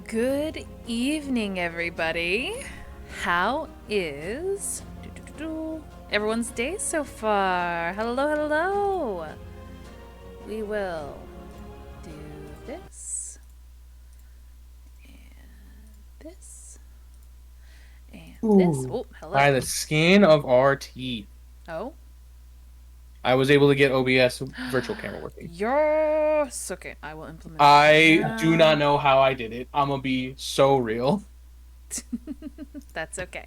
Good evening, everybody. How is everyone's day so far? Hello, hello. We will do this and this and this. Ooh, Oh, hello. by the skin of our teeth. Oh, I was able to get OBS virtual camera working. yes. Okay, I will implement that I do not now. know how I did it. I'm gonna be so real. That's okay.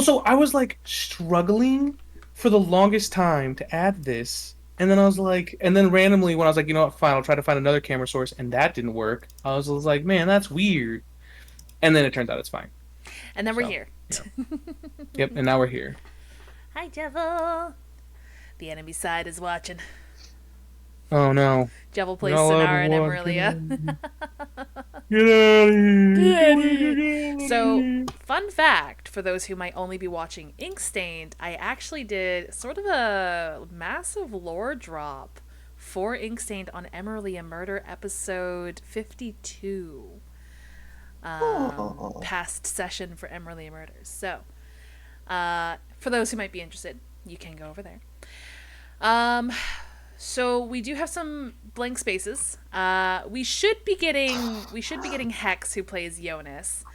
So I was like struggling for the longest time to add this. And then I was like, and then randomly when I was like, you know what, fine, I'll try to find another camera source, and that didn't work. I was like, man, that's weird. And then it turns out it's fine. And then we're So, here. you know. Yep, and now we're here. Hi, Devil. The enemy side is watching. Oh no. Devil You're plays not allowed to Sonar and walk. Emerelia. Get out of here! Daddy. Get out of So, here! fun fact for those who might only be watching Inkstained, I actually did sort of a massive lore drop for Inkstained on Emerelia Murder episode 52. Oh. Past session for Emerelia Murders. So, for those who might be interested, you can go over there. Um, so we do have some blank spaces. We should be getting Hex, who plays Jonas.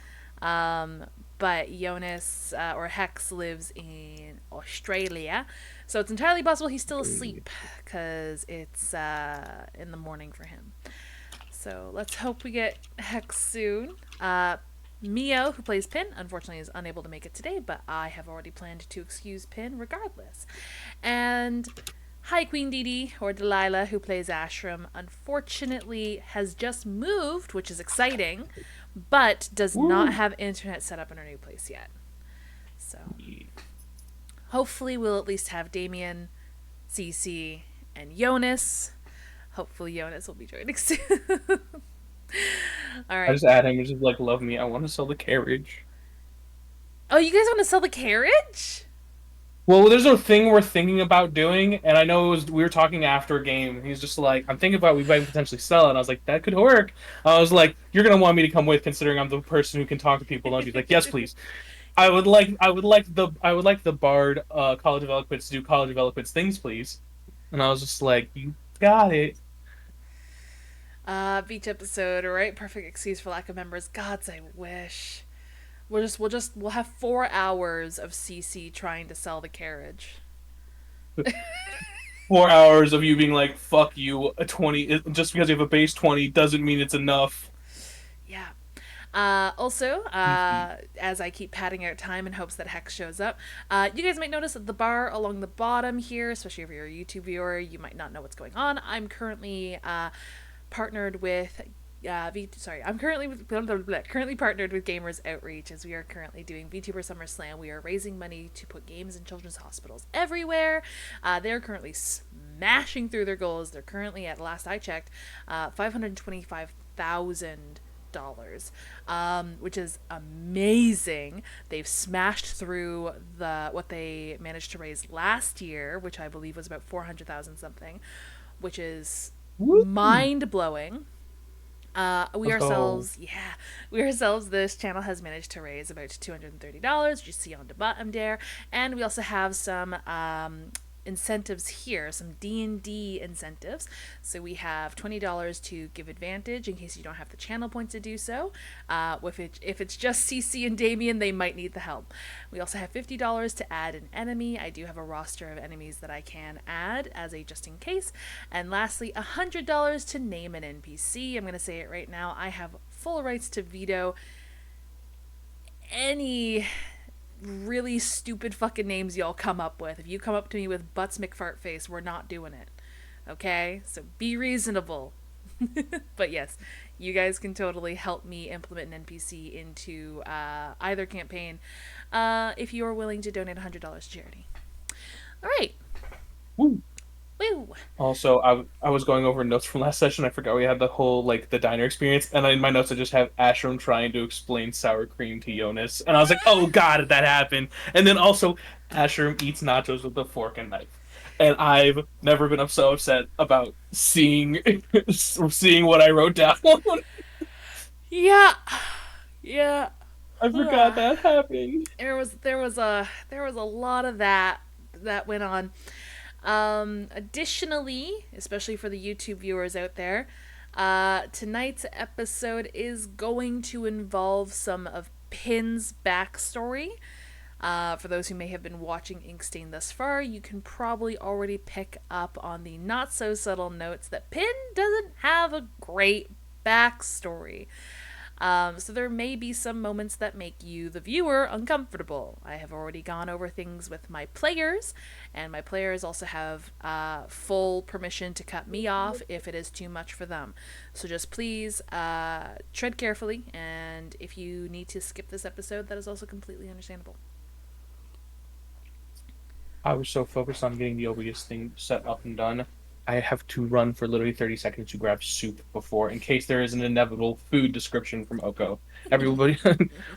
But Jonas or Hex lives in Australia, so it's entirely possible he's still asleep because it's in the morning for him. So let's hope we get Hex soon. Mio, who plays Pin, unfortunately is unable to make it today, but I have already planned to excuse Pin regardless. And hi, Queen Dee or Delilah, who plays Ashram, unfortunately has just moved, which is exciting, but does not Woo. have internet set up in her new place yet. So hopefully we'll at least have Damien, Cece, and Jonas. Hopefully Jonas will be joining soon. All I right. just add him and just like love me. I want to sell the carriage. Oh, you guys want to sell the carriage? Well, there's a thing we're thinking about doing, and I know we were talking after a game. He's just like, I'm thinking about we might potentially sell it. And I was like, that could work. I was like, you're gonna want me to come with, considering I'm the person who can talk to people. Don't you? He's like, yes, please. I would like the Bard College of Eloquence to do College of Eloquence things, please. And I was just like, you got it. Beach episode, alright? Perfect excuse for lack of members. Gods, I wish. We'll have 4 hours of CC trying to sell the carriage. 4 hours of you being like, fuck you, a 20, just because you have a base 20 doesn't mean it's enough. Yeah. Also, as I keep padding out time in hopes that Hex shows up, you guys might notice that the bar along the bottom here, especially if you're a YouTube viewer, you might not know what's going on. I'm currently partnered with I'm currently partnered with Gamers Outreach as we are currently doing VTuber Summer Slam. We are raising money to put games in children's hospitals everywhere. They're currently smashing through their goals. They're currently at last I checked, $525,000, which is amazing. They've smashed through what they managed to raise last year, which I believe was about 400,000 something, which is Woo! mind blowing. We Let's go. ourselves, yeah, we ourselves, this channel has managed to raise about $230, you see on the bottom there, and we also have some incentives here, some D&D incentives. So we have $20 to give advantage in case you don't have the channel points to do so. If it's just CC and Damien, they might need the help. We also have $50 to add an enemy. I do have a roster of enemies that I can add as a just in case. And lastly, $100 to name an NPC. I'm going to say it right now. I have full rights to veto any really stupid fucking names y'all come up with. If you come up to me with Butts McFartface, we're not doing it. Okay? So be reasonable. But yes, you guys can totally help me implement an NPC into either campaign if you are willing to donate $100 to charity. All right. Woo! Woo. Also, I was going over notes from last session. I forgot we had the whole like the diner experience, and in my notes I just have Ashram trying to explain sour cream to Jonas, and I was like, oh god, that happened. And then also Ashram eats nachos with a fork and knife, and I've never been so upset about seeing seeing what I wrote down. Yeah. Yeah. I forgot that happened. There was a lot of that went on. Additionally, especially for the YouTube viewers out there, tonight's episode is going to involve some of Pin's backstory. For those who may have been watching Inkstain thus far, you can probably already pick up on the not so subtle notes that Pin doesn't have a great backstory. So there may be some moments that make you, the viewer, uncomfortable. I have already gone over things with my players, and my players also have full permission to cut me off if it is too much for them. So just please tread carefully, and if you need to skip this episode, that is also completely understandable. I was so focused on getting the OBS thing set up and done. I have to run for literally 30 seconds to grab soup before, in case there is an inevitable food description from Oko. Everybody,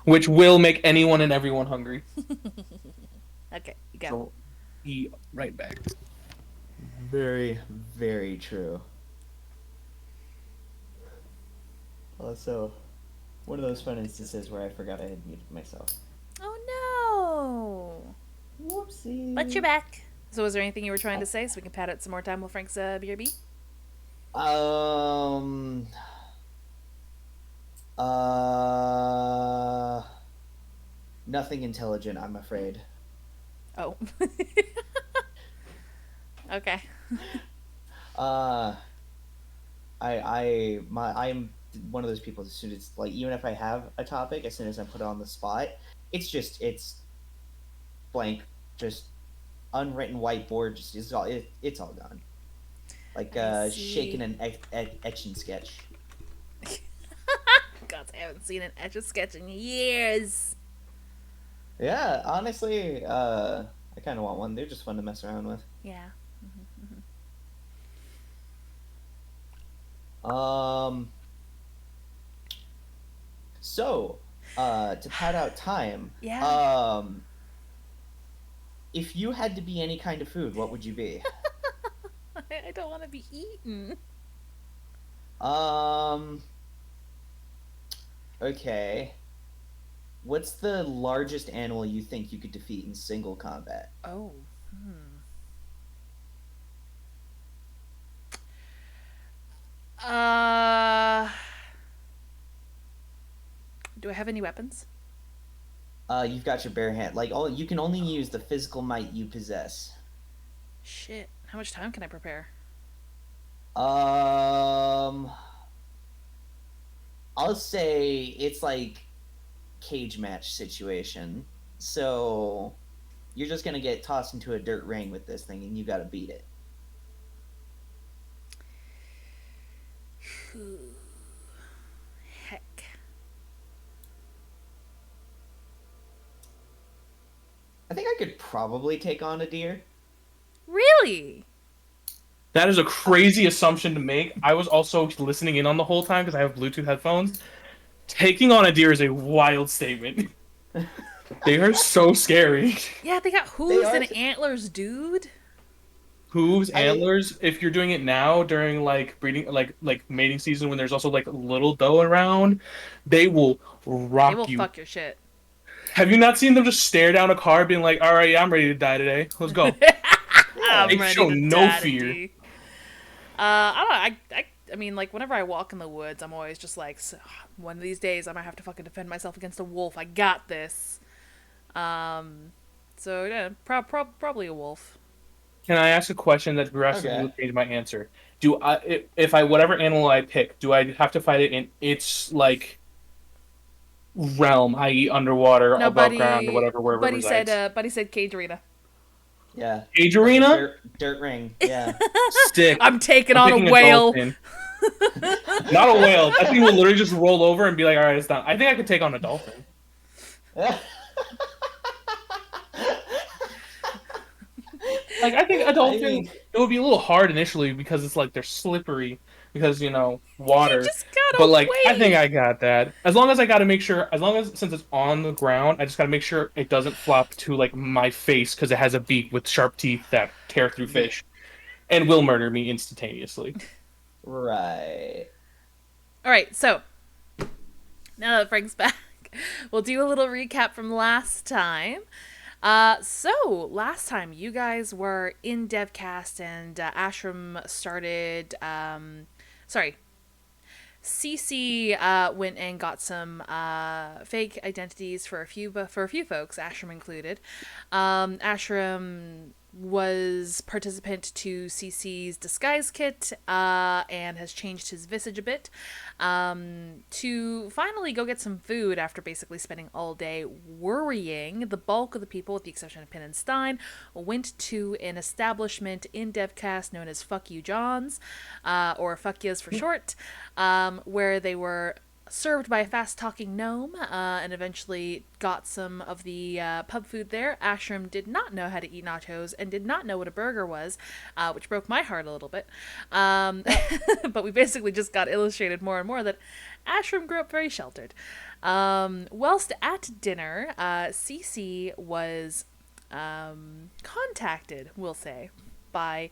which will make anyone and everyone hungry. Okay, you go. So, be right back. Very, very true. Also, one of those fun instances where I forgot I had muted myself. Oh no! Whoopsie. But you're back. So was there anything you were trying to say so we can pad out some more time with Frank's BRB? Um. Uh. Nothing intelligent, I'm afraid. Oh. Okay. Uh. I'm one of those people. As soon as even if I have a topic, as soon as I put it on the spot, it's blank, just unwritten whiteboard. Just it's all gone. Like shaking an etch and sketch. God, I haven't seen an etch a sketch in years. Yeah, honestly, I kind of want one. They're just fun to mess around with. Yeah. Um. So, to pad out time. Yeah. If you had to be any kind of food, what would you be? I don't want to be eaten. Um. Okay. What's the largest animal you think you could defeat in single combat? Oh. Uh. Do I have any weapons? You've got your bare hand. You can only use the physical might you possess. Shit. How much time can I prepare? Um, I'll say it's like cage match situation. So you're just gonna get tossed into a dirt ring with this thing, and you gotta beat it. Heck. I think I could probably take on a deer. Really? That is a crazy assumption to make. I was also listening in on the whole time because I have Bluetooth headphones. Taking on a deer is a wild statement. They are so scary. Yeah, they got hooves and antlers, dude. Hooves, antlers. If you're doing it now during breeding, like mating season, when there's also little doe around, they will rock They will you. fuck your shit. Have you not seen them just stare down a car, being like, "All right, yeah, I'm ready to die today. Let's go." They show no fear. I don't know. I mean, whenever I walk in the woods, I'm always just like, one of these days, I might have to fucking defend myself against a wolf. I got this. So yeah, probably a wolf. Can I ask a question that drastically will change my answer? If I whatever animal I pick, do I have to fight it in its realm, i.e., underwater, No, above ground, or whatever, wherever it resides? Buddy said cage arena. Yeah. Cage arena? Dirt ring. Yeah. Stick. I'm taking on a whale. Not a whale. That thing will literally just roll over and be like, "All right, it's done." I think I could take on a dolphin. I think a dolphin, it would be a little hard initially because it's they're slippery because water. You just gotta but wait. I think I got that. As long as I gotta make sure, since it's on the ground, I just gotta make sure it doesn't flop to my face because it has a beak with sharp teeth that tear through fish, and will murder me instantaneously. Right. All right, so Now that Frank's back, we'll do a little recap from last time. So last time you guys were in DevCast and Ashram started. Sorry, Cece went and got some fake identities for a few folks, Ashram included. Ashram was participant to Cece's disguise kit and has changed his visage a bit to finally go get some food after basically spending all day worrying. The bulk of the people, with the exception of Pin and Stein, went to an establishment in DevCast known as Fuck You Johns, or Fuck Yous for short, where they were served by a fast-talking gnome, and eventually got some of the pub food there. Ashram did not know how to eat nachos and did not know what a burger was, which broke my heart a little bit. But we basically just got illustrated more and more that Ashram grew up very sheltered. Whilst at dinner, Cece was contacted, we'll say, by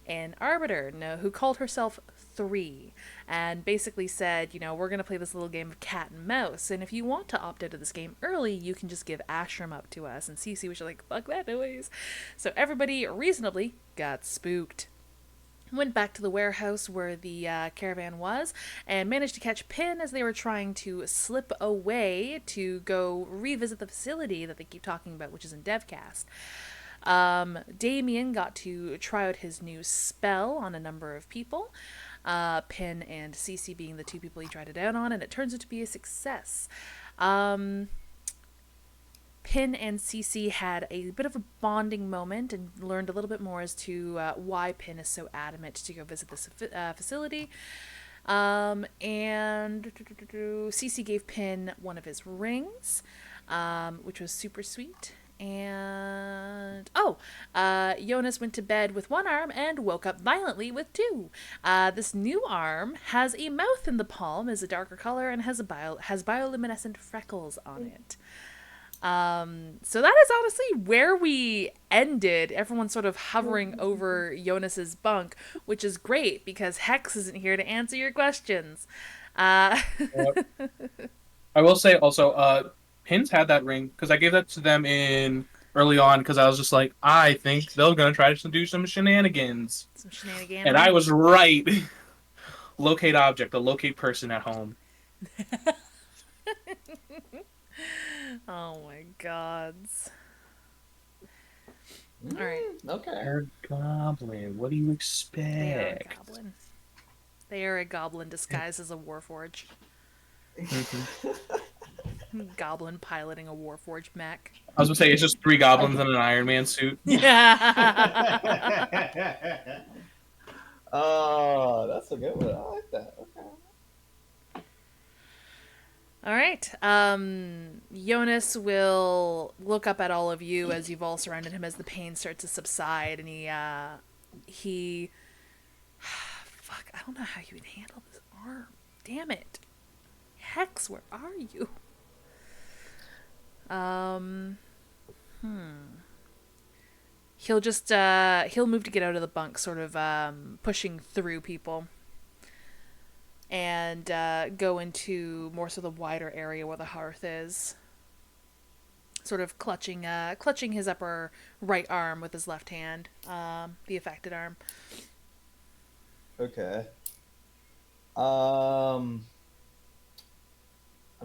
an arbiter who called herself 3 and basically said, we're going to play this little game of cat and mouse, and if you want to opt out of this game early, you can just give Ashram up to us. And Cece was like, fuck that noise. So everybody reasonably got spooked. Went back to the warehouse where the caravan was and managed to catch Pin as they were trying to slip away to go revisit the facility that they keep talking about, which is in DevCast. Damien got to try out his new spell on a number of people, Pin and Cece being the 2 people he tried it out on, and it turns out to be a success. Pin and Cece had a bit of a bonding moment and learned a little bit more as to why Pin is so adamant to go visit this facility. And Cece gave Pin one of his rings, which was super sweet. And Jonas went to bed with 1 arm and woke up violently with 2. This new arm has a mouth in the palm, is a darker color, and has bioluminescent freckles on it. So that is honestly where we ended. Everyone sort of hovering over Jonas's bunk, which is great because Hex isn't here to answer your questions. I will say also, Pins had that ring because I gave that to them in early on because I was just like, I think they're gonna try to do some shenanigans. And I was right. Locate object, a locate person at home. Oh my gods. Alright. Okay. They're a goblin. What do you expect? They are a goblin. They are a goblin disguised as a warforge. Goblin piloting a warforged mech. I was gonna say it's just 3 goblins in an Iron Man suit. Yeah. Oh, that's a good one. I like that. Okay. All right. Jonas will look up at all of you as you've all surrounded him as the pain starts to subside, and he fuck, I don't know how you would handle this arm. Damn it. Hex, where are you? He'll just he'll move to get out of the bunk, sort of pushing through people, and go into more so the wider area where the hearth is, sort of clutching his upper right arm with his left hand, the affected arm. Okay. I'm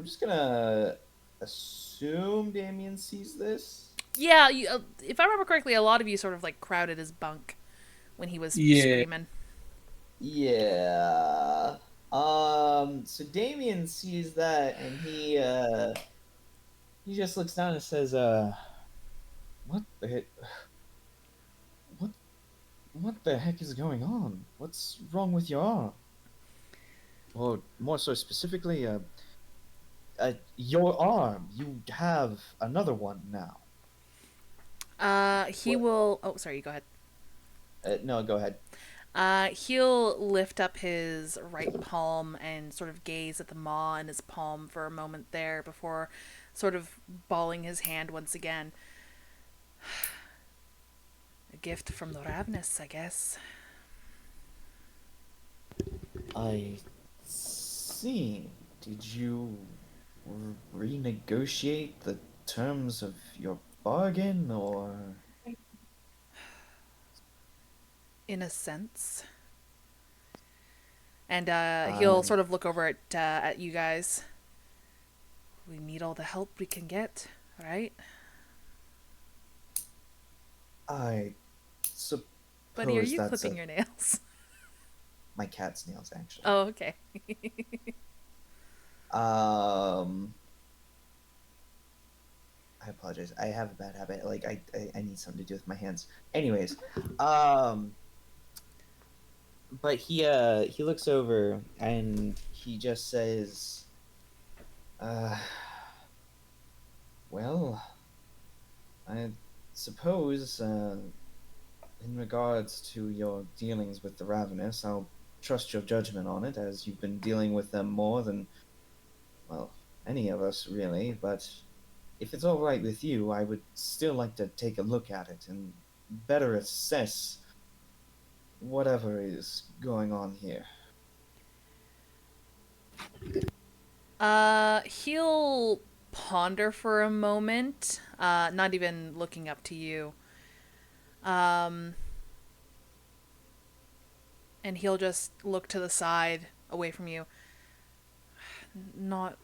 just gonna assume Damien sees this. Yeah, if I remember correctly, a lot of you sort of like crowded his bunk when he was screaming. Yeah. So Damien sees that, and he just looks down and says, "What the heck? What the heck is going on? What's wrong with your arm? Or more so specifically, your arm. You have another one now." He will. Oh, sorry. Go ahead. No, go ahead. He'll lift up his right palm and sort of gaze at the maw in his palm for a moment there before sort of balling his hand once again. A gift from the ravenous, I guess. I see. Did you renegotiate the terms of your bargain, or In a sense. And he'll I sort of look over at you guys. We need all the help we can get, right? I Buddy, are suppose you that's clipping your nails? my cat's nails actually. Oh, okay. Um, I apologize. I have a bad habit. Like I need something to do with my hands. Anyways, um, but he looks over and he just says, uh, well, I suppose in regards to your dealings with the Ravenous, I'll trust your judgment on it, as you've been dealing with them more than, well, any of us really. But if it's all right with you, I would still like to take a look at it and better assess whatever is going on here. He'll ponder for a moment, not even looking up to you. Um, and he'll just look to the side, away from you. Not,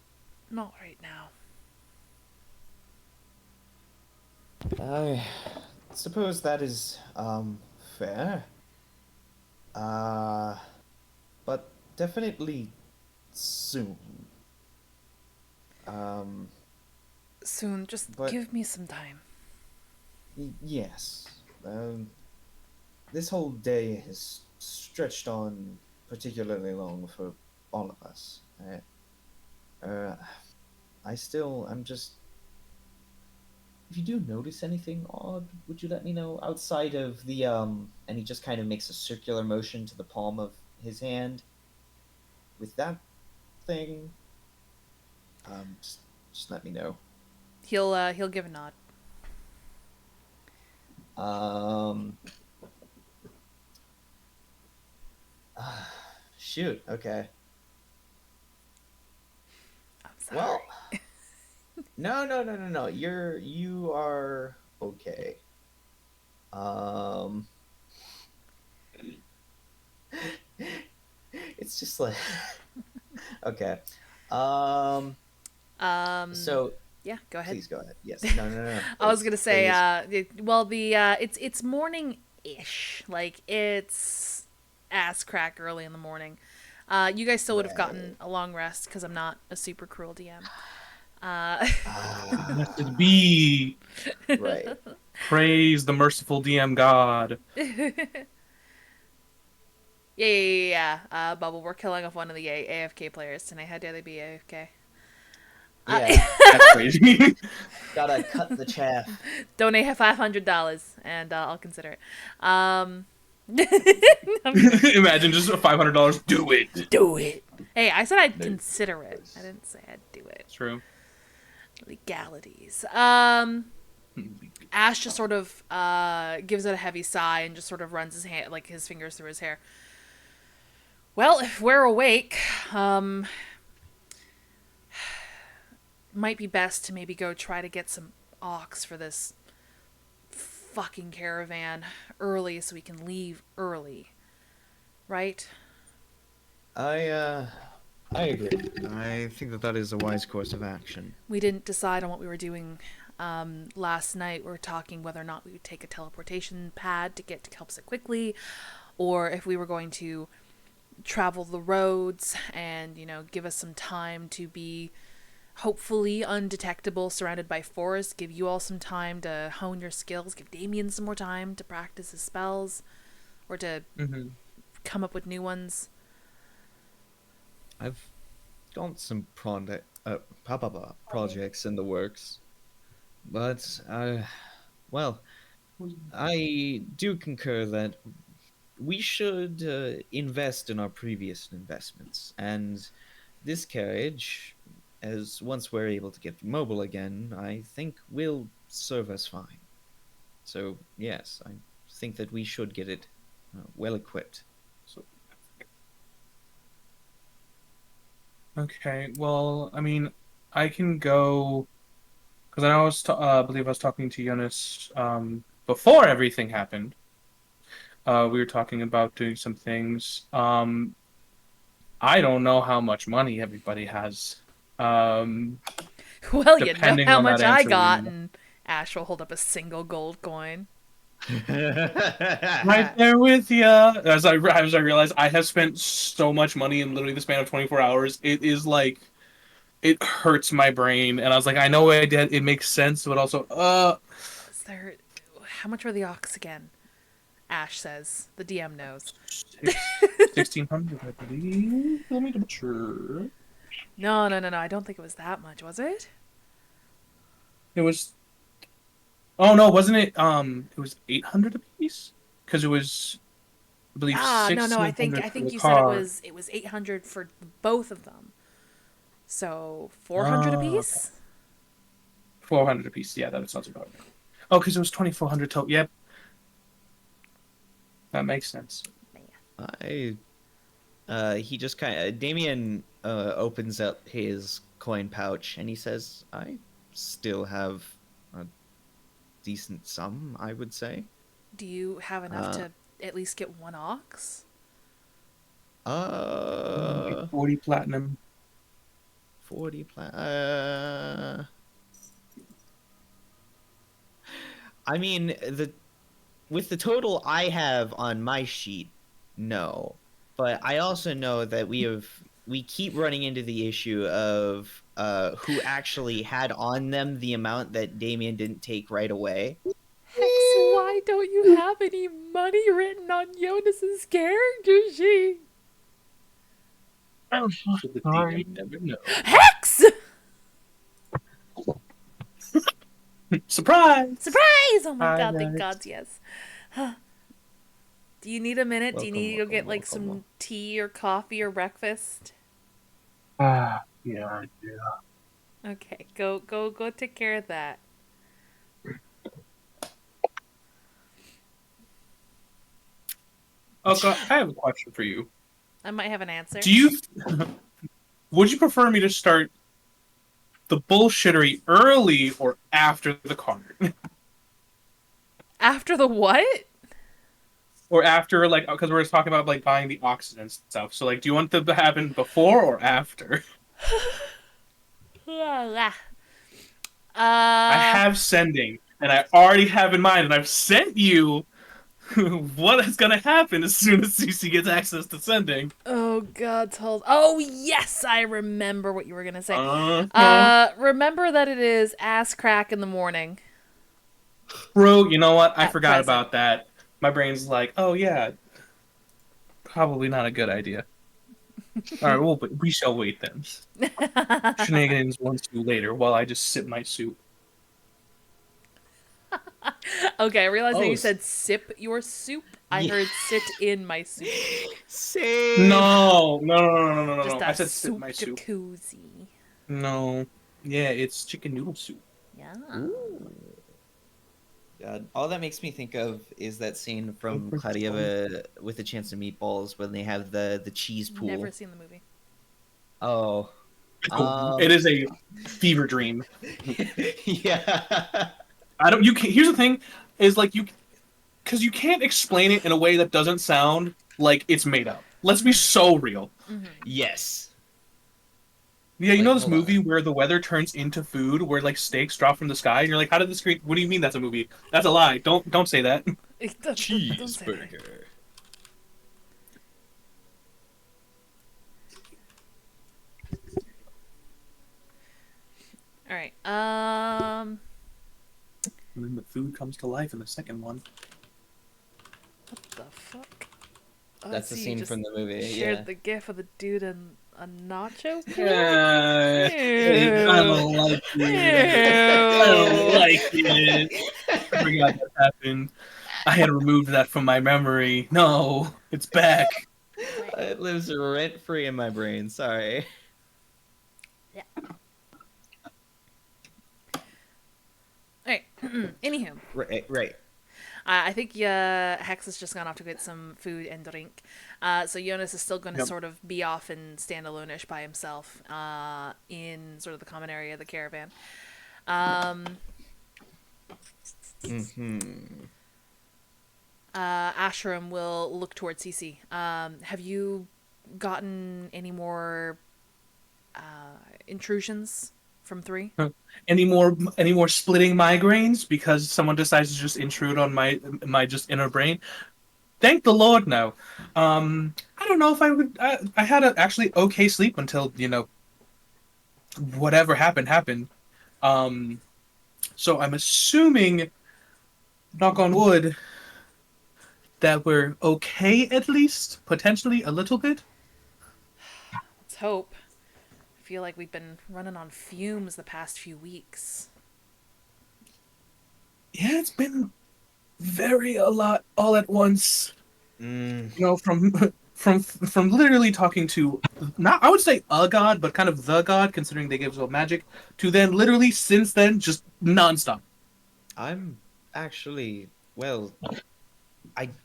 not right now. I suppose that is fair. Uh but definitely soon. Um Soon, just but give me some time. yes. This whole day has stretched on particularly long for all of us. Uh I'm just, if you do notice anything odd, would you let me know, outside of the and he just kind of makes a circular motion to the palm of his hand with that thing. Just let me know. He'll give a nod. Um, shoot. Okay. I'm sorry. Well, no. You are okay. Um, it's just like okay. Um, Um, so yeah, go ahead. please go ahead. Yes. No. I was Please, gonna say, please. it's morning-ish. Like it's ass crack early in the morning. You guys still would have gotten Right. a long rest because I'm not a super cruel DM. Blessed Ah, be. right. Praise the merciful DM God. Yeah. Bubble, we're killing off one of the AFK players tonight. How dare they be AFK? Yeah. That's crazy. Gotta cut the chaff. Donate $500 and I'll consider it. I'm kidding. Imagine just $500. Do it. Do it. Hey, I said I'd No. consider it. I didn't say I'd do it. True. Legalities. Ash just sort of gives it a heavy sigh and just sort of runs his hand, like his fingers through his hair. Well, if we're awake, might be best to maybe go try to get some ox for this fucking caravan early so we can leave early. Right? I I agree. I think that that is a wise course of action. We didn't decide on what we were doing last night. We were talking whether or not we would take a teleportation pad to get to Kelpsic quickly, or if we were going to travel the roads and, give us some time to be hopefully undetectable, surrounded by forest, give you all some time to hone your skills, give Damien some more time to practice his spells, or to Mm-hmm. come up with new ones. I've got some projects in the works, but well, I do concur that we should invest in our previous investments, and this carriage, as once we're able to get mobile again, I think will serve us fine. So yes, I think that we should get it well equipped. So, okay. Well, I mean, I can go because I was believe I was talking to Jonas before everything happened. We were talking about doing some things. I don't know how much money everybody has. Um, Well, you know depending how on that much I answer, we got, know. and Ash will hold up a single gold coin. Right there with you. As I realize I have spent so much money in literally the span of 24 hours. It is like it hurts my brain, and I was like, I know I did. It makes sense, but also, Is there? How much were the ox again? Ash says. The DM knows. 1600, I believe. Let me double check. No, no, no, no. I don't think it was that much, was it? It was. Oh no, wasn't it? It was 800 a piece because it was, I believe, Ah, no, no. I think 1600 I for think the you said it car. was 800 for both of them. So 400 Okay. apiece. 400 a piece. Yeah, that sounds about right. Oh, because it was 2400 total. Yep, that makes sense. I he just kind of Damien opens up his coin pouch and he says, "I still have a decent sum, I would say." Do you have enough Uh, to at least get one ox? Like uh 40 platinum. 40 I mean, the with the total I have on my sheet, no. But I also know that we keep running into the issue of who actually had on them the amount that Damien didn't take right away. Hex, why don't you have any money written on Jonas's character sheet? I'm the DM never know. Hex! Surprise! Surprise! Oh my Hi god, thank guys. gods, yes. Do you need a minute? Do you Welcome, need to go welcome, get like welcome. some tea or coffee or breakfast? Yeah, I do. Okay, go take care of that. Okay, I have a question for you. I might have an answer. Do you would you prefer me to start the bullshittery early or after the card? After the what? Or after, like, because we're talking about like buying the oxygen stuff. So like, do you want them to happen before or after? I Uh, have sending, and I already have in mind, and I've sent you what is gonna happen as soon as CC gets access to sending. oh god, hold. Oh yes, I remember what you were gonna say. Uh-huh. Remember that it is ass crack in the morning Bro, you know what? I at forgot present. about that. My brain's like, oh yeah, probably not a good idea. All right, well, we shall wait then. Shenanigans will ensue later while I just sip my soup. Okay, I realized that Oh, you said sip your soup. I yeah. heard sit in my soup. Same. No, no, no, no, no, no, no, Just no. I a said sip soup my soup. jacuzzi. No. Yeah, it's chicken noodle soup. Yeah. Ooh. God, all that makes me think of is that scene from Oh, Claudia with a Chance of Meatballs when they have the cheese Never pool. seen the movie. Oh, it is a fever dream. yeah. I don't. You can. Here's the thing: is like you, because you can't explain it in a way that doesn't sound like it's made up. Let's be so real. Yes. Yeah, you Like, know this hold on. movie where the weather turns into food, where like steaks drop from the sky, and you're like, "How did this create?" What do you mean that's a movie? That's a lie. Don't say that. Don't say that. Cheeseburger. All right. And then the food comes to life in the second one. What the fuck? Oh, That's the see, you scene just from the movie. shared Yeah. the gif of the dude in a nacho can? I don't like it. I don't Ew. like it. I forgot that happened. I had removed that from my memory. No, it's back. It lives rent free in my brain. Sorry. Yeah. All right. Anywho. Right. Right. I think Hex has just gone off to get some food and drink. So Jonas is still going to Yep. sort of be off and stand alone-ish by himself in sort of the common area of the caravan. Um, Hmm. Ashram will look towards Cece. Have you gotten any more intrusions from 3? Any more splitting migraines because someone decides to just intrude on my just inner brain? Thank the Lord, no. I don't know if I would. I had a actually okay sleep until whatever happened. Um, so I'm assuming, knock on wood, that we're okay at least, potentially a little bit. Let's hope. I feel like we've been running on fumes the past few weeks. Yeah, it's been very a lot all at once. Mm, From from literally talking to, not I would say a god, but kind of the god, considering they give us all magic, to then literally since then just nonstop. I'm actually, well, I've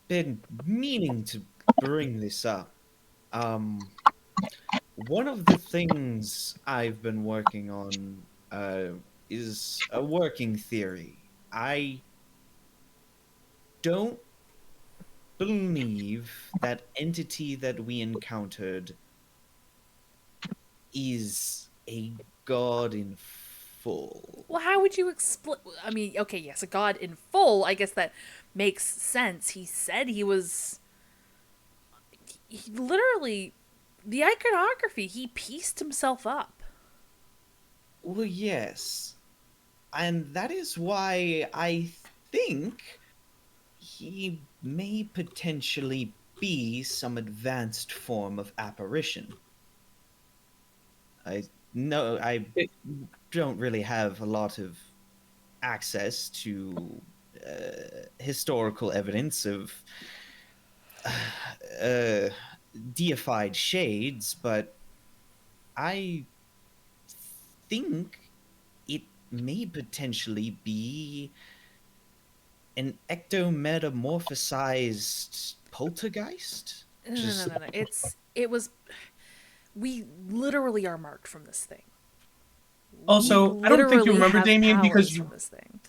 been meaning to bring this up. Um, one of the things I've been working on is a working theory. I don't believe that entity that we encountered is a god in full. Well, how would you explain? I mean, okay, yes, a god in full. I guess that makes sense. He said he was. He literally, the iconography. He pieced himself up. Well, yes. And that is why I think he may potentially be some advanced form of apparition. I know I It, don't really have a lot of access to historical evidence of uh, deified shades, but I think it may potentially be an ectometamorphosized poltergeist. No, no, no, Just no, no. It was. We literally are marked from this thing. We also, I don't think you literally remember, have Damien, because powers you from this thing.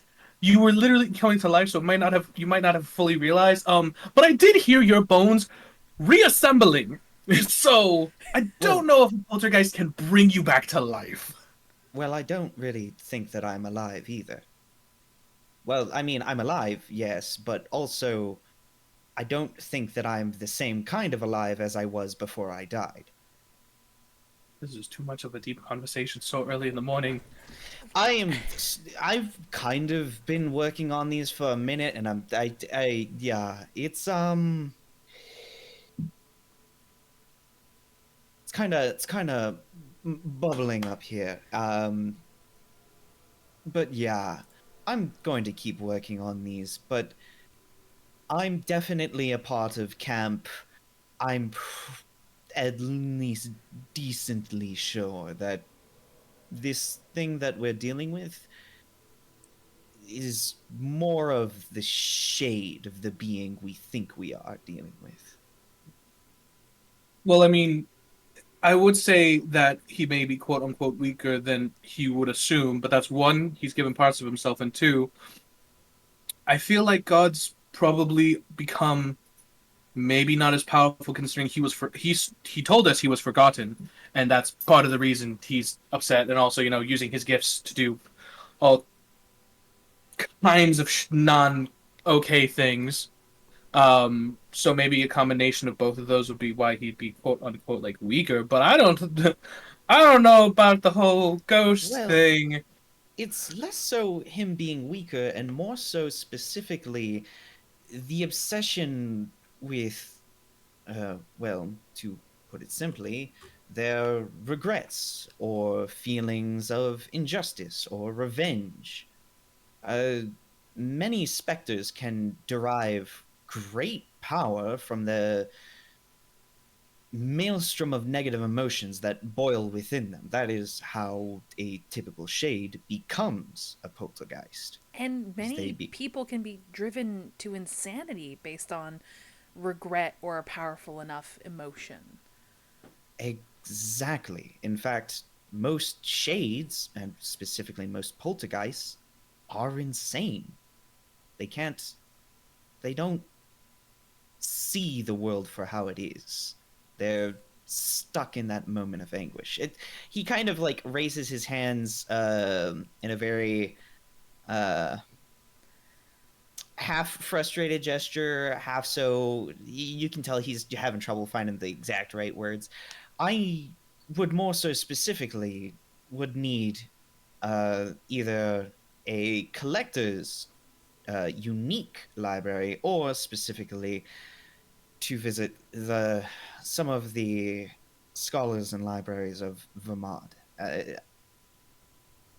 you were literally coming to life, so you might not have fully realized. But I did hear your bones reassembling. So I don't well, know if a poltergeist can bring you back to life. well, I don't really think that I'm alive either. Well, I mean, I'm alive, yes, but also I don't think that I'm the same kind of alive as I was before I died. This is too much of a deep conversation so early in the morning. I've kind of been working on these for a minute, and yeah, it's kind of bubbling up here. But yeah, I'm going to keep working on these, but I'm definitely a part of camp. I'm at least decently sure that this thing that we're dealing with is more of the shade of the being we think we are dealing with. Well, I mean, I would say that he may be quote unquote weaker than he would assume, but that's one, he's given parts of himself, and two, I feel like God's probably become maybe not as powerful considering he told us he was forgotten, and that's part of the reason he's upset, and also using his gifts to do all kinds of non okay things. So maybe a combination of both of those would be why he'd be quote unquote like weaker. But I don't know about the whole ghost Well, thing. it's less so him being weaker and more so specifically the obsession with, well, to put it simply, their regrets or feelings of injustice or revenge. Uh, Many specters can derive great power from the maelstrom of negative emotions that boil within them. That is how a typical shade becomes a poltergeist. And Is they many be people can be driven to insanity based on regret or a powerful enough emotion. Exactly. In fact, most shades, and specifically most poltergeists, are insane. They can't, they don't see the world for how it is. They're stuck in that moment of anguish. He kind of like raises his hands in a very uh, half frustrated gesture, half so you can tell he's having trouble finding the exact right words. I would more so specifically would need either a collector's unique library or specifically to visit the some of the scholars and libraries of Vermont.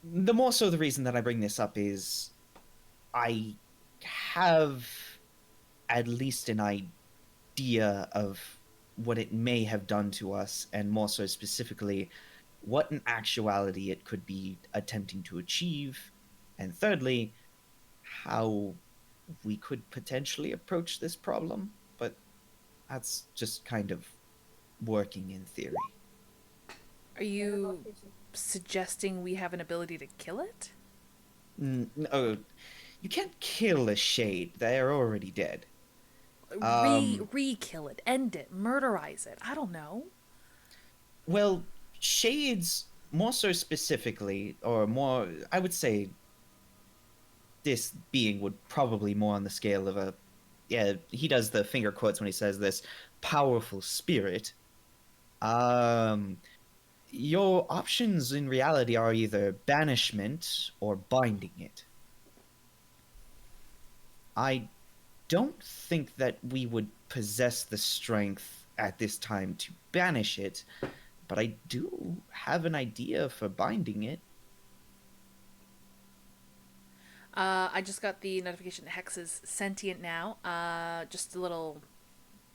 The more so the reason that I bring this up is I have at least an idea of what it may have done to us, and more so specifically, what in actuality it could be attempting to achieve, and thirdly, how we could potentially approach this problem. But that's just kind of working in theory. Are you suggesting we have an ability to kill it? No, you can't kill a shade. They are already dead. Re-kill it, end it, murderize it. I don't know. Well, shades, more so specifically, or more, I would say this being would probably more on the scale of a, yeah, he does the finger quotes when he says this, powerful spirit. Your options in reality are either banishment or binding it. I don't think that we would possess the strength at this time to banish it, but I do have an idea for binding it. I just got the notification that Hex is sentient now. Just a little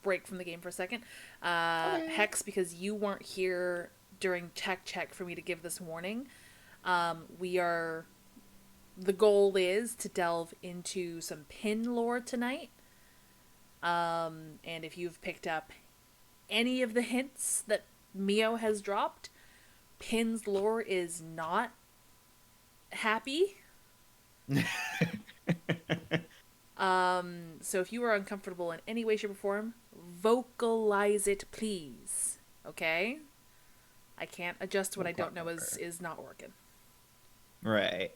break from the game for a second. Okay. Hex, because you weren't here during tech check for me to give this warning, the goal is to delve into some pin lore tonight. And if you've picked up any of the hints that Mio has dropped, Pin's lore is not happy. So if you are uncomfortable in any way, shape, or form, vocalize it, please. Okay? I can't adjust what I don't know is not working. Right.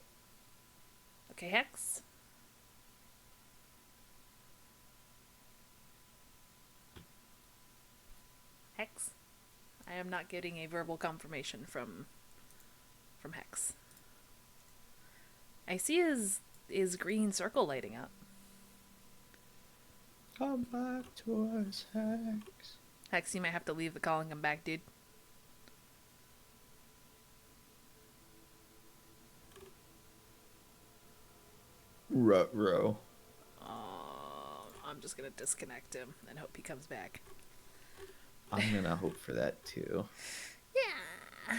Okay, Hex? Hex? I am not getting a verbal confirmation from Hex. I see his green circle lighting up. Come back to us, Hex. Hex, you might have to leave the call and come back, dude. Ruh-roh. I'm just gonna disconnect him and hope he comes back. I'm gonna hope for that too. Yeah.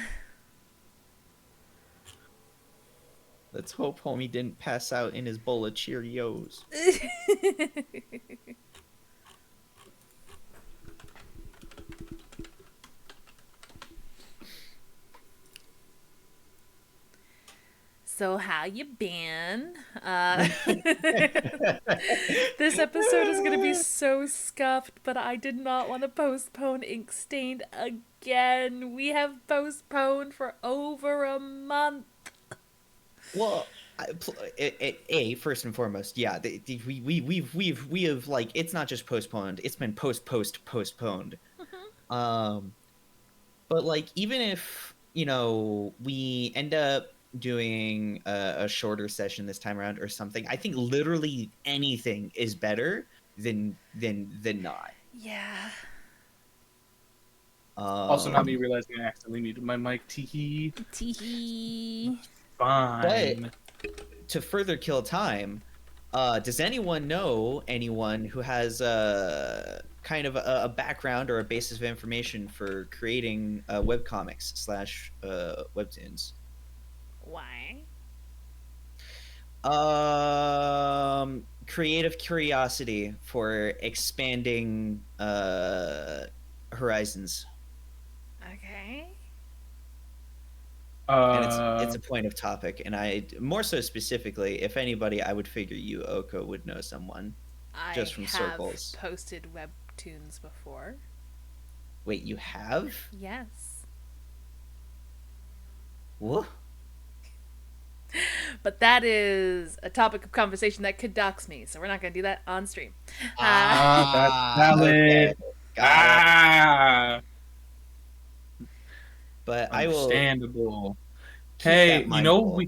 Let's hope homie didn't pass out in his bowl of Cheerios. So how you been? This episode is gonna be so scuffed, but I did not want to postpone Ink Stained again. We have postponed for over a month. Well, first and foremost, yeah, we have like it's not just postponed; it's been postponed. Mm-hmm. But like even if we end up doing a shorter session this time around or something, I think literally anything is better than not. Yeah. Also, not me realizing I accidentally muted my mic. Teehee. Teehee. Fine. But to further kill time, does anyone know anyone who has kind of a background or a basis of information for creating webcomics / webtoons? Why? creative curiosity for expanding horizons. Okay. And it's Uh, a point of topic, and I more so specifically, if anybody, I would figure you, Oko, would know someone I just from have circles. posted webtoons before. Wait, you have? Yes. What? But that is a topic of conversation that could dox me, so we're not going to do that on stream. that's Okay, valid. got it. Ah, But I will understandable. keep Hey, that mindful.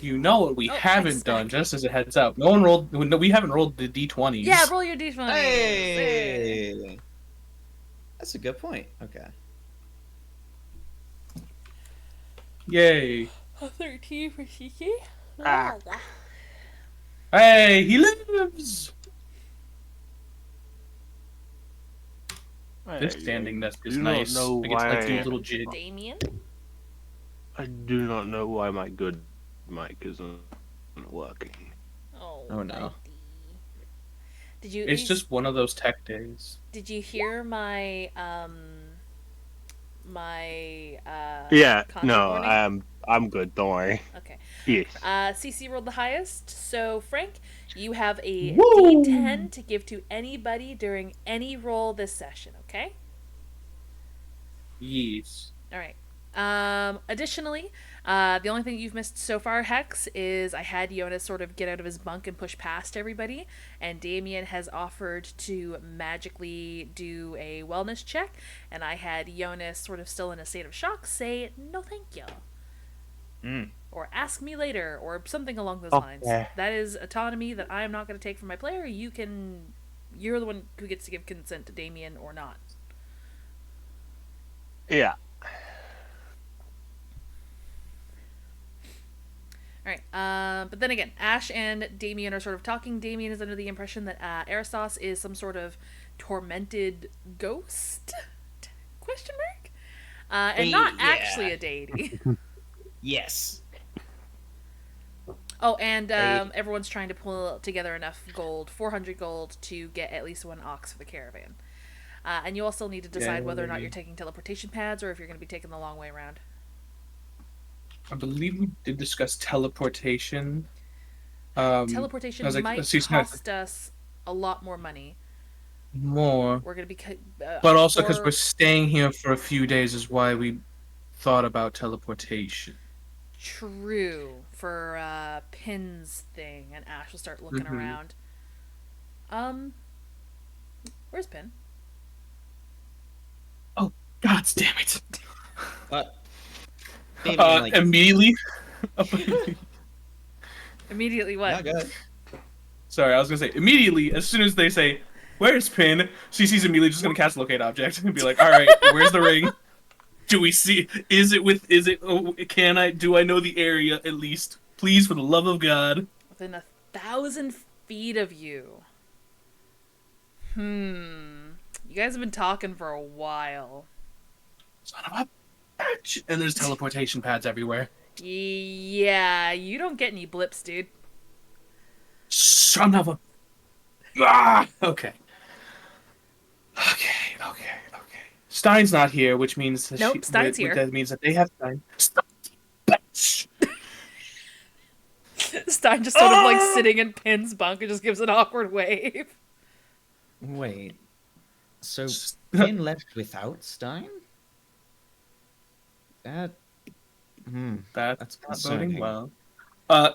you know what we Oh, Hex haven't done, back. just as a heads up. No one rolled. No, we haven't rolled the d20s. Yeah, roll your d20s. Hey, that's a good point. Okay. Yay! 13 for Kiki. Ah. Hey, he lives. This standing desk is do nice. not know I get to like do a why. little jig. Damien? I do not know why my good mic isn't working. Oh no. buddy. Did you? It's just one of those tech days. Did you hear my my Yeah, content no, warning? I'm good. Don't worry. Okay. Yes. CC rolled the highest, so Frank, you have a Woo! D10 to give to anybody during any roll this session. Okay. Yes. All right. Additionally, the only thing you've missed so far, Hex, is I had Jonas sort of get out of his bunk and push past everybody, and Damien has offered to magically do a wellness check, and I had Jonas sort of still in a state of shock say, no thank you. Or ask me later, or something along those lines. That is autonomy that I am not going to take from my player. You're the one who gets to give consent to Damien or not. Yeah. Alright, but then again, Ash and Damien are sort of talking. Damien is under the impression that Aristos is some sort of tormented ghost? Question mark? And not Yeah. actually a deity. Yes. Oh, and everyone's trying to pull together enough gold, 400 gold, to get at least one ox for the caravan. And you also need to decide whether or not you're taking teleportation pads or if you're going to be taking the long way around. I believe we did discuss teleportation. Teleportation I was like, might let's see, it's not- cost us a lot more money. More. We're going to be... But also because we're staying here for a few days is why we thought about teleportation. True. For Pin's thing, and Ash will start looking around. Where's Pin? Oh, God damn it. Damien, like, Immediately. Immediately what? yeah, go ahead. Sorry, I was gonna say immediately as soon as they say, "Where's Pin?" CC's immediately just gonna cast locate object and be like, "All right, where's the ring? Do we see? Is it with? Is it? Oh, can I? Do I know the area at least? Please, for the love of God." Within 1,000 feet of you. You guys have been talking for a while. Son of a bitch! And there's teleportation pads everywhere. Yeah, you don't get any blips, dude. Son of a. Ah! Okay. Stein's not here, which means that Nope, Stein's here. That means that they have Stein. Bitch! Stein just sort of like sitting in Pin's bunk and just gives an awkward wave. Wait. So Pin left without Stein? That's That's not concerning. boding well.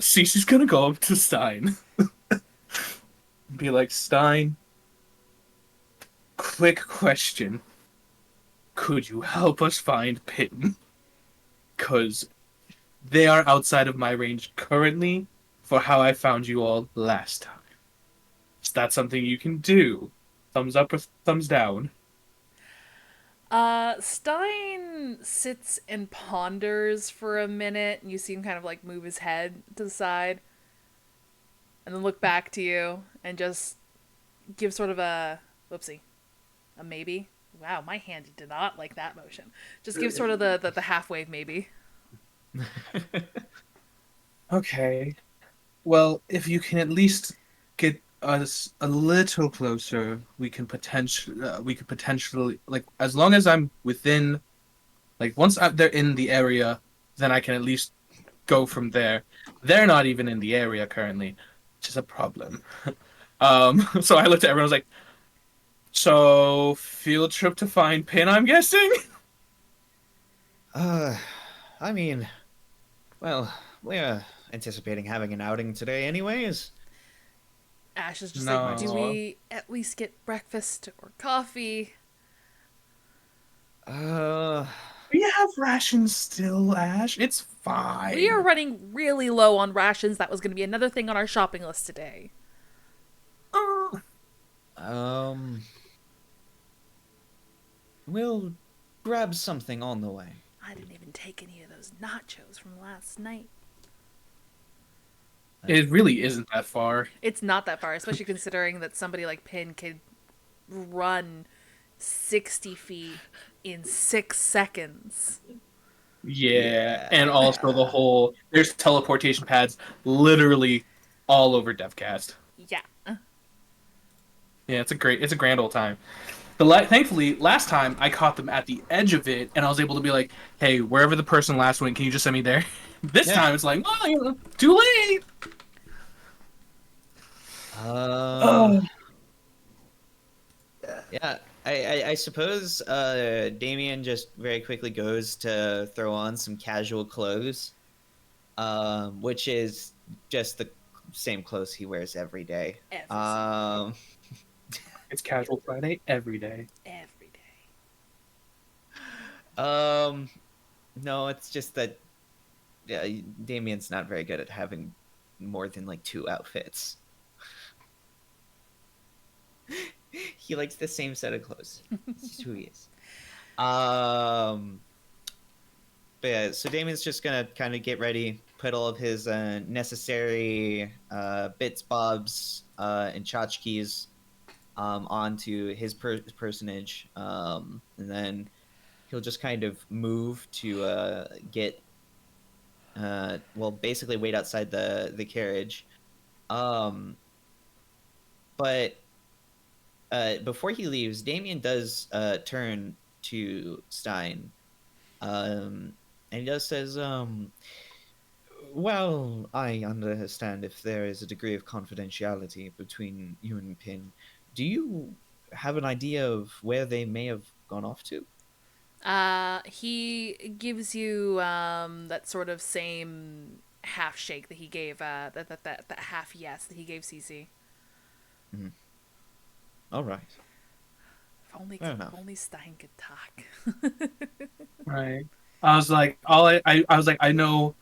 Cece's gonna go up to Stein. Be like, Stein, quick question. Could you help us find Pin? Because they are outside of my range currently for how I found you all last time. Is that something you can do? Thumbs up or thumbs down? Stein sits and ponders for a minute, and you see him kind of like move his head to the side, and then look back to you and just give sort of a whoopsie, a maybe. Wow, my hand did not like that motion. Just give sort of the half wave maybe. Okay. Well, if you can at least get us a little closer, we could potentially like as long as I'm within like they're in the area, then I can at least go from there. They're not even in the area currently, which is a problem. So I looked at everyone. I was like, "So field trip to find Pin, I'm guessing." Uh, I mean, well, we're anticipating having an outing today, anyways. Ash is just like, do No. we at least get breakfast or coffee? Uh, We have rations still, Ash. It's fine. We are running really low on rations. That was going to be another thing on our shopping list today. um, we'll grab something on the way. I didn't even take any of those nachos from last night. It really isn't that far. It's not that far, especially considering that somebody like Pin could run 60 feet in 6 seconds. Yeah, and also there's teleportation pads literally all over DevCast. Yeah. Yeah, it's a grand old time. Thankfully, last time I caught them at the edge of it, and I was able to be like, "Hey, wherever the person last went, can you just send me there?" This Yeah. time it's like, "Oh, too late." Yeah, I suppose Damien just very quickly goes to throw on some casual clothes, which is just the same clothes he wears every day. Every It's Casual Friday every day. Every day. No, it's just that Damien's not very good at having more than like 2 outfits. He likes the same set of clothes. It's just who he is. But yeah, so Damien's just gonna kind of get ready, put all of his necessary bits, bobs, and tchotchkes onto his personage, and then he'll just kind of move to get, basically wait outside the carriage. But before he leaves, Damien does turn to Stein, and he does says, "Well, I understand if there is a degree of confidentiality between you and Pin. Do you have an idea of where they may have gone off to?" He gives you that sort of same half shake that he gave that half yes that he gave CC. Mm-hmm. All right. If only Stein could talk. Right. I was like, I was like, I know,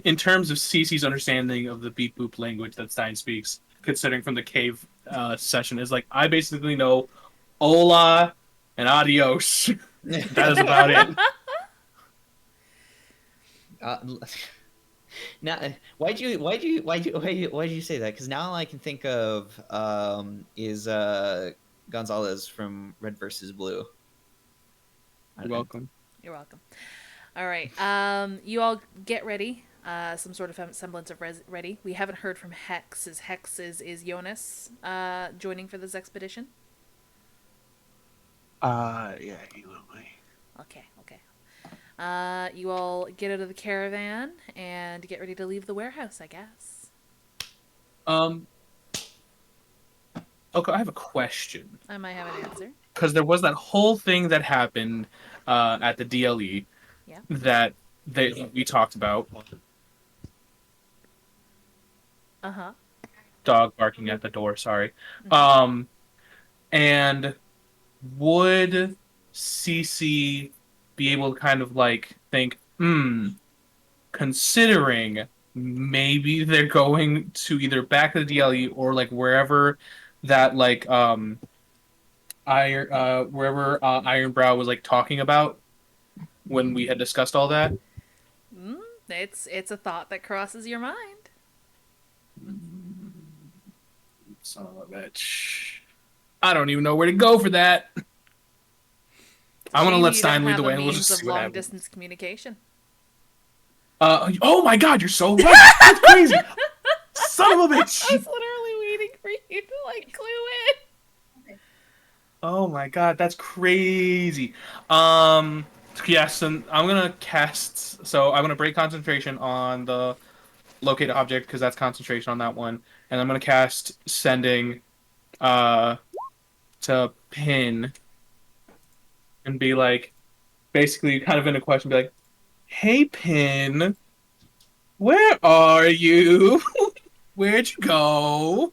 in terms of Cece's understanding of the beep boop language that Stein speaks, considering from the cave session, is like, I basically know hola and adios. That is about it. Now, why'd you say that? Because now all I can think of is Gonzalez from Red versus Blue. You're welcome. You're welcome. All right. You all get ready. Some sort of semblance of ready. We haven't heard from Hex. Is Jonas joining for this expedition? Yeah, he will be. Okay. You all get out of the caravan and get ready to leave the warehouse, I guess. Okay, I have a question. I might have an answer. Because there was that whole thing that happened at the DLE Yeah. that we talked about. Uh-huh. Dog barking at the door, sorry. Mm-hmm. And would CC be able to kind of like think, considering maybe they're going to either back to the DLE or like wherever that like wherever Ironbrow was like talking about when we had discussed all that. It's a thought that crosses your mind. Son of a bitch. I don't even know where to go for that. I'm gonna let Stein lead the way, and we'll just see what long happens. distance communication. Oh my God, you're so right. That's crazy. Son of a bitch. I was literally waiting for you to like clue Oh my god, that's crazy. Yes, and I'm gonna cast. So I'm gonna break concentration on the locate object because that's concentration on that one, and I'm gonna cast sending uh to pin and be like, basically, kind of in a question, be like, "Hey, pin, where are you? Where'd you go?"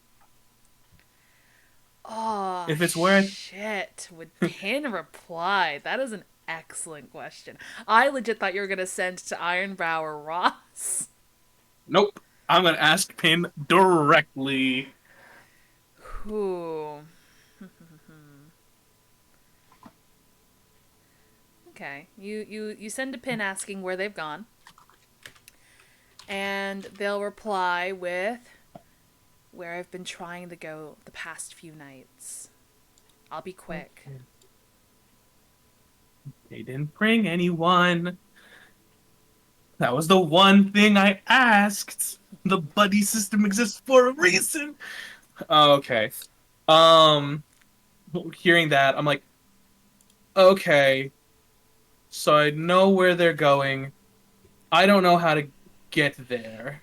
Oh, If it's where, shit. Would Pin reply? That is an excellent question. I legit thought you were going to send to Ironbrow or Ross. nope, I'm gonna ask pin directly. Who? Okay. You send a Pin asking where they've gone. And they'll reply with where I've been trying to go the past few nights. I'll be quick. They didn't bring anyone. That was the one thing I asked. The buddy system exists for a reason. Okay. Um, hearing that, I'm like, okay. So I know where they're going. I don't know how to get there.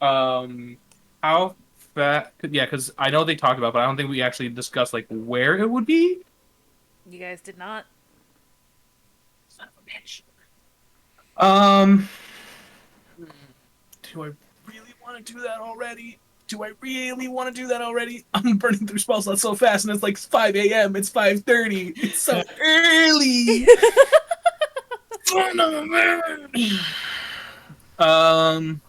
Um, how fast? Yeah, because I know they talked about, but I don't think we actually discussed like where it would be. You guys did not. Son of a bitch. Um, do I really want to do that already? Do I really want to do that already? I'm burning through spell slots so fast, and it's like 5 a.m. It's 5:30. It's so early. Son of a man. Um.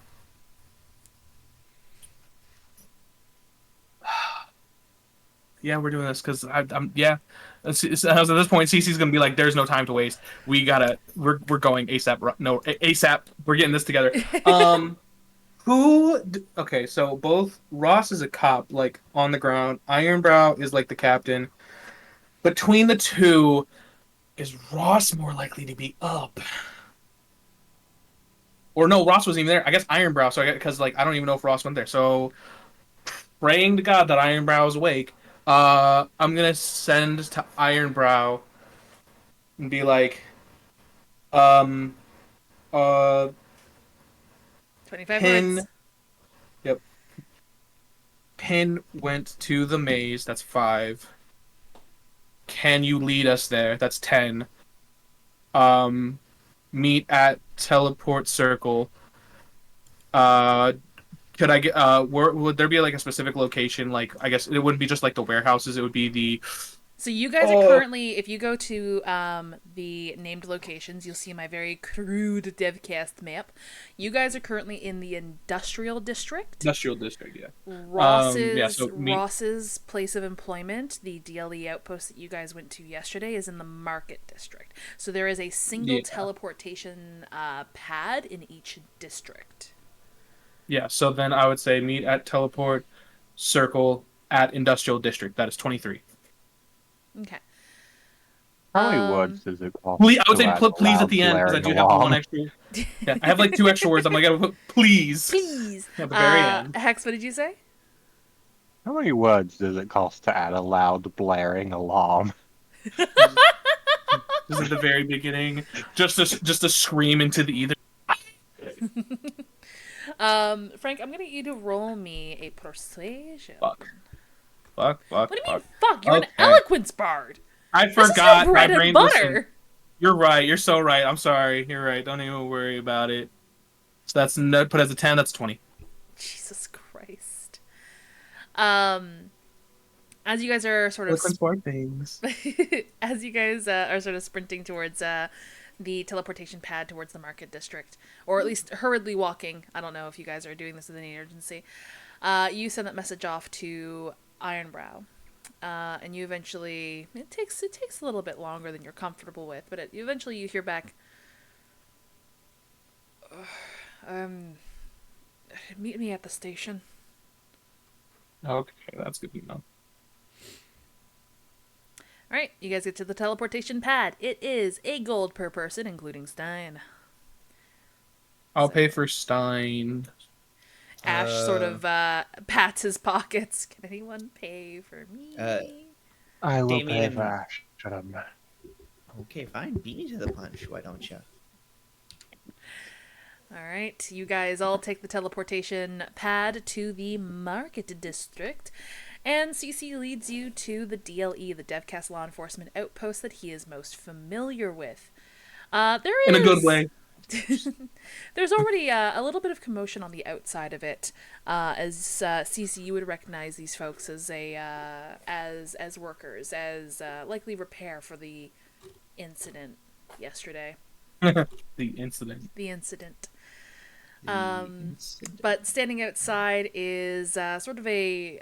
Yeah, we're doing this because I'm. Yeah. So at this point, Cece's gonna be like, "There's no time to waste. We gotta. We're going ASAP. No, ASAP. We're getting this together." Okay, so both Ross is a cop, like on the ground. Ironbrow is like the captain. Between the two, is Ross more likely to be up? Or no, Ross wasn't even there. I guess Ironbrow. So because like I don't even know if Ross went there. So praying to God that Ironbrow is awake. I'm gonna send to Ironbrow and be like, um, uh, 25 Pin. words. Yep. Pin went to the maze. That's 5. Can you lead us there? That's 10. Um, meet at teleport circle. Uh, could I get would there be like a specific location? Like I guess it wouldn't be just like the warehouses. It would be the So you guys are oh currently, if you go to the named locations, you'll see my very crude devcast map. You guys are currently in the industrial district. industrial district. Yeah. Yeah. Ross's So meet. Ross's place of employment, the DLE outpost that you guys went to yesterday, is in the market district. So there is a single Yeah. teleportation pad in each district. Yeah. So then I would say meet at teleport circle at industrial district. That is 23. Okay. How many Um, words does it cost Please, I would to say add put a please at loud the end because I blaring do have one alarm? extra. Yeah, I have like 2 extra words. I'm like, I gotta put please Please. at the very end. Hex, what did you say? How many words does it cost to add a loud blaring alarm? This is the very beginning. Just a scream into the ether. Frank, I'm gonna get you to roll me a persuasion. Fuck. Fuck. What do you mean, fuck? You're Okay. an eloquence bard. I This is forgot. your My bread and brain. butter. Listen, you're right. You're so right. I'm sorry. You're right. Don't even worry about it. So that's put as a 10. That's 20. Jesus Christ. As you guys are sort of Eloquence board things. as you guys are sort of sprinting towards the teleportation pad towards the market district, or at least hurriedly walking. I don't know if you guys are doing this with any urgency. You send that message off to Ironbrow, and you eventually it takes a little bit longer than you're comfortable with, but eventually you hear back. Meet me at the station. Okay, that's good to know. All right, you guys get to the teleportation pad. It is a gold per person, including Stein. I'll pay for Stein. Ash sort of pats his pockets. Can anyone pay for me? I will pay for Damien. Ash. Shut up, man. Okay, fine. Beat me to the punch. Why don't you? All right, you guys all take the teleportation pad to the market district, and CC leads you to the DLE, the DevCast Law Enforcement Outpost that he is most familiar with. There In is a good way. There's already a little bit of commotion on the outside of it, as CC, you would recognize these folks as as workers, as likely repair for the incident yesterday. The incident. The incident. The But standing outside is sort of a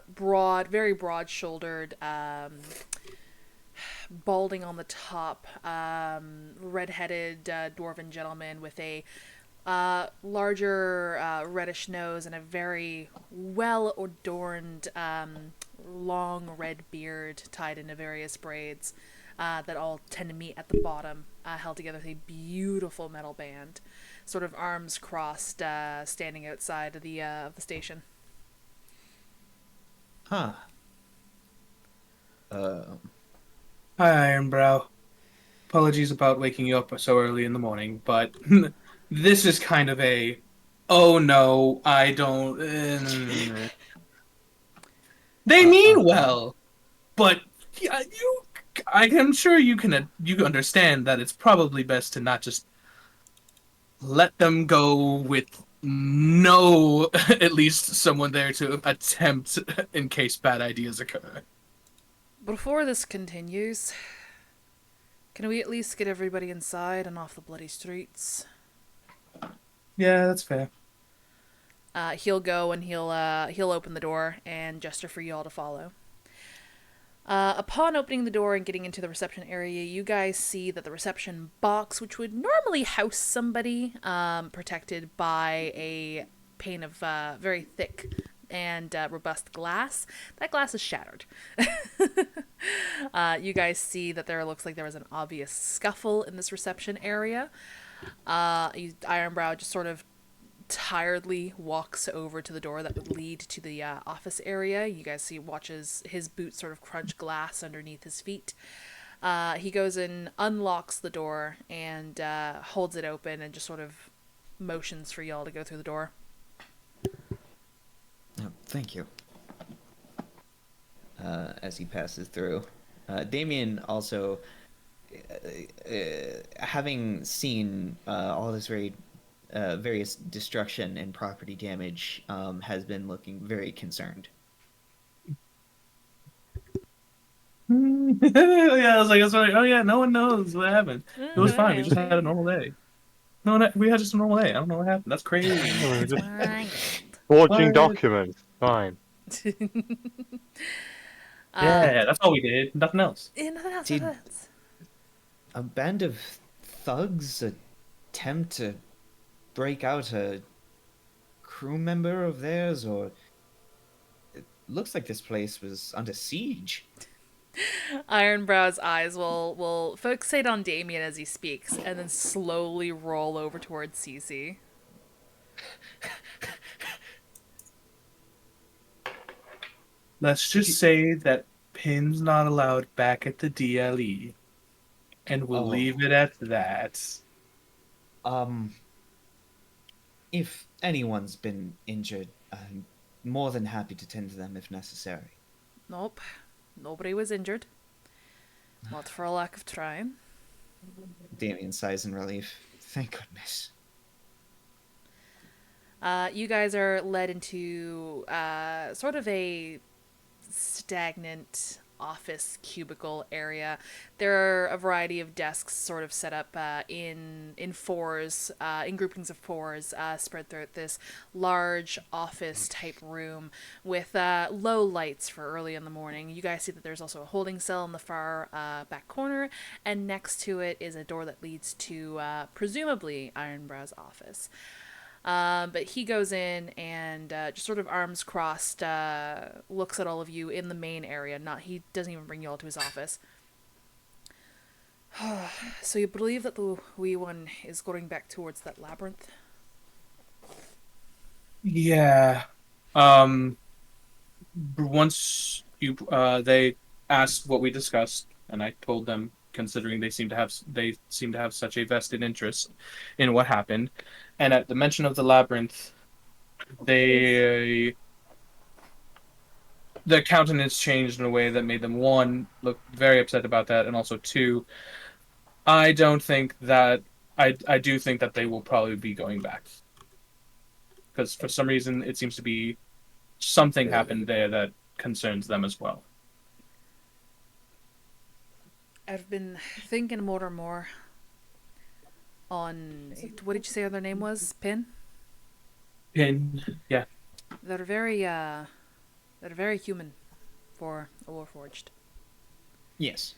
very broad-shouldered, balding on the top, red-headed dwarven gentleman with a larger reddish nose and a very well-adorned long red beard tied into various braids that all tend to meet at the bottom, held together with a beautiful metal band, sort of arms crossed, standing outside of the station. Huh. Hi, Ironbrow. Apologies about waking you up so early in the morning, but this is kind of a, oh no, I don't. They mean well, but yeah, I am sure you can understand that it's probably best to not just let them go with no, at least someone there to attempt in case bad ideas occur. Before this continues, can we at least get everybody inside and off the bloody streets? Yeah, that's fair. He'll go and he'll open the door and gesture for you all to follow. Upon opening the door and getting into the reception area, you guys see that the reception box, which would normally house somebody, protected by a pane of very thick and robust glass, that glass is shattered. You guys see that there looks like there was an obvious scuffle in this reception area. Ironbrow just sort of tiredly walks over to the door that would lead to the office area. You guys watches his boots sort of crunch glass underneath his feet. He goes and unlocks the door and holds it open and just sort of motions for y'all to go through the door. Oh, thank you. As he passes through, Damien also, having seen all this various destruction and property damage, has been looking very concerned. Yeah, I was like, oh yeah, no one knows what happened. It was fine. We just had a normal day. No, we had just a normal day. I don't know what happened. That's crazy. We're just Wild. forging What? documents. Fine. Yeah, that's all we did. Nothing else. Nothing else. Did- Nothing else. A band of thugs attempt to break out a crew member of theirs, or it looks like this place was under siege. Ironbrow's eyes will fixate on Damien as he speaks, and then slowly roll over towards Cece. Let's just say that Pin's not allowed back at the DLE, and we'll leave it at that. If anyone's been injured, I'm more than happy to tend to them if necessary. Nope. Nobody was injured. Not for a lack of trying. Damien sighs in relief. Thank goodness. You guys are led into sort of a stagnant office cubicle area. There are a variety of desks sort of set up in fours, in groupings of fours, spread throughout this large office type room with low lights for early in the morning. You guys see that there's also a holding cell in the far back corner, and next to it is a door that leads to presumably Ironbrow's office. But he goes in and just sort of arms crossed, looks at all of you in the main area. He doesn't even bring you all to his office. So you believe that the wee one is going back towards that labyrinth? Yeah. Once they asked what we discussed, and I told them, considering they seem to have such a vested interest in what happened, and at the mention of the labyrinth, they their countenance changed in a way that made them, one, look very upset about that, and also two, I don't think that I do think that they will probably be going back because for some reason it seems to be something happened there that concerns them as well. I've been thinking more and more on what did you say their name was? Pin? And yeah, They're very they're very human for a Warforged. Yes,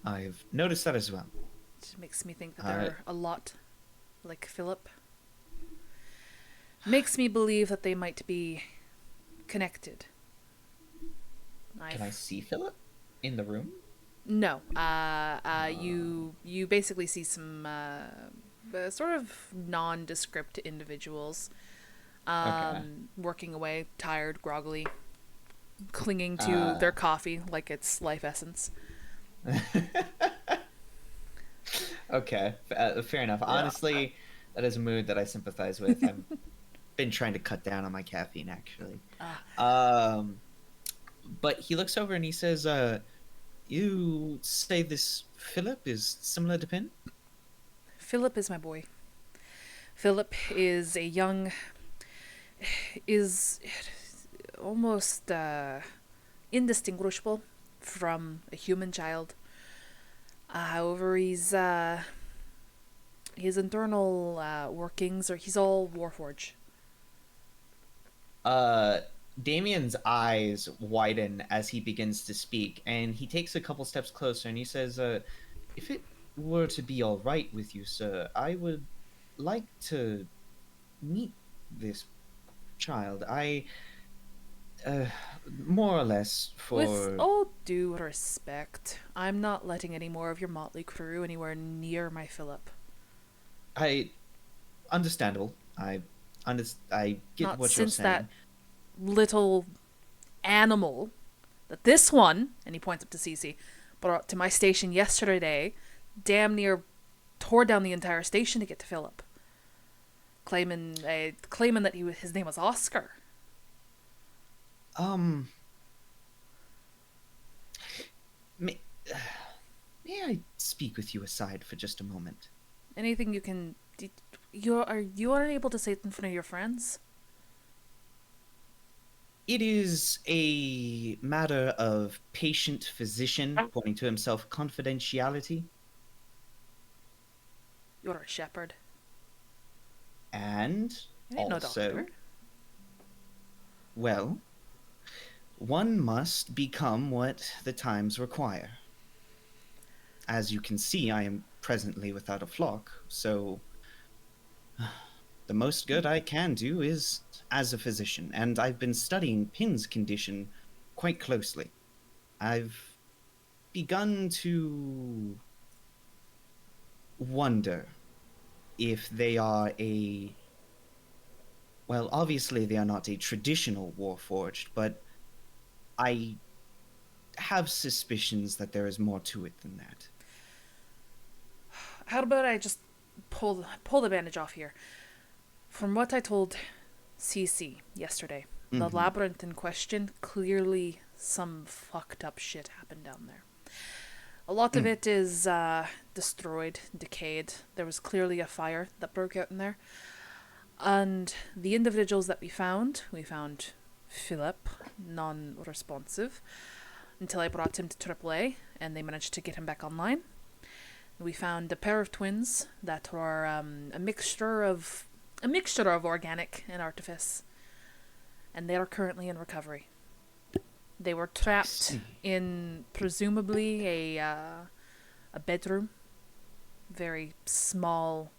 I've noticed that as well. It makes me think that Uh, they're a lot like Philip. Makes me believe that they might be connected. Can I see Philip in the room? No. You basically see some sort of nondescript individuals Okay. working away, tired, groggily, clinging to their coffee like it's life essence. Okay, fair enough. Honestly, that is a mood that I sympathize with. I've been trying to cut down on my caffeine, actually. Um, but he looks over and he says, "You say this Philip is similar to Pin?" Philip is my boy. Philip is a young, is almost indistinguishable from a human child. However, his internal workings are he's all Warforge. Uh, Damien's eyes widen as he begins to speak, and he takes a couple steps closer and he says, "If it were to be all right with you, sir, I would like to meet this child. Uh, more or less With for all due respect, I'm not letting any more of your motley crew anywhere near my Philip. I understandable. I get Not what you're since that saying. little animal that this one, and he points up to Cece, brought to my station yesterday, damn near tore down the entire station to get to Philip, claiming that his name was Oscar. Um, may, may I speak with you aside for just a moment? Anything you can. You unable to say it in front of your friends? It is a matter of patient-physician, pointing to himself, confidentiality, You're a shepherd. and I ain't no doctor. also, well, one must become what the times require. As you can see, I am presently without a flock, so the most good I can do is as a physician, and I've been studying Pin's condition quite closely. I've begun to wonder if they are well, obviously they are not a traditional Warforged, but I have suspicions that there is more to it than that. How about I just pull the bandage off here? From what I told CC yesterday, the Mhm. labyrinth in question, clearly some fucked up shit happened down there. A lot of it is destroyed, decayed. There was clearly a fire that broke out in there. And the individuals that we found Philip, non-responsive, until I brought him to AAA, and they managed to get him back online. We found a pair of twins that were a mixture of organic and artifice, and they are currently in recovery. They were trapped in presumably a bedroom, very small,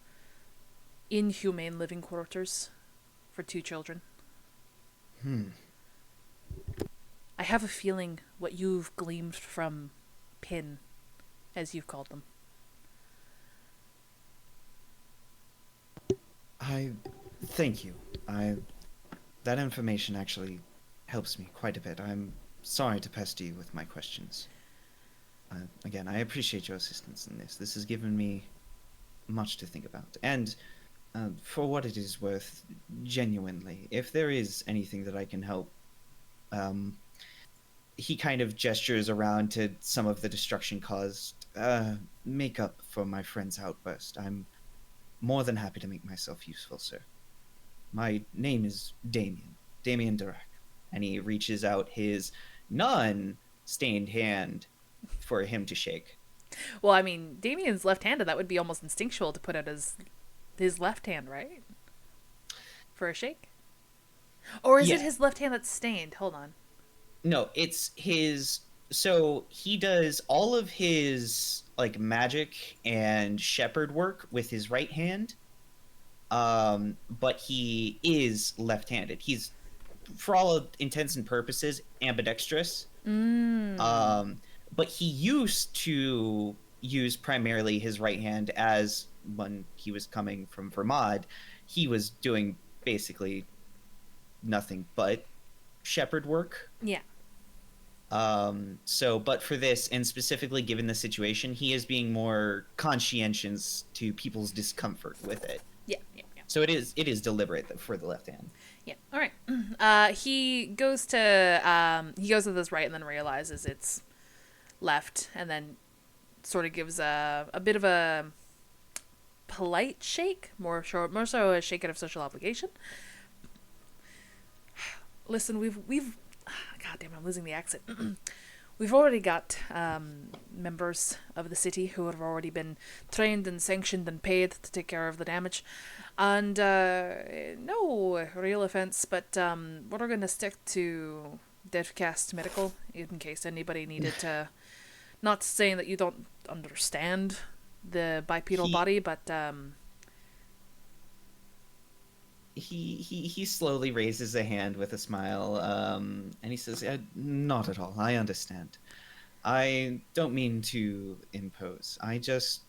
inhumane living quarters for two children. I have a feeling what you've gleaned from Pin, as you've called them. I thank you. that information actually helps me quite a bit. I'm sorry to pester you with my questions. Again, I appreciate your assistance in this. This has given me much to think about. And for what it is worth, genuinely, if there is anything that I can help, he kind of gestures around to some of the destruction caused, make up for my friend's outburst. I'm more than happy to make myself useful, sir. My name is Damien Dirac. And he reaches out his non-stained hand for him to shake. Well, I mean, Damien's left-handed. That would be almost instinctual to put out his left hand, right? For a shake? Or is it his left hand that's stained? Hold on. No, it's his. So he does all of his like magic and shepherd work with his right hand. But he is left-handed. He's, for all intents and purposes, ambidextrous. But he used to use primarily his right hand, as when he was coming from Vermont, he was doing basically nothing but shepherd work. Yeah. So, but for this, and specifically given the situation, he is being more conscientious to people's discomfort with it. Yeah. So it is deliberate for the left hand. Yeah. All right. He goes with his right and then realizes it's left, and then sort of gives a bit of a polite shake, more so a shake out of social obligation. Listen, we've God damn, I'm losing the accent. We've already got members of the city who have already been trained and sanctioned and paid to take care of the damage. And no real offense, but we're going to stick to Devcast Medical in case anybody needed to. Not saying that you don't understand the bipedal body, but he slowly raises a hand with a smile, and he says, "Not at all. I understand. I don't mean to impose. I just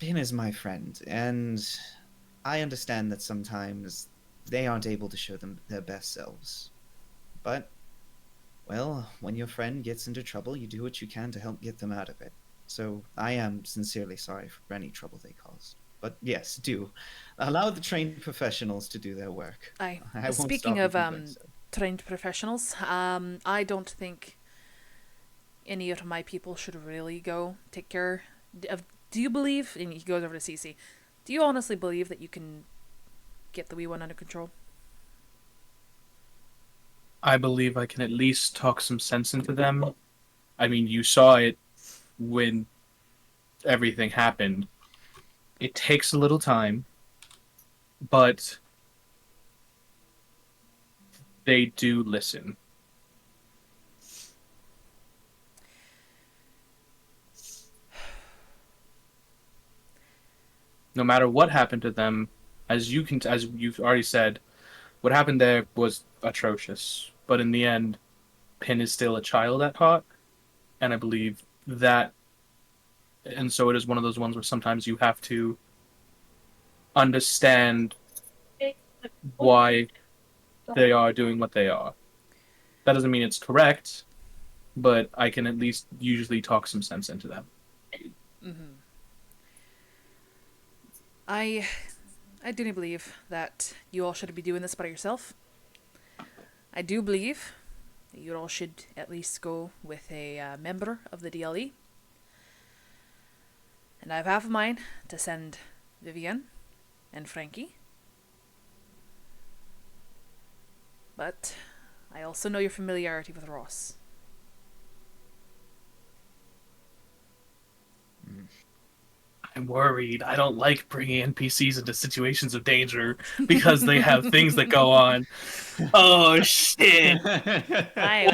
Ben is my friend, and I understand that sometimes they aren't able to show them their best selves. But, well, when your friend gets into trouble, you do what you can to help get them out of it. So I am sincerely sorry for any trouble they caused. But yes, do allow the trained professionals to do their work. I won't speaking stop of you from doing so. trained professionals, I don't think any of my people should really go take care of. Do you believe? And he goes over to Cece. Do you honestly believe that you can get the wee one under control? I believe I can at least talk some sense into them. I mean, you saw it when everything happened. It takes a little time, but they do listen. No matter what happened to them, as you've already said, what happened there was atrocious. But in the end, Pin is still a child at heart, and I believe that, and so it is one of those ones where sometimes you have to understand why they are doing what they are. That doesn't mean it's correct, but I can at least usually talk some sense into them. Mm-hmm. I do believe that you all should be doing this by yourself. I do believe that you all should at least go with a member of the DLE. And I have half of mine to send Vivian and Frankie. But I also know your familiarity with Ross. I'm worried. I don't like bringing NPCs into situations of danger because they have things that go on. Oh, shit. Hi,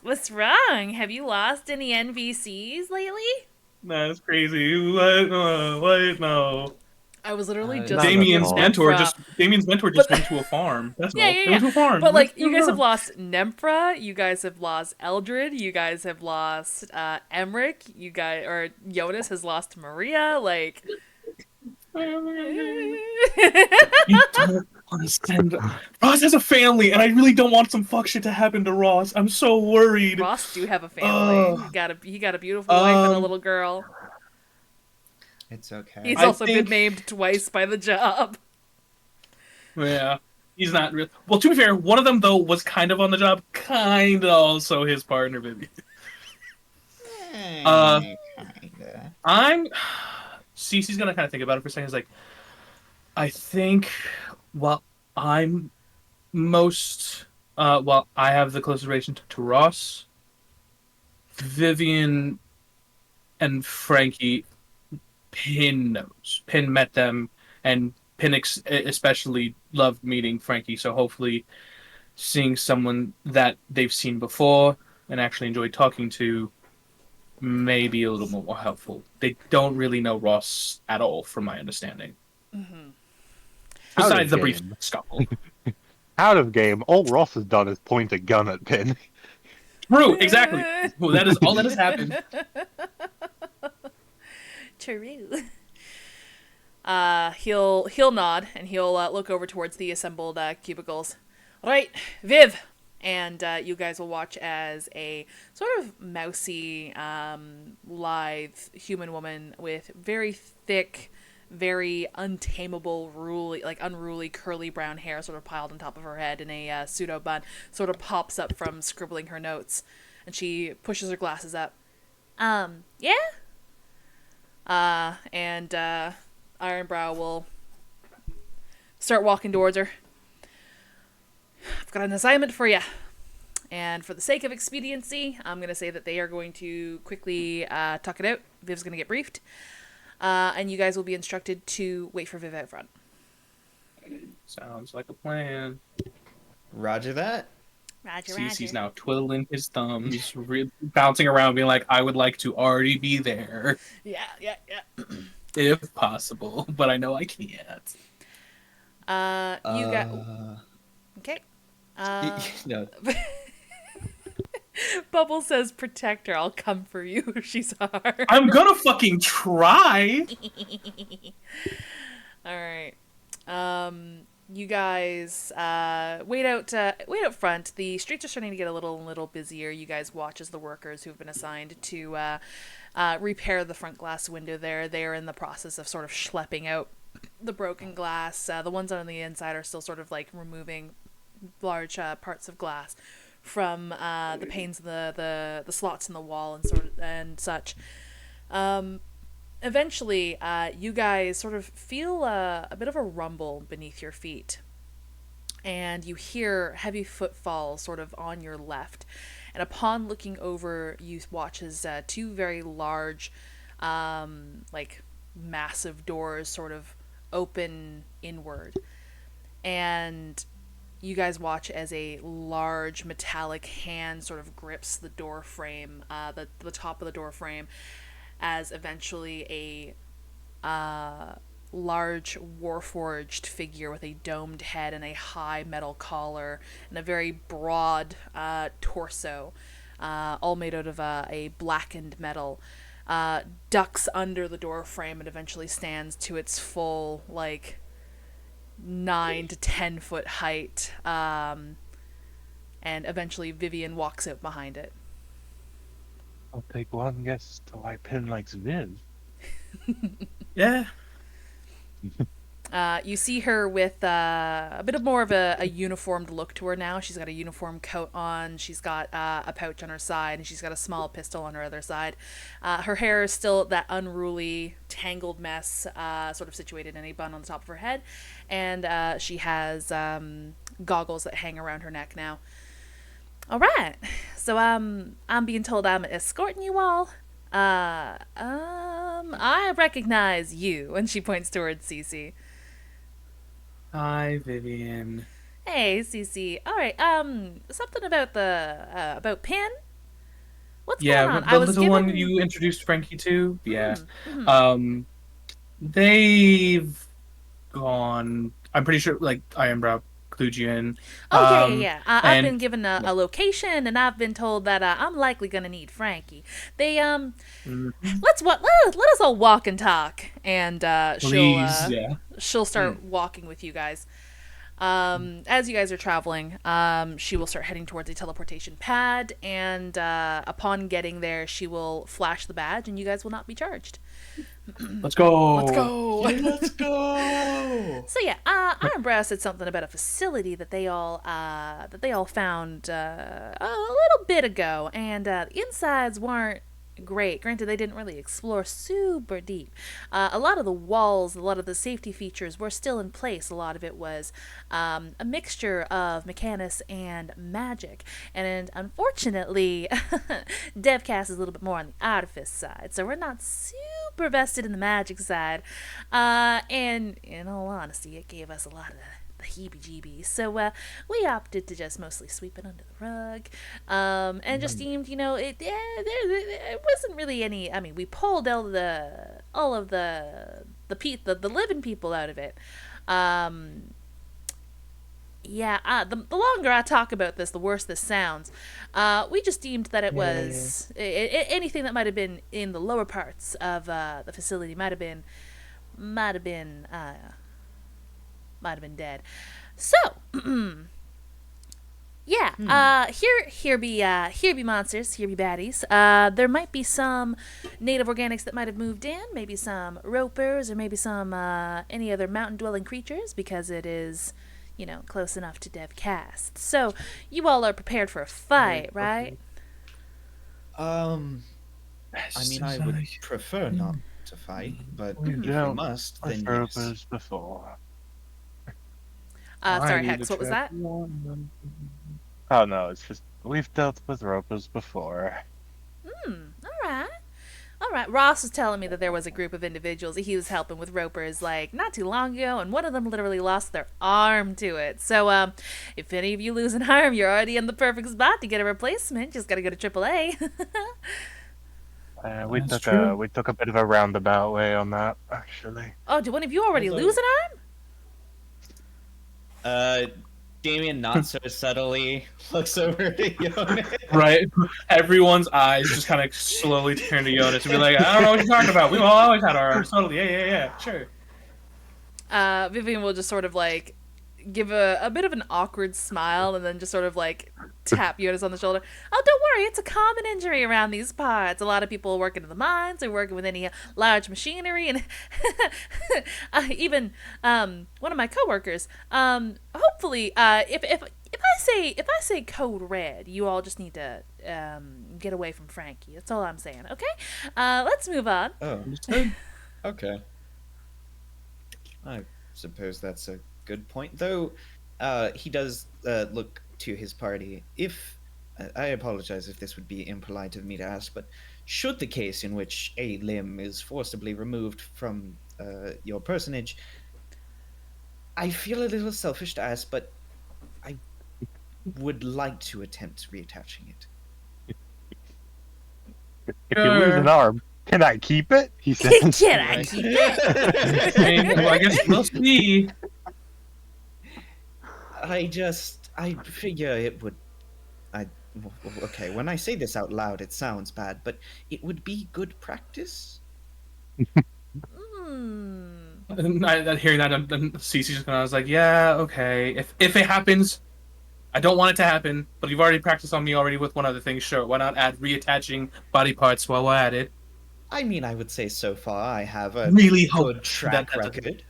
what's wrong? Have you lost any NPCs lately? That's crazy. What? No. I was literally just Damien's mentor just went to a farm. That's all. They went to a farm. But like, you guys have lost Nempra, you guys have lost Eldred, you guys have lost Emmerich, Jonas has lost Maria. Like, Listen, Ross has a family, and I really don't want some fuck shit to happen to Ross. I'm so worried. Ross do have a family. He got a beautiful wife and a little girl. It's okay. He's I also been think- named twice by the job. Yeah, he's not real. Well, to be fair, one of them though was kind of on the job, kind of also his partner, Vivian. Kinda. I'm. Cece's gonna kind of think about it for a second. He's like, I think, well, I'm most. Well, I have the closest relation to Ross, Vivian, and Frankie. Pin knows. Pin met them, and Pin especially loved meeting Frankie. So hopefully, seeing someone that they've seen before and actually enjoyed talking to may be a little more helpful. They don't really know Ross at all, from my understanding. Mm-hmm. Besides the Out of brief game. scuffle. Out of game, all Ross has done is point a gun at Pin. True, exactly. Well, that is all that has happened. True. He'll nod and he'll look over towards the assembled cubicles. All right, Viv, and you guys will watch as a sort of mousy, lithe human woman with very thick, very untamable, unruly curly brown hair sort of piled on top of her head in a pseudo bun sort of pops up from scribbling her notes, and she pushes her glasses up. Yeah? And Ironbrow will start walking towards her. I've got an assignment for you. And for the sake of expediency, I'm going to say that they are going to quickly talk it out. Viv's going to get briefed. And you guys will be instructed to wait for Viv out front. Sounds like a plan. Roger that. Roger, Cece's now twiddling his thumbs, bouncing around, being like, I would like to already be there, Yeah. if possible, but I know I can't. You got... Okay. No. Bubble says, protect her. I'll come for you if she's hard. I'm gonna fucking try! Alright. You guys wait out front. The streets are starting to get a little busier. You guys watch as the workers who've been assigned to repair the front glass window there. They're in the process of sort of schlepping out the broken glass. The ones on the inside are still sort of like removing large parts of glass from the panes, the slots in the wall and such. Eventually, you guys sort of feel a bit of a rumble beneath your feet, and you hear heavy footfalls sort of on your left. And upon looking over, you watch as two very large, massive doors sort of open inward, and you guys watch as a large metallic hand sort of grips the door frame, the top of the door frame, as eventually a large warforged figure with a domed head and a high metal collar and a very broad torso, all made out of a blackened metal, ducks under the door frame and eventually stands to its full 9 to 10 foot height, and eventually Vivian walks out behind it. I'll take one guess to why Pin likes Viv. Yeah. You see her with a bit more of a uniformed look to her now. She's got a uniform coat on. She's got a pouch on her side, and she's got a small pistol on her other side. Her hair is still that unruly, tangled mess, sort of situated in a bun on the top of her head. And she has goggles that hang around her neck now. All right. So I'm being told I'm escorting you all. I recognize you. And she points towards Cece. Hi, Vivian. Hey, Cece. All right. Something about about Pin. What's going on? The little one you introduced Frankie to. Yeah. They've gone. I'm pretty sure, Ironbrow clued you in. Oh yeah. I've been given a location, and I've been told that I'm likely gonna need Frankie. They let us all walk and talk, and Please, she'll start walking with you guys. As you guys are traveling, she will start heading towards a teleportation pad, and upon getting there, she will flash the badge, and you guys will not be charged. Let's go. Let's go. Let's go. So yeah, Ironbrow said something about a facility that they all found a little bit ago, and the insides weren't great. Granted, they didn't really explore super deep. A lot of the walls, a lot of the safety features were still in place. A lot of it was a mixture of mechanics and magic. And unfortunately, DevCast is a little bit more on the artifice side, so we're not super vested in the magic side. And in all honesty, it gave us a lot of the heebie-jeebies. So we opted to just mostly sweep it under the rug, and just deemed, it wasn't really any. I mean, we pulled all of the living people out of it. The longer I talk about this, the worse this sounds. We just deemed that it was anything that might have been in the lower parts of the facility might have been dead. So, here be monsters, here be baddies. There might be some native organics that might have moved in, maybe some ropers, or maybe some any other mountain-dwelling creatures, because it is, close enough to DevCast. So, you all are prepared for a fight, right? I mean, I would prefer not to fight, but if we must, then yes. Before. Sorry, Hex, what was that? Oh no, it's just we've dealt with ropers before. All right. Ross was telling me that there was a group of individuals that he was helping with ropers, like, not too long ago, and one of them literally lost their arm to it. So, if any of you lose an arm, you're already in the perfect spot to get a replacement. Just gotta go to AAA. We took a bit of a roundabout way on that, actually. Oh, did one of you already lose an arm? Damien not so subtly looks over to Jonas. Right. Everyone's eyes just kind of slowly turn to Jonas and be like, I don't know what you're talking about. We've always had our arms. Totally. Yeah. Sure. Vivian will just sort of like give a bit of an awkward smile and then just sort of like tap Jonas on the shoulder. Oh, don't worry, it's a common injury around these parts. A lot of people working in the mines or working with any large machinery, and even one of my coworkers. Hopefully, if I say code red, you all just need to get away from Frankie. That's all I'm saying. Okay, let's move on. Oh, okay. I suppose that's a good point, though. He does look to his party. If I apologize if this would be impolite of me to ask, but should the case in which a limb is forcibly removed from your personage, I feel a little selfish to ask, but I would like to attempt reattaching it. If you lose an arm, can I keep it? He says. Can I keep it? Well, I guess we'll see. I figure it would. Okay, when I say this out loud, it sounds bad, but it would be good practice. And hearing that, Cece's just I was like, yeah, okay. If it happens, I don't want it to happen, but you've already practiced on me already with one other thing. Sure, why not add reattaching body parts while we're at it? I mean, I would say so far I have a really hope good track record.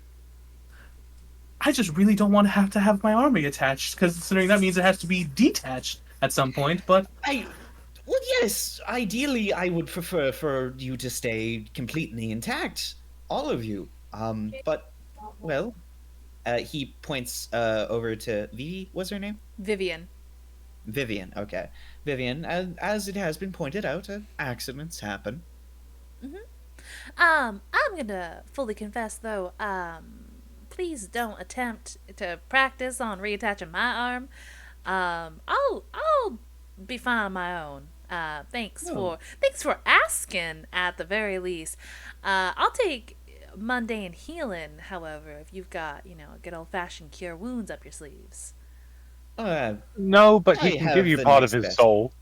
I just really don't want to have my arm reattached, because considering that means it has to be detached at some point, but... Well, yes, ideally I would prefer for you to stay completely intact, all of you. But, well, he points over to Vivi, what's her name? Vivian, okay. Vivian, as it has been pointed out, accidents happen. I'm gonna fully confess, though, please don't attempt to practice on reattaching my arm. I'll be fine on my own. Thanks for asking, at the very least. I'll take mundane healing, however, if you've got, a good old-fashioned cure wounds up your sleeves. No, but he can give you part of his soul.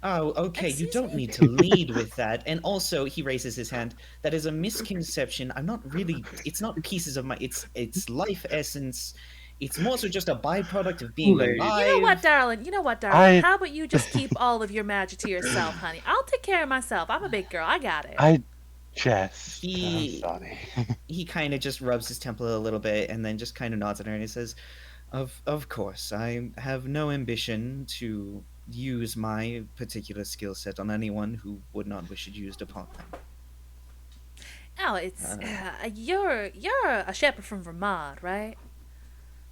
Oh, okay, you don't me? need to lead with that. And also, he raises his hand. That is a misconception. I'm not really... It's not pieces of my... It's life essence. It's more so just a byproduct of being Kool-Aid. alive. You know what, darling? I- How about you just keep all of your magic to yourself, honey? I'll take care of myself. I'm a big girl. I got it. Jess. I'm He sorry. he kind of just rubs his temple a little bit and then just kind of nods at her and he says, Of course, I have no ambition to use my particular skill set on anyone who would not wish it used upon them." Oh, it's you're a shepherd from Vermont, right?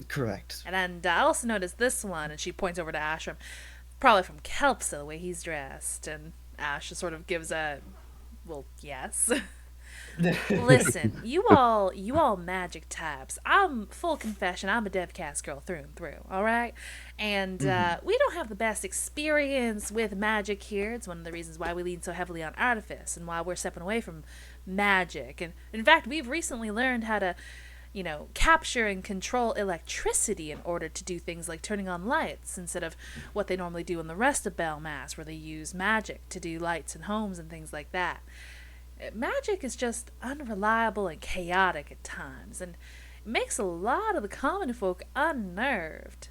Correct. And I also noticed this one, and she points over to Ashram, probably from Kelpsa, the way he's dressed. And Ash just sort of gives a, well, yes. Listen, you all magic types. I'm full confession. I'm a DevCast girl through and through. All right, and we don't have the best experience with magic here. It's one of the reasons why we lean so heavily on artifice and why we're stepping away from magic. And in fact, we've recently learned how to, capture and control electricity in order to do things like turning on lights instead of what they normally do in the rest of Belmass, where they use magic to do lights in homes and things like that. Magic is just unreliable and chaotic at times, and it makes a lot of the common folk unnerved.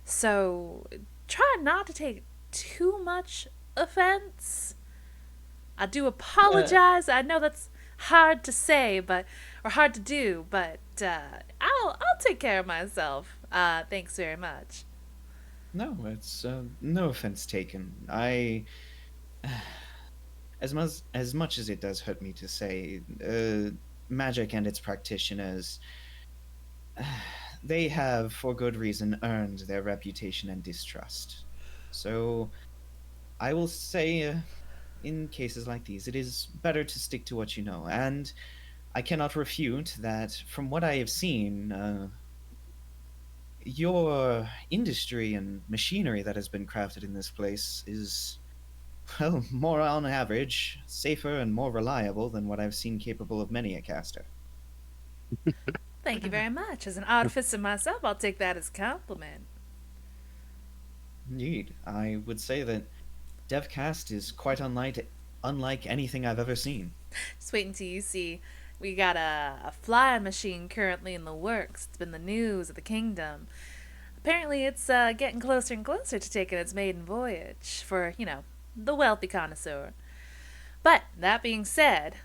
So try not to take too much offense. I do apologize. I know that's hard to say, or hard to do, but I'll take care of myself. Thanks very much. No, it's no offense taken. As much as it does hurt me to say, magic and its practitioners, they have, for good reason, earned their reputation and distrust. So, I will say, in cases like these, it is better to stick to what you know. And I cannot refute that, from what I have seen, your industry and machinery that has been crafted in this place is, well, more on average, safer and more reliable than what I've seen capable of many a caster. Thank you very much. As an artificer myself, I'll take that as a compliment. Indeed, I would say that DevCast is quite unlike anything I've ever seen. Just wait until you see. We got a flying machine currently in the works. It's been the news of the kingdom. Apparently, it's getting closer and closer to taking its maiden voyage for, the wealthy connoisseur. But that being said,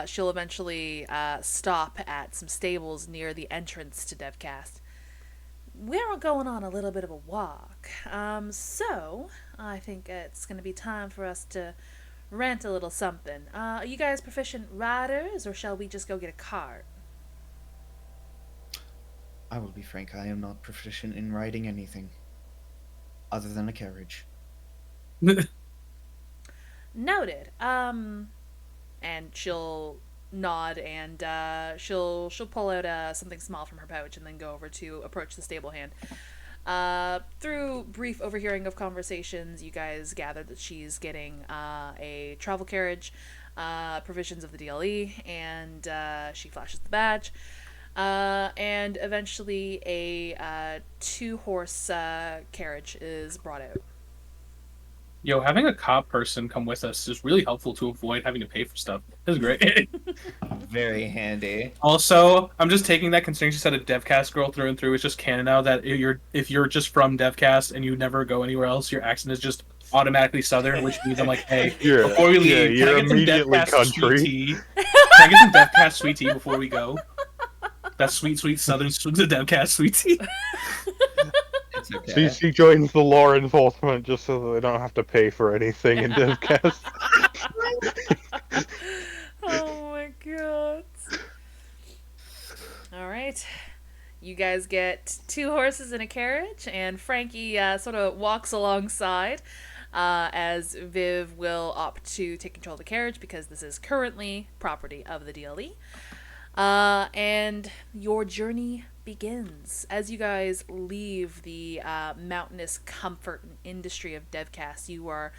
she'll eventually stop at some stables near the entrance to DevCast. We're going on a little bit of a walk, so I think it's going to be time for us to rent a little something. Are you guys proficient riders, or shall we just go get a cart? I will be frank, I am not proficient in riding anything other than a carriage. Noted. And she'll nod and she'll pull out something small from her pouch and then go over to approach the stable hand. Through brief overhearing of conversations, you guys gather that she's getting a travel carriage, provisions of the DLE, and she flashes the badge. And eventually a 2-horse carriage is brought out. Yo, having a cop person come with us is really helpful to avoid having to pay for stuff. This is great. Very handy. Also, I'm just taking that considering she said a DevCast girl through and through. It's just canon now that if you're just from DevCast and you never go anywhere else, your accent is just automatically Southern, which means I'm like, hey, Yeah, before we leave, yeah, can I you're get some immediately DevCast country. sweet tea? Can I get some DevCast sweet tea before we go? That sweet, sweet Southern DevCast sweet tea. It's okay. CC joins the law enforcement just so that they don't have to pay for anything in DevCast. Oh my god. Alright. You guys get 2 horses and a carriage, and Frankie sort of walks alongside as Viv will opt to take control of the carriage because this is currently property of the DLE. And your journey begins. As you guys leave the mountainous comfort and industry of DevCast, you are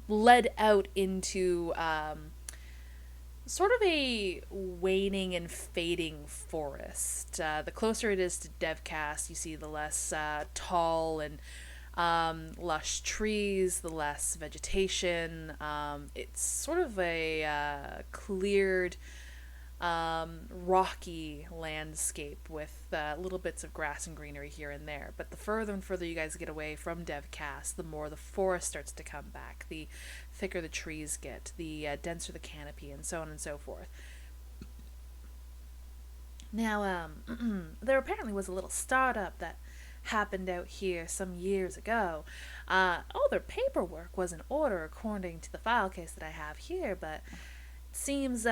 led out into sort of a waning and fading forest. The closer it is to DevCast, you see the less tall and lush trees, the less vegetation. It's sort of a cleared rocky landscape with little bits of grass and greenery here and there. But the further and further you guys get away from Devcast, the more the forest starts to come back. The thicker the trees get, the denser the canopy, and so on and so forth. Now, there apparently was a little startup that happened out here some years ago. All their paperwork was in order according to the file case that I have here, but seems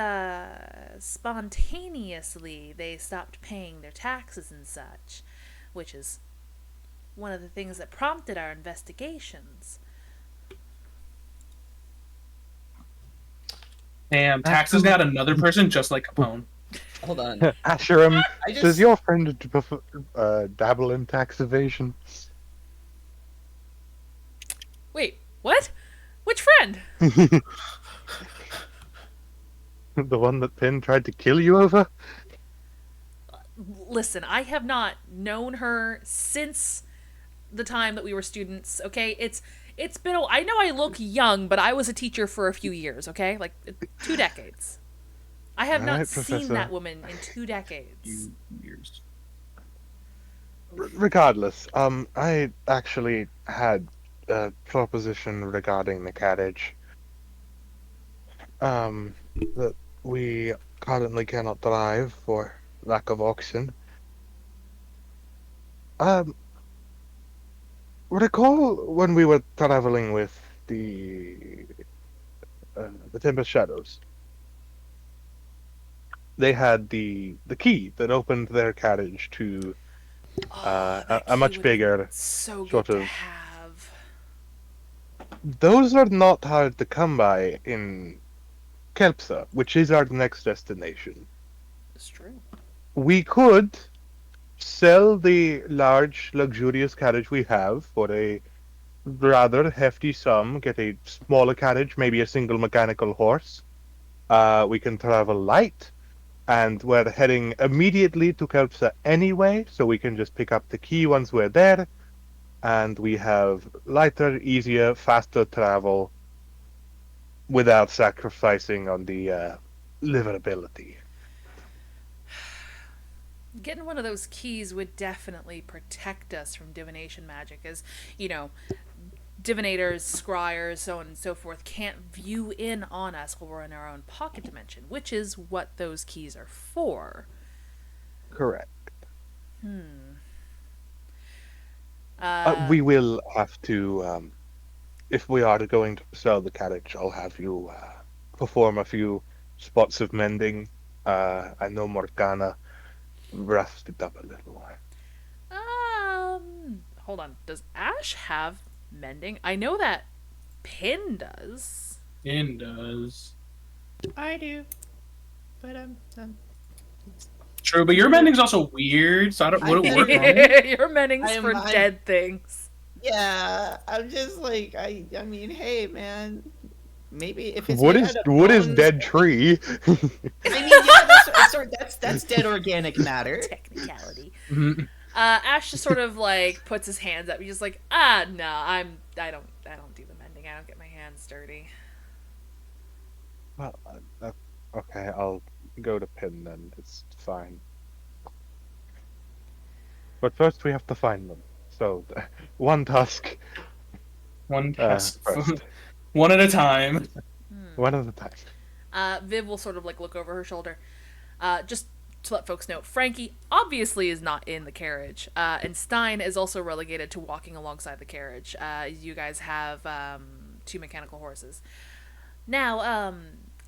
spontaneously they stopped paying their taxes and such, which is one of the things that prompted our investigations. Damn, taxes got another person just like Capone. Hold on. Asherim, I just does your friend dabble in tax evasion? Wait, what? Which friend? The one that Pin tried to kill you over? Listen, I have not known her since the time that we were students, okay? It's been I know I look young, but I was a teacher for a few years, okay? Like 2 decades. I have not Alright, seen Professor. that woman in 2 decades. Few years. Regardless, I actually had a proposition regarding the carriage. That we currently cannot drive for lack of oxygen. Recall when we were traveling with the Tempest Shadows? They had the key that opened their carriage to That a key much would bigger be so sort good to of- have. Those are not hard to come by in Kelpsa, which is our next destination. It's true. We could sell the large, luxurious carriage we have for a rather hefty sum, get a smaller carriage, maybe a single mechanical horse. We can travel light, and we're heading immediately to Kelpsa anyway, so we can just pick up the key once we're there, and we have lighter, easier, faster travel without sacrificing on the livability. Getting one of those keys would definitely protect us from divination magic, as, you know, divinators, scryers, so on and so forth can't view in on us while we're in our own pocket dimension, which is what those keys are for. Correct. Uh, We will have to, if we are going to sell the carriage, I'll have you perform a few spots of mending. I know Morgana roughed it up a little. hold on. Does Ash have mending? I know that Pin does. It does. I do, but True, but your mending's also weird, so I don't. Would it work on it? Your mending's I'm- for I'm- dead things. yeah, I'm just like I mean, hey man, maybe if it's Wood made is out of wood is bones- dead tree. I mean, yeah, that's dead organic matter. Technicality. Mhm. Ash just sort of like puts his hands up. He's just like, no, I don't do the mending. I don't get my hands dirty. Well, okay, I'll go to Pin then. It's fine. But first we have to find them. So, one task, One task, first. one at a time. One at a time. Viv will sort of like look over her shoulder. Just to let folks know, Frankie obviously is not in the carriage, and Stein is also relegated to walking alongside the carriage. You guys have 2 mechanical horses. Now,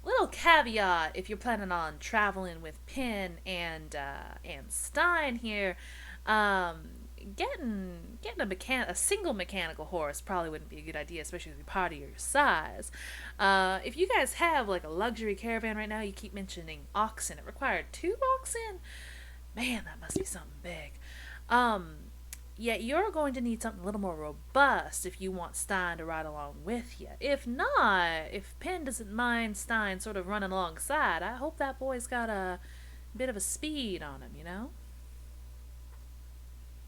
little caveat: if you're planning on traveling with Pin and Stein here, getting a single mechanical horse probably wouldn't be a good idea, especially with a party your size. If you guys have like a luxury caravan right now, you keep mentioning oxen. It required 2 oxen. Man, that must be something big. Yeah, you're going to need something a little more robust if you want Stein to ride along with you. If not, if Penn doesn't mind Stein sort of running alongside, I hope that boy's got a bit of a speed on him, you know?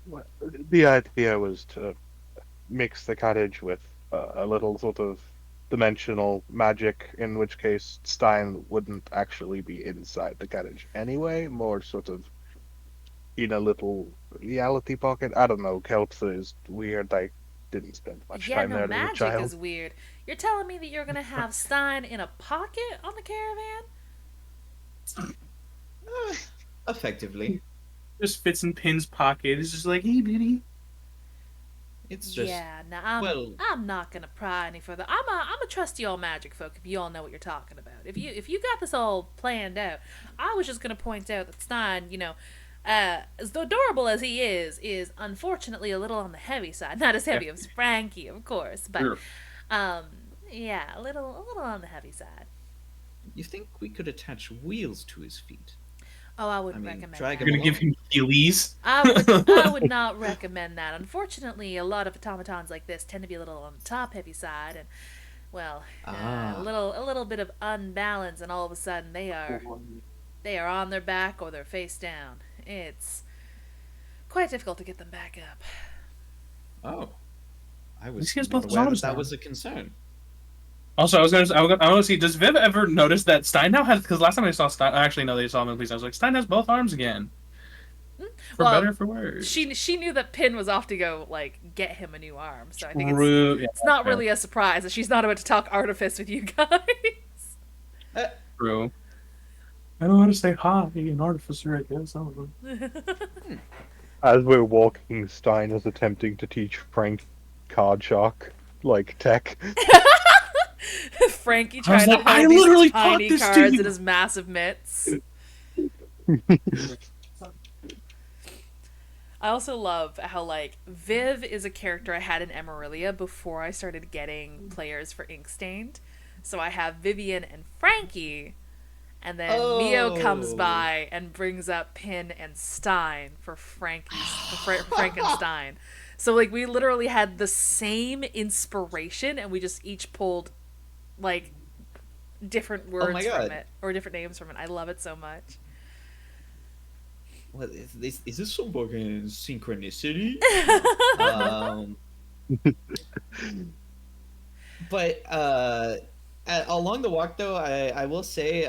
Well, the idea was to mix the carriage with a little sort of dimensional magic, in which case Stein wouldn't actually be inside the carriage anyway, more sort of in a little reality pocket. I don't know, Keltza is weird. I didn't spend much Yeah, time no, there as a magic child. is weird. You're telling me that you're gonna have Stein in a pocket on the caravan? Effectively, Just fits in Pin's pocket. It's just like, hey, beauty. it's just Yeah, no, I'm not gonna pry any further. I'm a trust you all magic folk if you all know what you're talking about. If you got this all planned out, I was just gonna point out that Stein, as adorable as he is unfortunately a little on the heavy side. Not as heavy as Frankie, of course, but Sure. um, yeah, a little on the heavy side. you think we could attach wheels to his feet? Oh, I I wouldn't mean, recommend drag that. You're him gonna give him Heelys. I would not recommend that. Unfortunately, a lot of automatons like this tend to be a little on the top heavy side, and well, a Ah. little bit of unbalance, and all of a sudden they are on their back or they're face down. It's quite difficult to get them back up. Oh, I These was guys not both aware that noticed that that. was a concern. Also, I want to see. Does Viv ever notice that Stein now has? Because last time I saw Stein, I actually know they saw him in police. I was like, Stein has both arms again, for better Well, or for worse. she knew that Pin was off to go like get him a new arm, so I think True. Yeah, it's not fair. really a surprise that she's not about to talk artifice with you guys. True. I know how to say hi in artificer, I guess. I don't know. As we're walking, Stein is attempting to teach Frank card shark, like tech. Frankie I was trying to like, I hold literally these taught tiny this to cards you. in his massive mitts. I also love how like Viv is a character I had in Emerillia before I started getting players for Inkstained. So I have Vivian and Frankie, and then Mio comes Oh. by and brings up Pin and Stein for Frankenstein. So like we literally had the same inspiration, and we just each pulled like different Oh my words from God. it or different names from it. I love it so much. What is this some fucking synchronicity? um, but along the walk though, I will say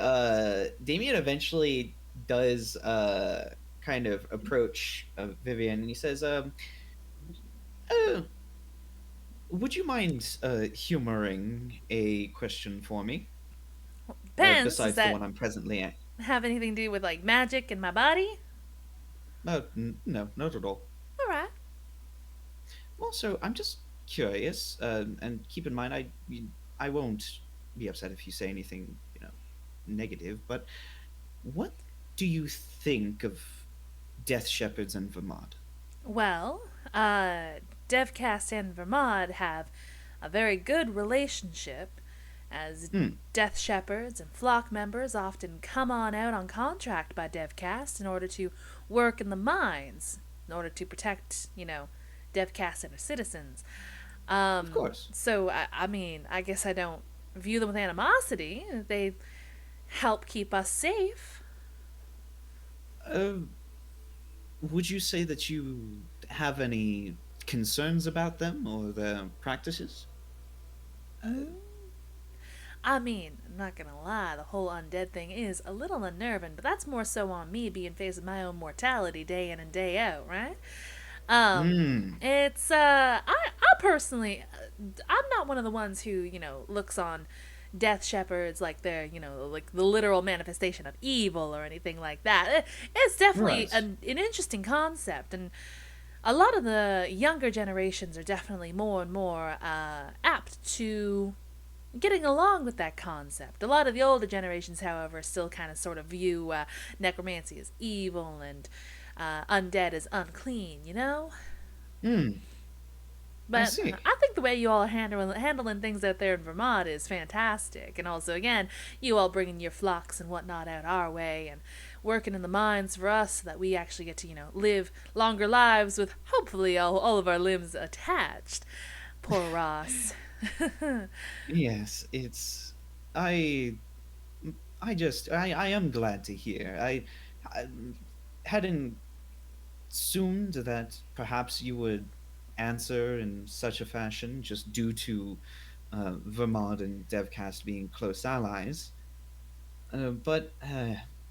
Damien eventually does kind of approach Vivian, and he says, would you mind humoring a question for me? Pens, does Besides the that one I'm presently at. have anything to do with like magic in my body? No, not at all. All right. Also, I'm just curious, and keep in mind, I won't be upset if you say anything, negative. But what do you think of Death Shepherds and Vermont? Well, Devcast and Vermod have a very good relationship, as Death Shepherds and flock members often come on out on contract by Devcast in order to work in the mines, in order to protect, Devcast and their citizens. Of course. So, I mean, I guess I don't view them with animosity. They help keep us safe. Would you say that you have any concerns about them or their practices? I mean, I'm not gonna lie, the whole undead thing is a little unnerving, but that's more so on me being faced with my own mortality day in and day out, right? It's I personally, I'm not one of the ones who looks on Death Shepherds like they're like the literal manifestation of evil or anything like that. It's definitely Right. an interesting concept, and a lot of the younger generations are definitely more and more apt to getting along with that concept. A lot of the older generations, however, still kind of sort of view necromancy as evil and undead as unclean, But see. I think the way you all are handling things out there in Vermont is fantastic. And also, again, you all bringing your flocks and whatnot out our way and working in the mines for us so that we actually get to, live longer lives with hopefully all of our limbs attached. Poor Ross. Yes, it's I am glad to hear. I hadn't assumed that perhaps you would answer in such a fashion just due to Vermont and DevCast being close allies. But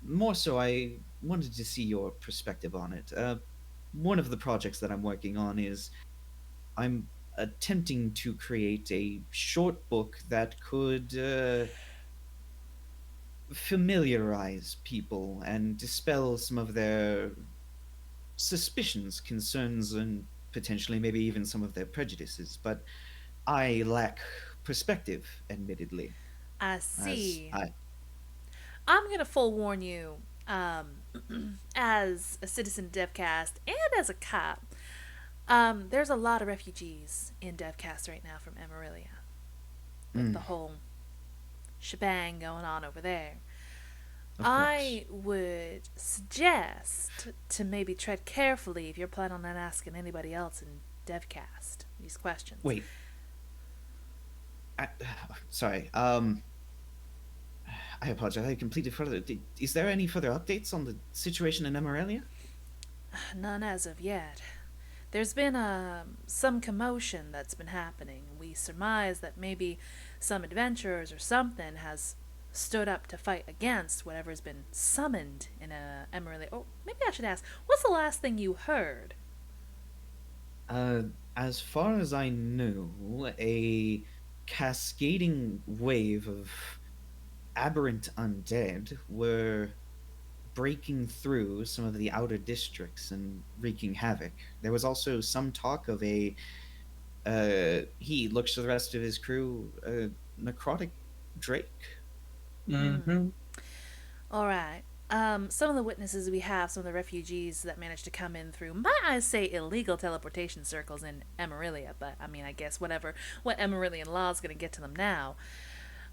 more so, I wanted to see your perspective on it. One of the projects that I'm working on is I'm attempting to create a short book that could familiarize people and dispel some of their suspicions, concerns, and potentially maybe even some of their prejudices. But I lack perspective, admittedly, I as see. I. I'm gonna full warn you, um, as a citizen of DevCast and as a cop. There's a lot of refugees in DevCast right now from Amarillia, with the Mm, whole shebang going on over there. of course. I would suggest to maybe tread carefully if you're planning on not asking anybody else in DevCast these questions. Wait. I, sorry. I apologize. I completely further. Is there any further updates on the situation in Amarelia? None as of yet. There's been some commotion that's been happening. We surmise that maybe some adventurers or something has stood up to fight against whatever's been summoned in a Emerald. Oh, maybe I should ask, what's the last thing you heard? Uh, as far as I know, a cascading wave of aberrant undead were breaking through some of the outer districts and wreaking havoc. There was also some talk of a he looks to the rest of his crew, necrotic Drake. Mm-hmm. All right. Some of the witnesses we have, some of the refugees that managed to come in through, might I say, illegal teleportation circles in Emerilla, but I mean, I guess what Emerillian law is going to get to them now.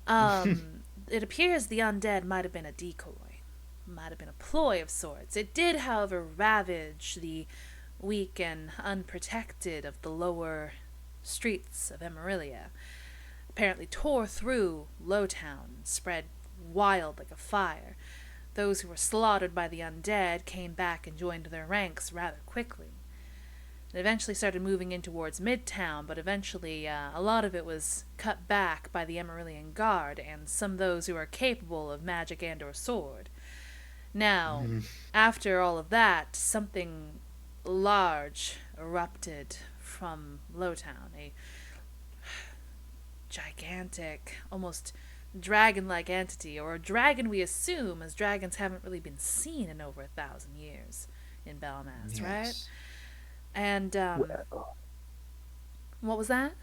It appears the undead might have been a decoy, might have been a ploy of sorts. It did, however, ravage the weak and unprotected of the lower streets of Emerilla. Apparently tore through Lowtown, spread wild like a fire. Those who were slaughtered by the undead came back and joined their ranks rather quickly. It eventually started moving in towards Midtown, but eventually a lot of it was cut back by the Emerillian Guard and some of those who are capable of magic and or sword. Now, after all of that, something large erupted from Lowtown, a gigantic, almost dragon-like entity, or a dragon we assume, as dragons haven't really been seen in over 1,000 years in Belmaz, right? Yes. And Well, what was that?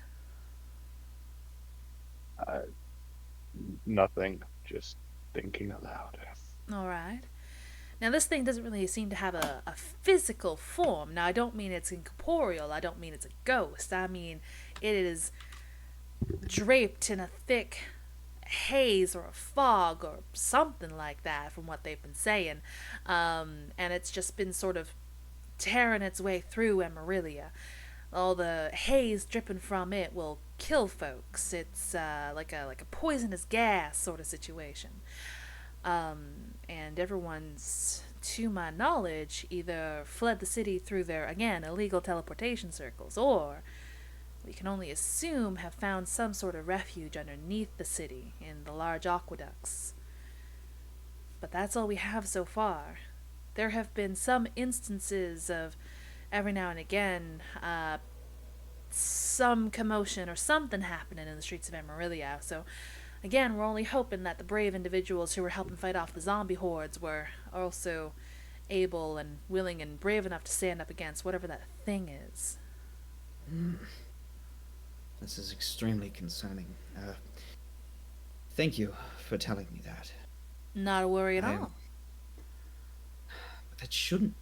nothing. Just thinking aloud. All right. Now, this thing doesn't really seem to have a physical form. Now, I don't mean it's incorporeal. I don't mean it's a ghost. I mean it is draped in a thick haze or a fog or something like that, from what they've been saying. And it's just been sort of tearing its way through Emerillia. All the haze dripping from it will kill folks. It's like a poisonous gas sort of situation. And everyone's, to my knowledge, either fled the city through their, again, illegal teleportation circles, or we can only assume have found some sort of refuge underneath the city in the large aqueducts. But that's all we have so far. There have been some instances of, every now and again, some commotion or something happening in the streets of Emerillia, so again, we're only hoping that the brave individuals who were helping fight off the zombie hordes were also able and willing and brave enough to stand up against whatever that thing is. This is extremely concerning. Thank you for telling me that. Not a worry at I- all. But that shouldn't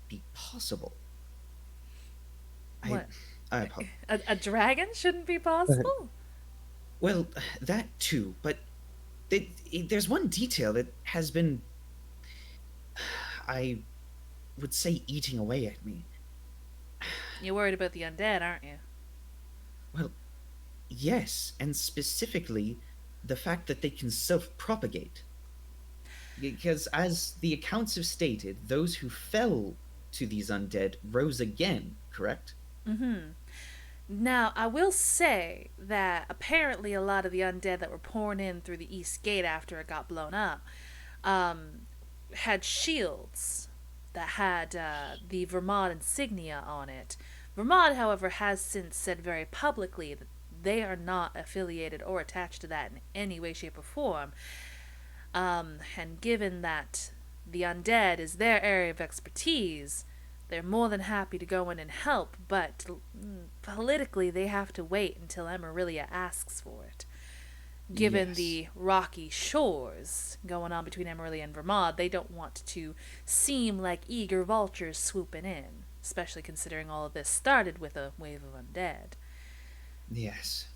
be possible. What? I apologize. A dragon shouldn't be possible? Well, that too, but there's one detail that has been, I would say, eating away at me. You're worried about the undead, aren't you? Well, yes, and specifically the fact that they can self-propagate. Because as the accounts have stated, those who fell to these undead rose again, correct? Mm-hmm. Now, I will say that apparently a lot of the undead that were pouring in through the east gate after it got blown up had shields that had the Vermont insignia on it. Vermont, however, has since said very publicly that they are not affiliated or attached to that in any way, shape, or form. And given that the undead is their area of expertise, they're more than happy to go in and help, but politically they have to wait until Emerillia asks for it. Given Yes. the rocky shores going on between Emerillia and Vermont, they don't want to seem like eager vultures swooping in, especially considering all of this started with a wave of undead. Yes.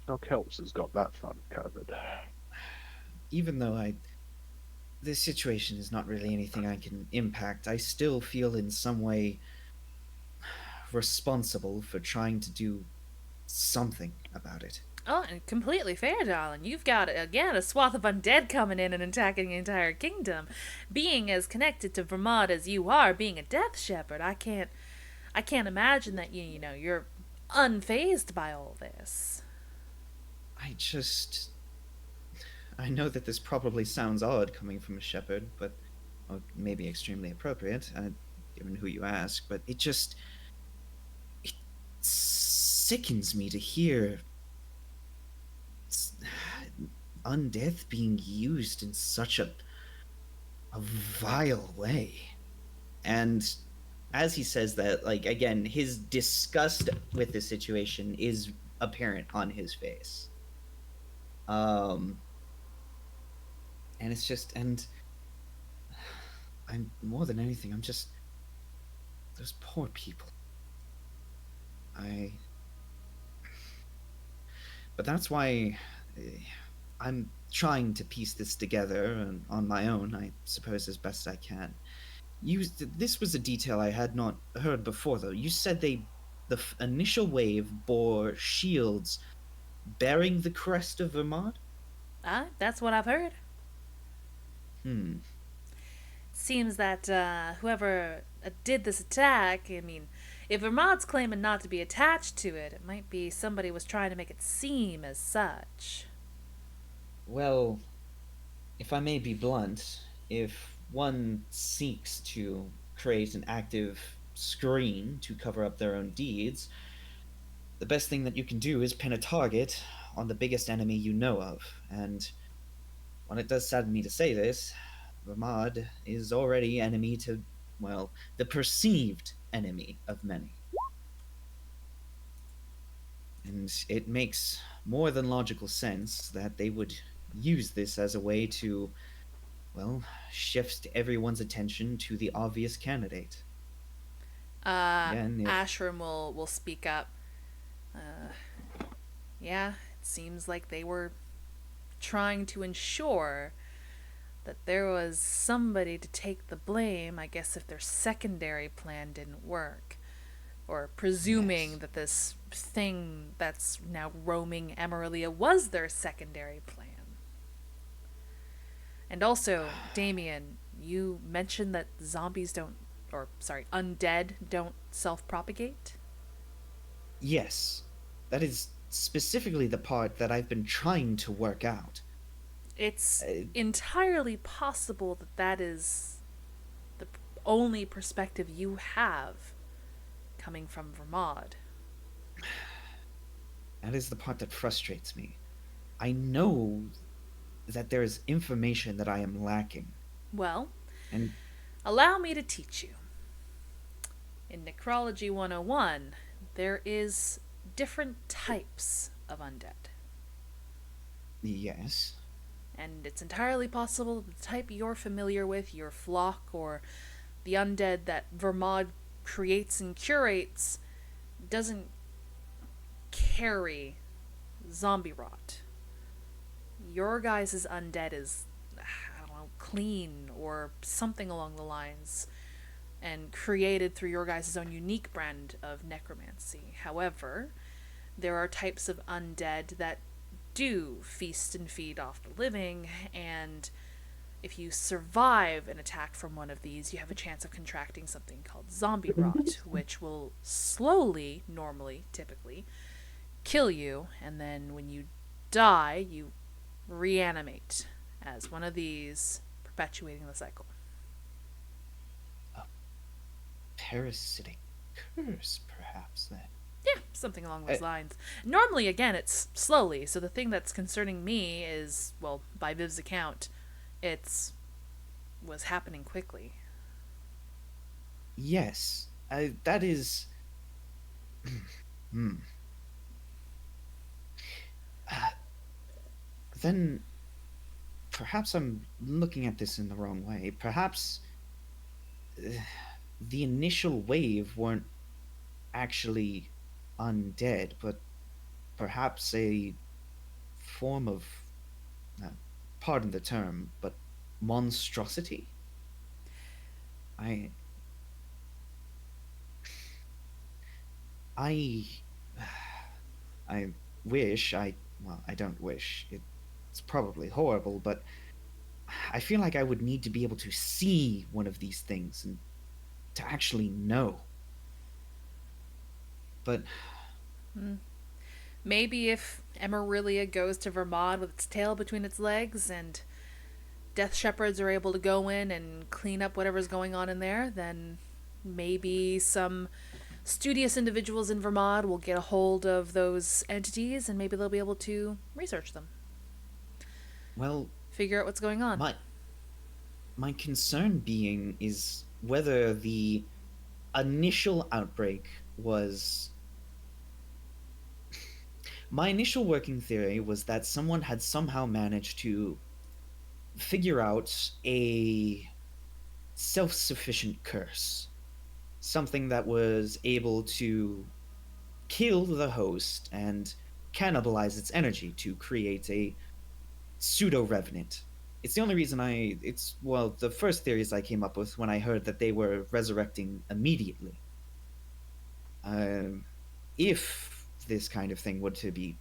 Now Kels has got that fun covered. Even though this situation is not really anything I can impact, I still feel in some way responsible for trying to do something about it. Oh, and completely fair, darling. You've got, again, a swath of undead coming in and attacking the entire kingdom. Being as connected to Vermont as you are, being a death shepherd, I can't imagine that you're unfazed by all this. I know that this probably sounds odd coming from a shepherd, but or maybe extremely appropriate, given who you ask. But it sickens me to hear undeath being used in such a vile way. And as he says that, like, again, his disgust with the situation is apparent on his face. And it's just, and I'm more than anything, I'm just, those poor people. But that's why I'm trying to piece this together on my own, I suppose, as best I can. This was a detail I had not heard before, though. You said the initial wave bore shields bearing the crest of Vermont? That's what I've heard. Hmm. Seems that whoever did this attack, I mean, if Vermont's claiming not to be attached to it, it might be somebody was trying to make it seem as such. Well, if I may be blunt, if one seeks to create an active screen to cover up their own deeds, the best thing that you can do is pin a target on the biggest enemy you know of. And while it does sadden me to say this, Ramad is already enemy to, well, the perceived enemy of many. And it makes more than logical sense that they would use this as a way to, well, shift everyone's attention to the obvious candidate. Ashram will speak up. Yeah, it seems like they were trying to ensure that there was somebody to take the blame, I guess, if their secondary plan didn't work. Or presuming that this thing that's now roaming Emerillia was their secondary plan. And also, Damien, you mentioned that undead don't self-propagate? Yes, that is specifically the part that I've been trying to work out. It's entirely possible that is the only perspective you have coming from Vermont. That is the part that frustrates me. I know that there is information that I am lacking. Well, and allow me to teach you. In Necrology 101, there is different types of undead. Yes. And it's entirely possible that the type you're familiar with, your flock, or the undead that Vermont creates and curates, doesn't carry zombie rot. Your guys' undead is, I don't know, clean or something along the lines, and created through your guys' own unique brand of necromancy. However, there are types of undead that do feast and feed off the living, and if you survive an attack from one of these, you have a chance of contracting something called zombie rot, which will slowly, normally, typically, kill you, and then when you die, you reanimate as one of these, perpetuating the cycle. Parasitic curse, perhaps, then. Yeah, something along those lines. Normally, again, it's slowly, so the thing that's concerning me is, well, by Viv's account, it's was happening quickly. Yes, that is. Hmm. Then perhaps I'm looking at this in the wrong way. Perhaps the initial wave weren't actually undead, but perhaps a form of, uh, pardon the term, but monstrosity. I, I, I wish I. Well, I don't wish. It's probably horrible, but I feel like I would need to be able to see one of these things and to actually know. But Maybe if Emerillia goes to Vermont with its tail between its legs and Death Shepherds are able to go in and clean up whatever's going on in there, then maybe some studious individuals in Vermont will get a hold of those entities and maybe they'll be able to research them. well, Figure out what's going on. my concern being is whether the initial outbreak was. My initial working theory was that someone had somehow managed to figure out a self sufficient curse. Something that was able to kill the host and cannibalize its energy to create a pseudo revenant. It's the only reason it's, well, the first theories I came up with when I heard that they were resurrecting immediately. Um, if this kind of thing were to be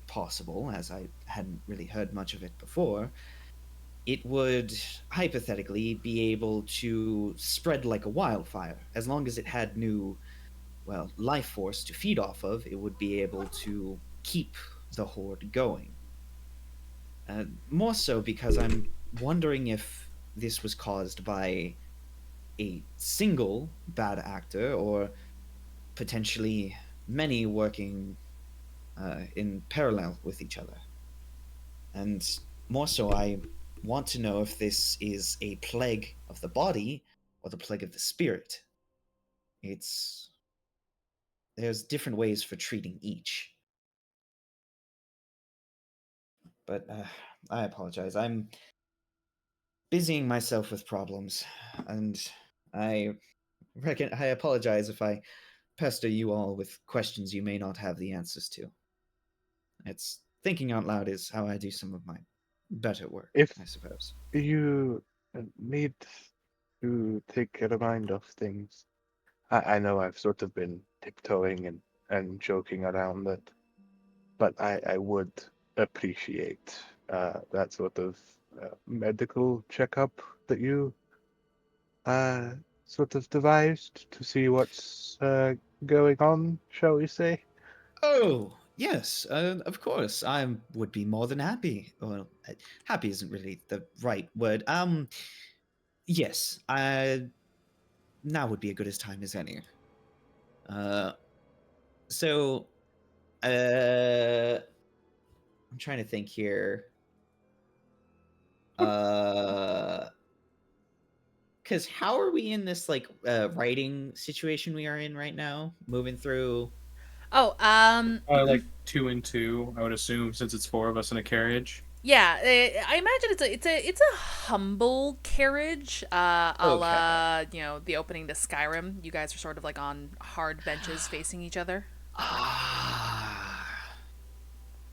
possible, as I hadn't really heard much of it before, it would hypothetically be able to spread like a wildfire. As long as it had new, well, life force to feed off of, it would be able to keep the horde going. More so because I'm wondering if this was caused by a single bad actor or potentially many working in parallel with each other. And more so, I want to know if this is a plague of the body or the plague of the spirit. It's There's different ways for treating each. But I apologize. I'm busying myself with problems, and I I apologize if I pester you all with questions you may not have the answers to. It's thinking out loud is how I do some of my better work, If I suppose. you need to take your mind off things, I know I've sort of been tiptoeing and joking around it, but I would appreciate that sort of medical checkup that you uh, sort of devised to see what's going on, shall we say? Oh, yes, of course. I would be more than happy. Well, happy isn't really the right word. Yes, now would be as good a time as any. Uh, so, I'm trying to think here. Because how are we in this like writing situation we are in right now? Moving through. Oh, Like 2 and 2, I would assume, since it's 4 of us in a carriage. yeah, I imagine it's a humble carriage, a Okay. la, the opening to Skyrim. You guys are sort of like on hard benches facing each other. Ah.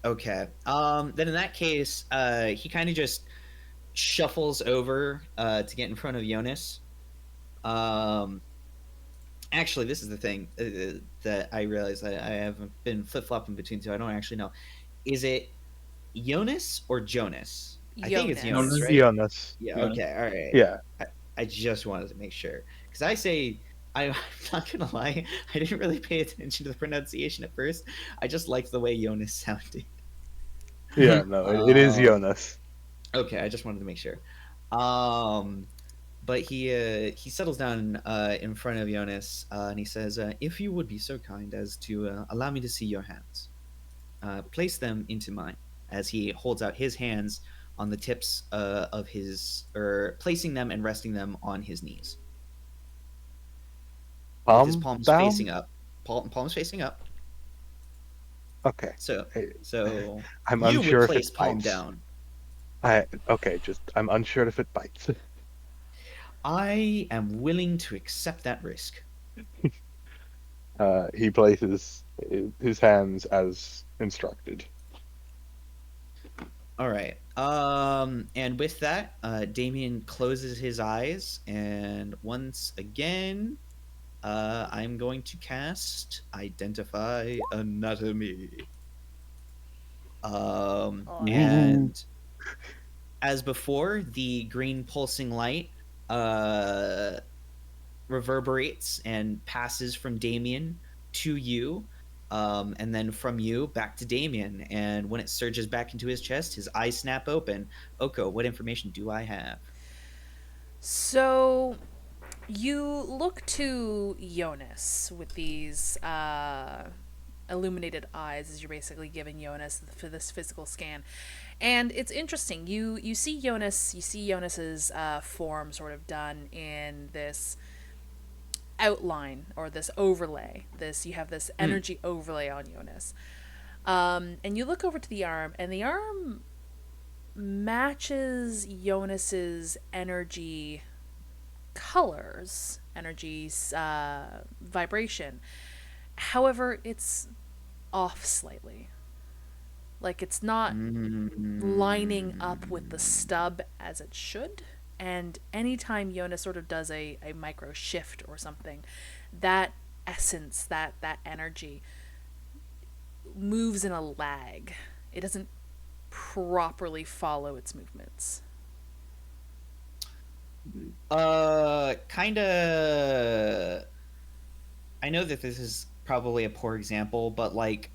Okay. Then in that case, he kind of just shuffles over to get in front of Jonas. Um, Actually, this is the thing that I realized I haven't been flip flopping between two. I don't actually know. Is it Jonas or Jonas? I think it's Jonas. Jonas, right? Jonas. Yeah. Yeah. Okay. All right. Yeah. I just wanted to make sure because I'm not gonna lie, I didn't really pay attention to the pronunciation at first. I just liked the way Jonas sounded. Yeah, no, it is Um, Jonas. okay, I just wanted to make sure. Um, but he settles down in front of Jonas and he says, "If you would be so kind as to allow me to see your hands, place them into mine." As he holds out his hands on the tips of his, or placing them and resting them on his knees, with his Palm palms down? facing up. Palms facing up. Okay. So I- so I'm you would unsure if it place palm bites. down. I'm unsure if it bites. I am willing to accept that risk. He places his hands as instructed. All right. And with that, Damien closes his eyes, and once again, I'm going to cast Identify Anatomy. Oh, And as before, the green pulsing light uh, reverberates and passes from Damien to you, and then from you back to Damien. And when it surges back into his chest, his eyes snap open. Oko, what information do I have? So you look to Jonas with these illuminated eyes as you're basically giving Jonas for this physical scan. And it's interesting. You see Jonas, you see Jonas's form sort of done in this outline or this overlay. This you have this energy overlay on Jonas. And you look over to the arm, and the arm matches Jonas's energy colors, energy's vibration. However, it's off slightly. Like it's not lining up with the stub as it should. And anytime Jonas sort of does a micro shift or something, that essence, that energy moves in a lag. It doesn't properly follow its movements. Kind of. I know that this is probably a poor example, but like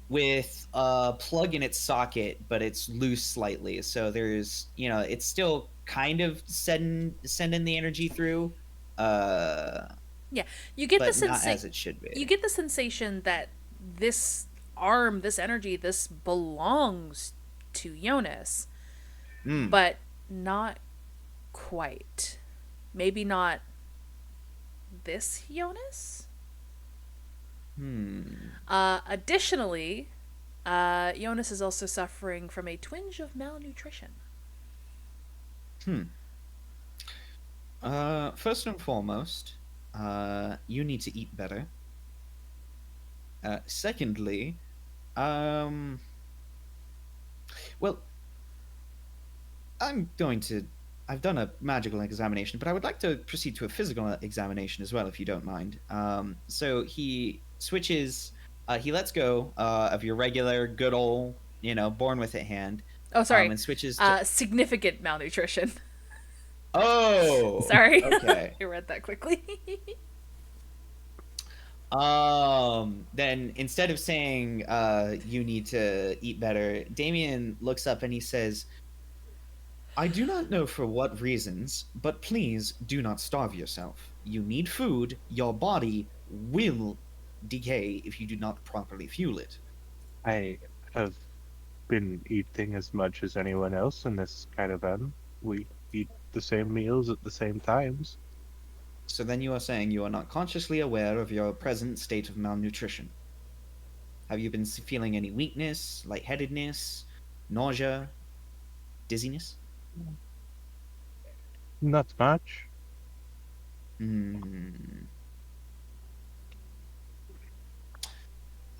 with a plug in its socket, but it's loose slightly. So there's, it's still kind of sending the energy through, Yeah, you get the but not as it should you be. get the sensation that this arm, this energy, this belongs to Jonas, Mm. but not quite. Maybe not this Jonas. Additionally, Jonas is also suffering from a twinge of malnutrition. First and foremost, you need to eat better. Secondly, well, I'm going to. I've done a magical examination, but I would like to proceed to a physical examination as well, if you don't mind. So he switches. He lets go of your regular, good old, born with it hand, Oh, sorry. and switches to. Significant malnutrition. Oh, Sorry. okay. I read that quickly. Then instead of saying you need to eat better, Damien looks up and he says, "I do not know for what reasons, but please do not starve yourself. You need food. Your body will decay if you do not properly fuel it." I have been eating as much as anyone else in this caravan. We eat the same meals at the same times. So then you are saying you are not consciously aware of your present state of malnutrition. Have you been feeling any weakness, lightheadedness, nausea, dizziness? Not much. Hmm.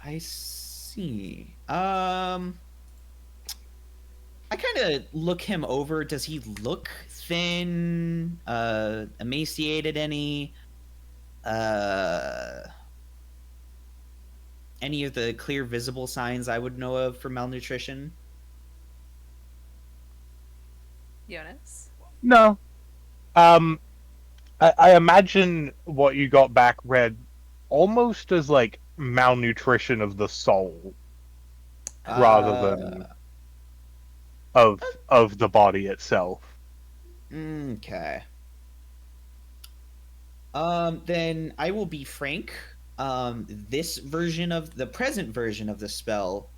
I see. I kind of look him over. Does he look thin, emaciated? Uh, any of the clear visible signs I would know of for malnutrition? Jonas? No. Um, I imagine what you got back read almost as like malnutrition of the soul rather Uh, than of the body itself. okay. Then I will be frank. This version of the present version of the spell,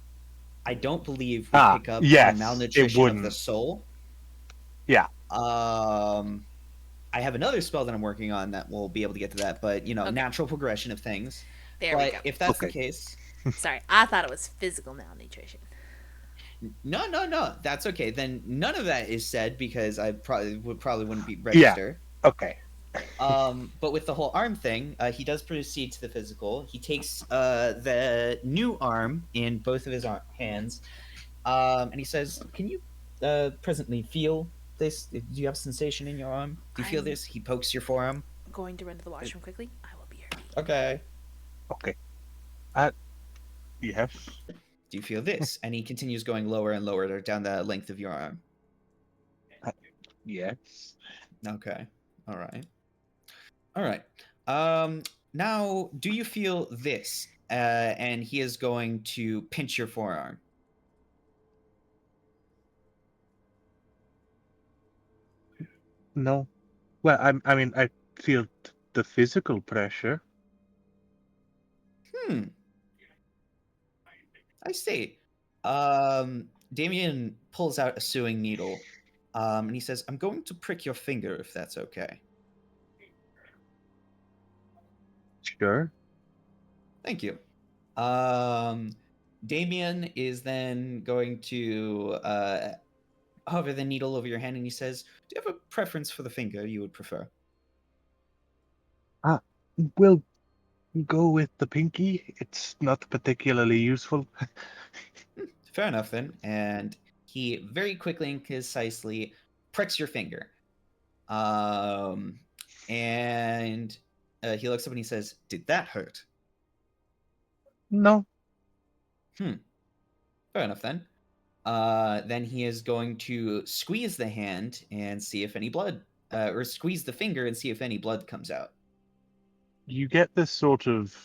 I don't believe would Ah, pick up on yes, it malnutrition of the wouldn't. soul. Yeah. I have another spell that I'm working on that will be able to get to that, but Okay. natural progression of things. There we But go. if that's the Okay. case, Sorry, I thought it was physical malnutrition. no, that's okay. Then none of that is said because I probably wouldn't be Yeah. register. Okay. But with the whole arm thing, he does proceed to the physical. He takes the new arm in both of his hands, and he says, "Can you presently feel this? Do you have sensation in your arm? Do you feel I'm- this?" He pokes your forearm. Going to run to the washroom quickly. I will be RB. Okay. Okay. Yes. Do you feel this? And he continues going lower and lower down the length of your arm. Yes. Okay. All right. All right. Now, do you feel this? And he is going to pinch your forearm. No. Well, I mean, I feel the physical pressure. Hmm. I see. Damien pulls out a sewing needle, and he says, "I'm going to prick your finger if that's okay." Sure. Thank you. Damien is then going to hover the needle over your hand, and he says, "Do you have a preference for the finger you would prefer?" Ah, we'll go with the pinky. It's not particularly useful. Fair enough then. And he very quickly and concisely pricks your finger. Um, and he looks up and he says, "Did that hurt?" No. Hmm. Fair enough then. Then he is going to squeeze the hand and see if any blood, or squeeze the finger and see if any blood comes out. You get this sort of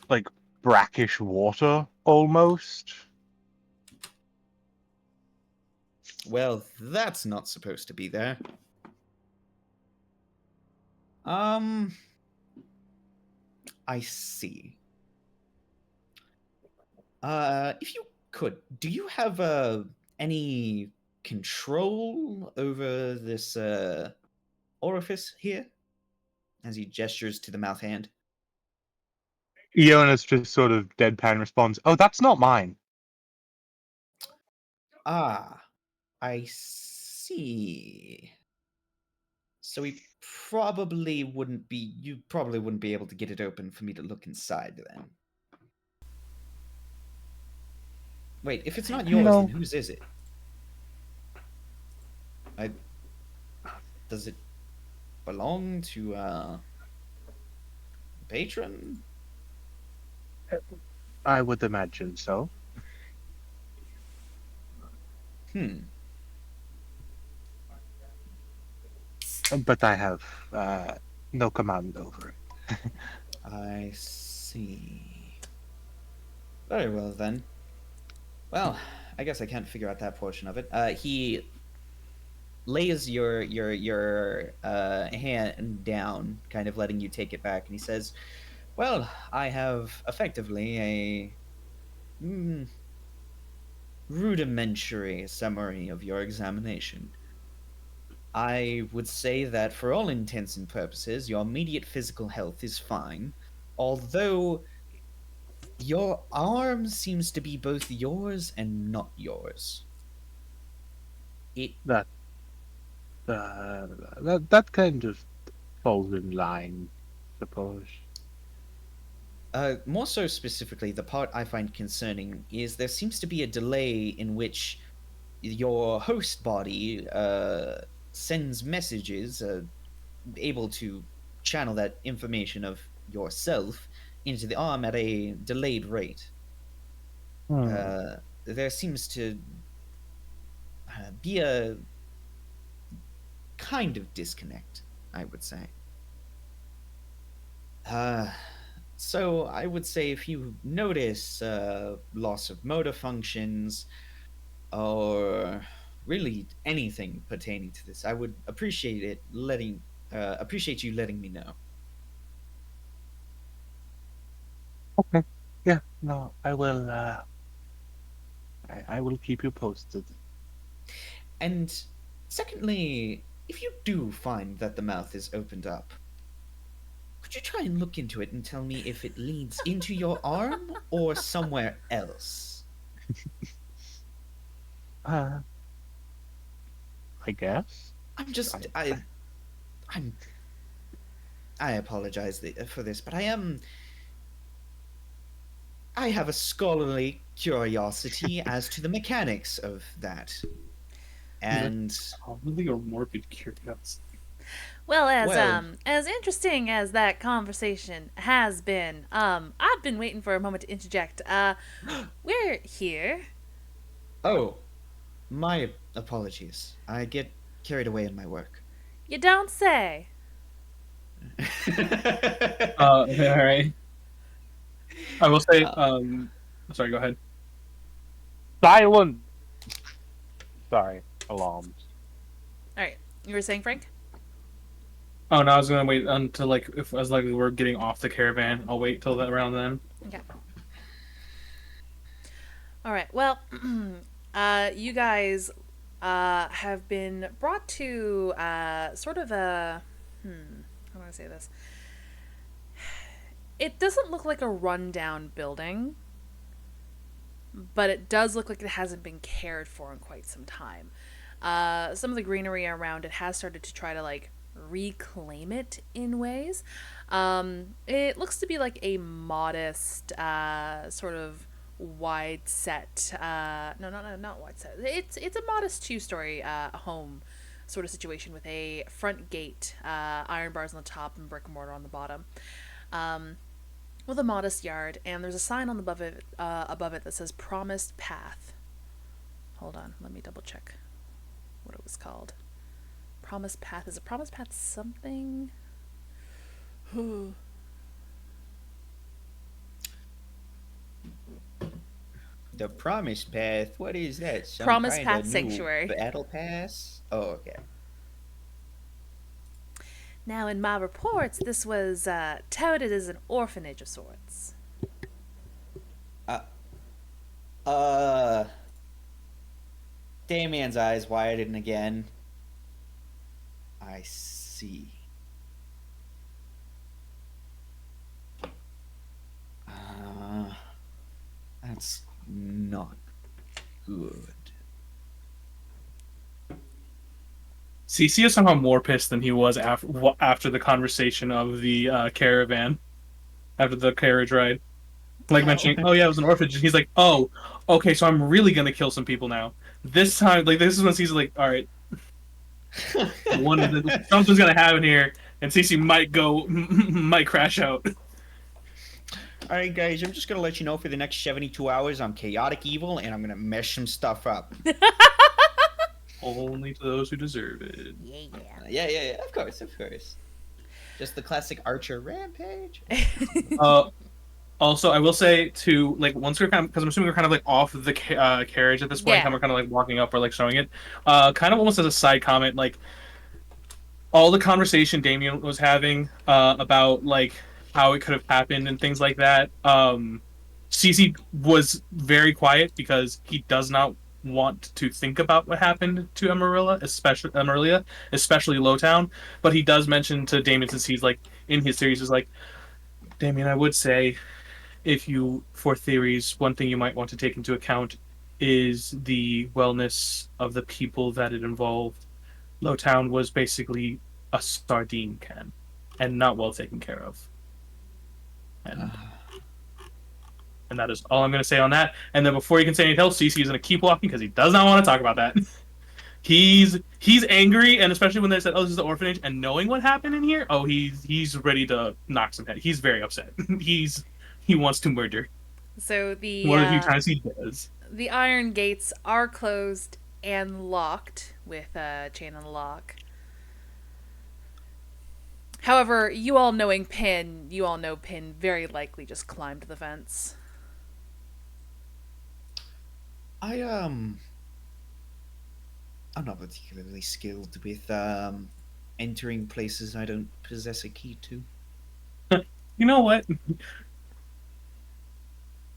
like brackish water almost. Well, that's not supposed to be there. Um, I see. If you could, do you have any control over this orifice here? As he gestures to the mouth hand. Jonas just sort of deadpan responds, "Oh, that's not mine." Ah, I see. So he probably wouldn't be. You probably wouldn't be able to get it open for me to look inside then. Wait, if it's not yours, No. then whose is it? Does it belong to patron? I would imagine so. Hmm. But I have no command over it. I see. Very well then. Well, I guess I can't figure out that portion of it. He lays your hand down, kind of letting you take it back, and he says, "Well, I have effectively a rudimentary summary of your examination. I would say that for all intents and purposes, your immediate physical health is fine, although your arm seems to be both yours and not yours. It That that kind of falls in line, suppose. more so specifically, the part I find concerning is there seems to be a delay in which your host body sends messages, able to channel that information of yourself into the arm at a delayed rate. Hmm. There seems to be a kind of disconnect, I would say. So I would say if you notice loss of motor functions or really anything pertaining to this, I would appreciate you letting me know. Okay. Yeah. No, I will. I will keep you posted. And secondly, if you do find that the mouth is opened up, could you try and look into it and tell me if it leads into your arm or somewhere else? Uh, I guess. I'm just I'm I apologize for this, but I have a scholarly curiosity as to the mechanics of that. And Probably a morbid curiosity. Well, Well- as interesting as that conversation has been, I've been waiting for a moment to interject. We're here. oh, my apologies. I get carried away in my work. You don't say. Okay, all right. I will say. Sorry. Go ahead. Silent. Sorry. Alarms. All right, you were saying, Frank? Oh no, I was gonna wait until like if as likely we're getting off the caravan. I'll wait till that around then. Okay. All right. Well, you guys have been brought to sort of a how do I say this? It doesn't look like a rundown building, but it does look like it hasn't been cared for in quite some time. Some of the greenery around it has started to try to like reclaim it in ways. It looks to be like a modest sort of wide set. Not wide set. It's a modest 2-story home sort of situation with a front gate, iron bars on the top and brick and mortar on the bottom. With a modest yard, and there's a sign on the above it that says "Promised Path." Hold on, let me double check what it was called. Promised Path. Is it Promised Path something? The Promised Path. What is that? Some Promised kind of Path new Sanctuary. Battle Pass. Oh, okay. Now, in my reports, this was touted as an orphanage of sorts. Damien's eyes widen again. I see. That's not good. CC is somehow more pissed than he was after the conversation of the caravan, after the carriage ride. Like mentioning, oh yeah, it was an orphanage. And he's like, oh, okay, so I'm really gonna kill some people now. This time, like this is when CC's like, all right, something's gonna happen here, and CC might crash out. All right, guys, I'm just going to let you know for the next 72 hours, I'm chaotic evil and I'm going to mess some stuff up. Only to those who deserve it. Yeah, of course. Just the classic Archer rampage. Also, I will say too, like once we're kind of, because I'm assuming we're kind of like off of the carriage at this point, Yeah. we're kind of like walking up or like showing it. Kind of almost as a side comment, like all the conversation Damien was having about like how it could have happened and things like that. Cece was very quiet because he does not want to think about what happened to Amarillo, especially Lowtown. But he does mention to Damien, since he's like in his series, is like, Damien, I would say, if you, for theories, one thing you might want to take into account is the wellness of the people that it involved. Lowtown was basically a sardine can and not well taken care of. And that is all I'm going to say on that. And then before you can say anything else, CC is going to keep walking because he does not want to talk about that. He's angry, and especially when they said, "Oh, this is the orphanage," and knowing what happened in here, oh, he's ready to knock some head. He's very upset. He wants to murder. So One of the few times he does. the iron gates are closed and locked with a chain and lock. However, you all know Pin very likely just climbed the fence. I I'm not particularly skilled with entering places I don't possess a key to. You know what?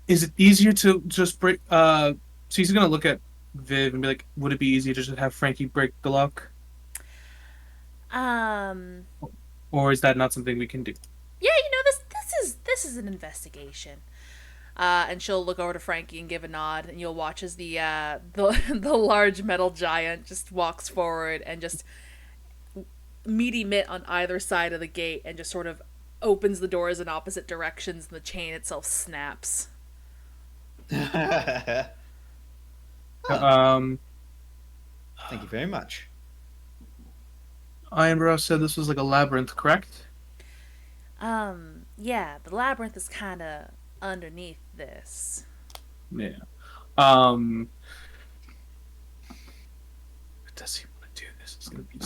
Is it easier to just break? So he's gonna look at Viv and be like, "Would it be easier to just have Frankie break the lock, Um, or is that not something we can do?" yeah, this is an investigation. And she'll look over to Frankie and give a nod, and you'll watch as the large metal giant just walks forward and just meaty mitt on either side of the gate and just sort of opens the doors in opposite directions, and the chain itself snaps. Thank Um, you very much. Ironbrow said this was like a labyrinth, correct? Yeah, the labyrinth is kind of underneath this. Yeah. Um, does he want to do this? It's gonna be.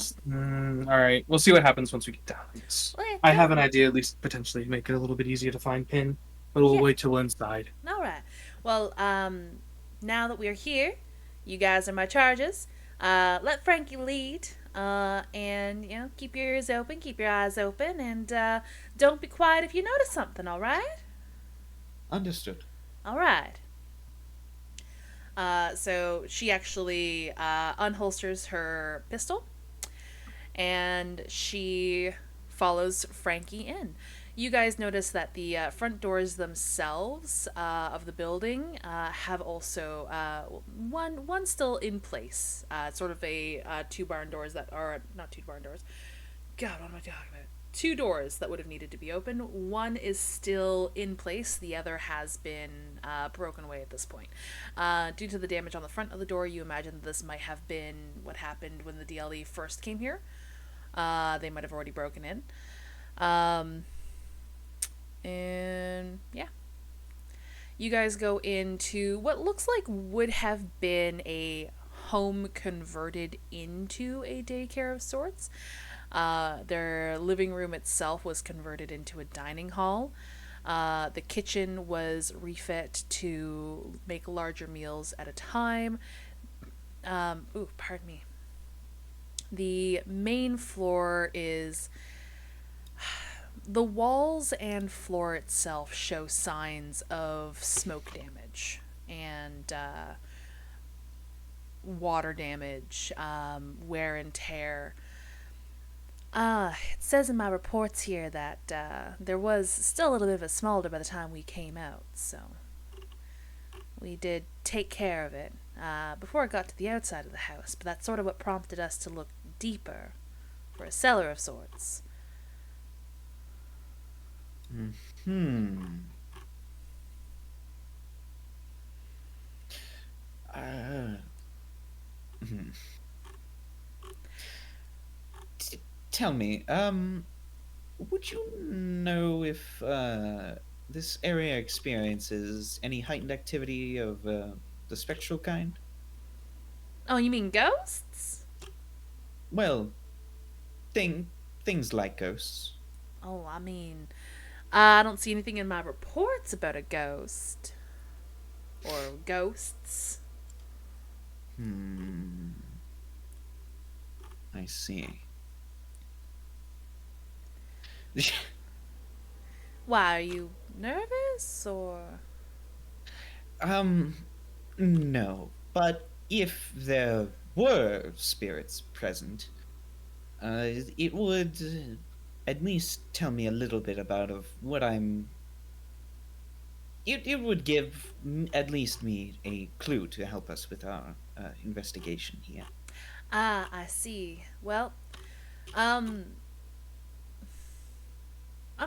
All right, we'll see what happens once we get down. I guess. Well, I have an idea, at least potentially, to make it a little bit easier to find Pin, but we'll Yeah. wait till we're inside. All right. Well, now that we're here, you guys are my charges. Let Frankie lead. And keep your ears open, keep your eyes open, and don't be quiet if you notice something. All right. Understood. All right. So she actually unholsters her pistol, and she follows Frankie in. You guys notice that the front doors themselves of the building have also one still in place. Sort of a two barn doors that are not two barn doors. God, what am I talking about? Two doors that would have needed to be open. One is still in place. The other has been broken away at this point. Due to the damage on the front of the door, you imagine that this might have been what happened when the DLE first came here. They might have already broken in. And yeah. You guys go into what looks like would have been a home converted into a daycare of sorts. Their living room itself was converted into a dining hall. The kitchen was refit to make larger meals at a time. Pardon me. The main floor is. The walls and floor itself show signs of smoke damage and water damage, wear and tear. It says in my reports here that there was still a little bit of a smolder by the time we came out, so we did take care of it before it got to the outside of the house, but that's sort of what prompted us to look deeper for a cellar of sorts. Hmm. Hmm. Tell me, would you know if this area experiences any heightened activity of the spectral kind? Oh, you mean ghosts? Well, things like ghosts. Oh, I mean, I don't see anything in my reports about a ghost. Or ghosts. I see. Why, are you nervous, or? No. But if there were spirits present, it would at least tell me a little bit about of what I'm. It would give at least me a clue to help us with our investigation here. Ah, I see. Well, I'm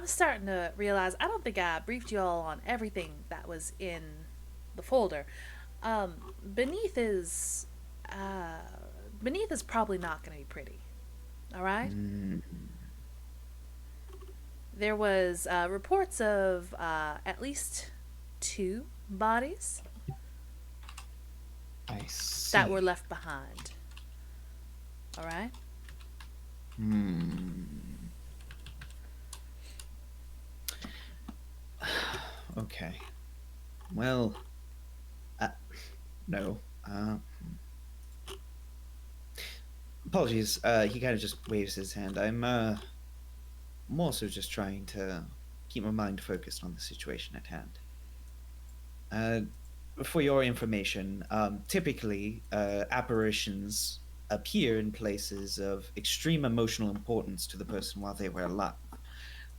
starting to realize I don't think I briefed you all on everything that was in the folder. Beneath is probably not going to be pretty. All right. There was reports of at least two bodies. I see. that were left behind. All right? Okay. Well, no. Apologies. He kind of just waves his hand. I'm also just trying to keep my mind focused on the situation at hand. For your information, typically apparitions appear in places of extreme emotional importance to the person while they were alive.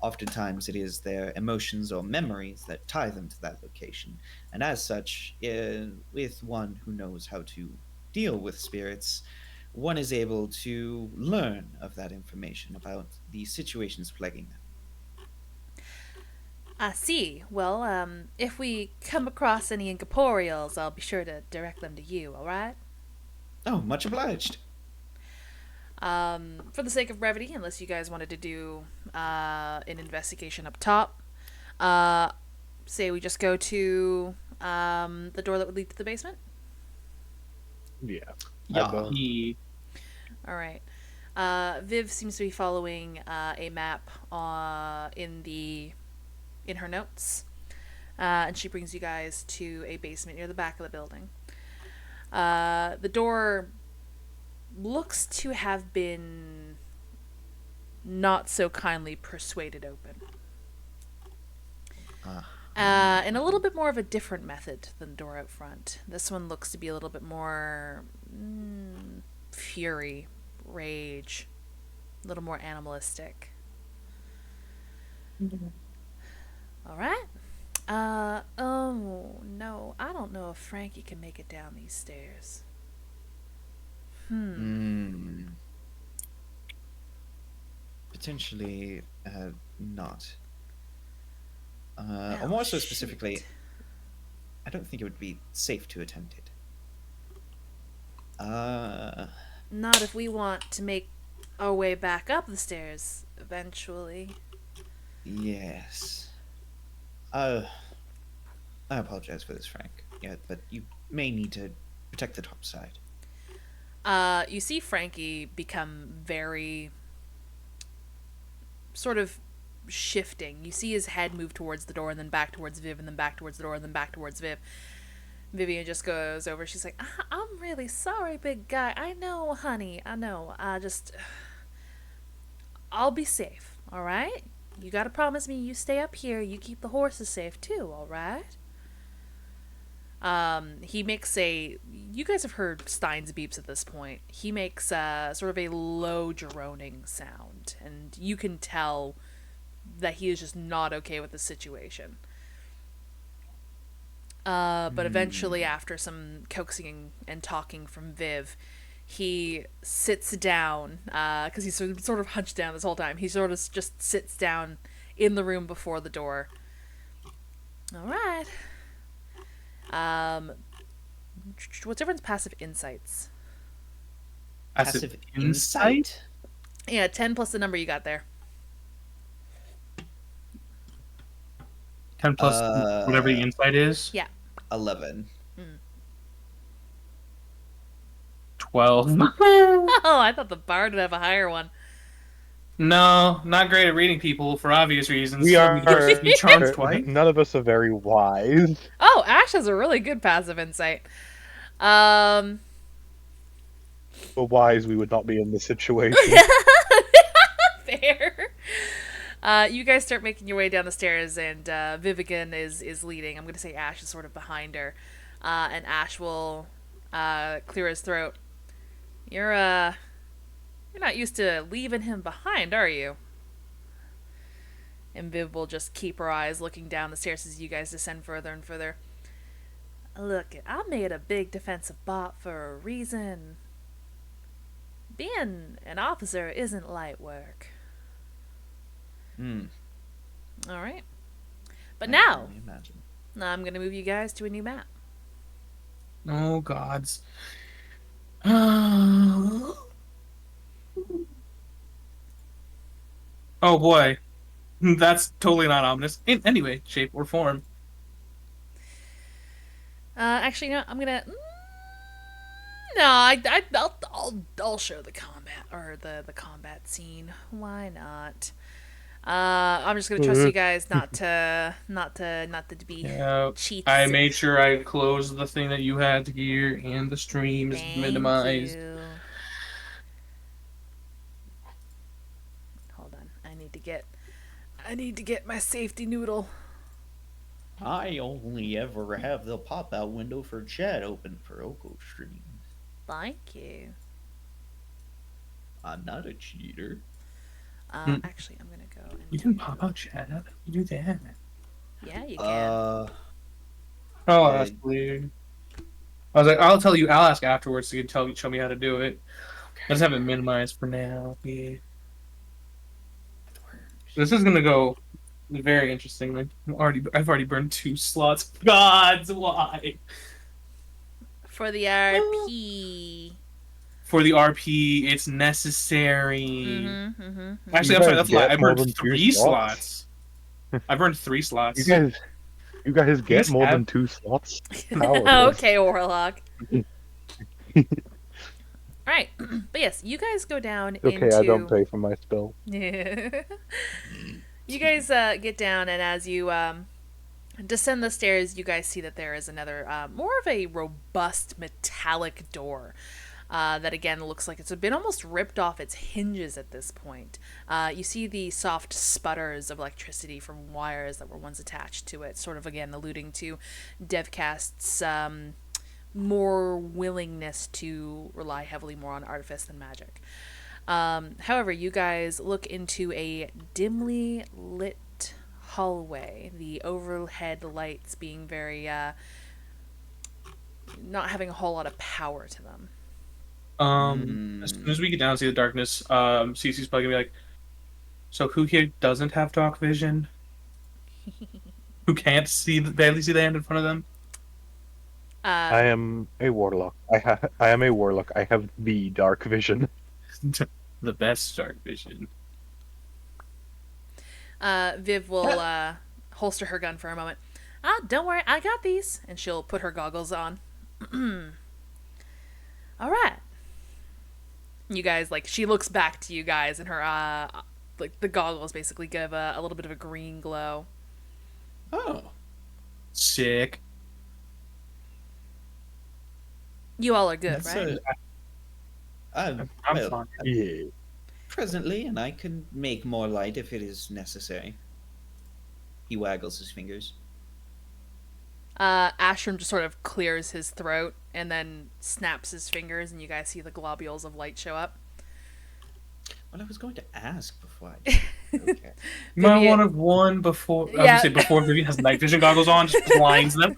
Oftentimes, it is their emotions or memories that tie them to that location, and as such, with one who knows how to deal with spirits, one is able to learn of that information about the situations plaguing them. I see. Well, if we come across any incorporeals, I'll be sure to direct them to you, all right? Oh, much obliged. For the sake of brevity, unless you guys wanted to do an investigation up top, say we just go to the door that would lead to the basement. Yeah. Yeah. He All right. Viv seems to be following a map in her notes, and she brings you guys to a basement near the back of the building. The door looks to have been not so kindly persuaded open. And a little bit more of a different method than the door out front. This one looks to be a little bit more fury, rage, a little more animalistic. All right. Oh no, I don't know if Frankie can make it down these stairs. Potentially not. Oh, or more so specifically, shoot. I don't think it would be safe to attempt it. Not if we want to make our way back up the stairs eventually. Yes. I apologize for this, Frank. Yeah, but you may need to protect the top side. You see Frankie become very sort of shifting. You see his head move towards the door and then back towards Viv and then back towards the door and then back towards Viv. Vivian just goes over. She's like, I'm really sorry, big guy. I know, honey. I know. I'll be safe, all right? You gotta promise me you stay up here. You keep the horses safe, too, all right? He makes you guys have heard Stein's beeps at this point. He makes sort of a low droning sound, and you can tell that he is just not okay with the situation. But eventually, after some coaxing and talking from Viv, he sits down, because he's sort of hunched down this whole time. He sort of just sits down in the room before the door. All right. What's everyone's passive insights? passive insight. Yeah, 10 plus the number you got there. 10 plus whatever the insight is. Yeah. 11. 12. Oh, I thought the bard would have a higher one. No, not great at reading people for obvious reasons. We are. Be charmed twice. None of us are very wise. Oh, Ash has a really good passive insight. If we're wise, we would not be in this situation. Fair. You guys start making your way down the stairs, and Vivian is leading. I'm going to say Ash is sort of behind her. And Ash will clear his throat. You're not used to leaving him behind, are you? And Viv will just keep her eyes looking down the stairs as you guys descend further and further. Look, I made a big defensive bot for a reason. Being an officer isn't light work. Alright. But I now, can only imagine. I'm going to move you guys to a new map. Oh, gods. Oh, boy. That's totally not ominous. In any way, shape, or form. Actually, no, I'm going to... No, I'll show the combat or the combat scene. Why not? I'm just gonna trust you guys not to be Yeah, cheats. I made sure I closed the thing that you had here, and the stream is Thank minimized. you. Hold on, I need to get my safety noodle. I only ever have the pop-out window for chat open for Oko streams. Thank you. I'm not a cheater. Actually, I'm gonna go. And You can pop out chat. How do you do that? Yeah, you can. Oh, Yeah. that's weird. I was like, I'll tell you. I'll ask afterwards so you can show me how to do it. Let's have it minimized for now. Yeah. This is gonna go very interestingly. I've already burned 2 slots. Gods, why? For the RP. For the RP, it's necessary. Actually, I'm sorry, that's a lie. I more burned than 3 2 slots. I burned 3 slots. You guys get guys more have- than 2 slots. How Okay, Warlock. Alright, but yes, you guys go down Okay, into... I don't pay for my spell. You guys get down, and as you descend the stairs, you guys see that there is another, more of a robust metallic door. That again looks like it's been almost ripped off its hinges at this point. You see the soft sputters of electricity from wires that were once attached to it, sort of again alluding to Devcast's more willingness to rely heavily more on artifice than magic. However, you guys look into a dimly lit hallway, the overhead lights being very, not having a whole lot of power to them. As soon as we get down and see the darkness, Cece's probably gonna be like, so who here doesn't have dark vision? Who can't barely see the hand in front of them? I am a warlock. I am a warlock. I have the dark vision. The best dark vision. Viv will holster her gun for a moment. Don't worry, I got these. And she'll put her goggles on. All right. You guys, like, she looks back to you guys, and her, like, the goggles basically give a little bit of a green glow. Oh. Sick. You all are good, That's right? I'm well, fine. Yeah. presently, and I can make more light if it is necessary. He waggles his fingers. Ashram just sort of clears his throat and then snaps his fingers, and you guys see the globules of light show up. Well, I was going to ask before I did. Okay. You might Vivian- want to have one before. I was Yeah. gonna say before Vivian has night vision goggles on, just blinds them.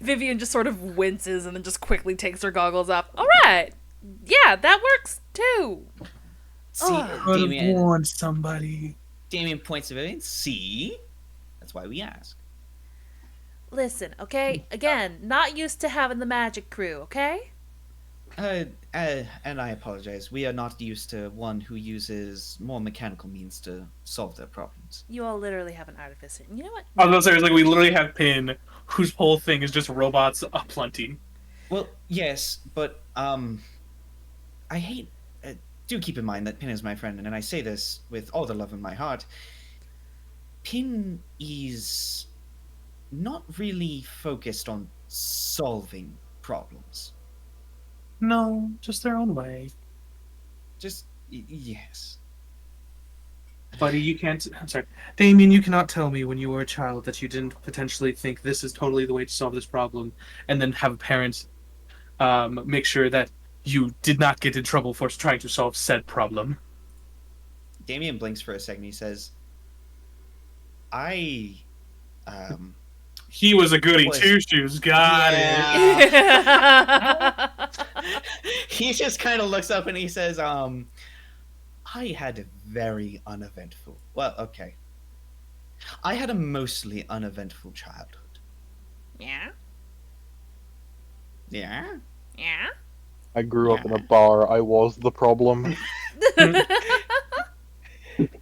Vivian just sort of winces and then just quickly takes her goggles off. All right. Yeah, that works too. See, Oh. Could have Damien, warned somebody. Damien points to Vivian. See? That's why we ask. Listen, okay? Again, not used to having the magic crew, okay? And I apologize. We are not used to one who uses more mechanical means to solve their problems. You all literally have an artificer. You know what? I was gonna say, it's like we literally have Pin, whose whole thing is just robots aplenty. Well, yes, but I hate. Do keep in mind that Pin is my friend, and I say this with all the love in my heart. Pin is not really focused on solving problems. No, just their own way. Just yes. Buddy, you can't. I'm sorry, Damien. You cannot tell me when you were a child that you didn't potentially think this is totally the way to solve this problem, and then have a parent make sure that you did not get in trouble for trying to solve said problem. Damien blinks for a second. He says, "I, He was a goody Was- two shoes. Got it. Yeah. He just kind of looks up and he says, I had a very uneventful. Well, okay. I had a mostly uneventful childhood. Yeah? Yeah? Yeah? I grew up in a bar. I was the problem.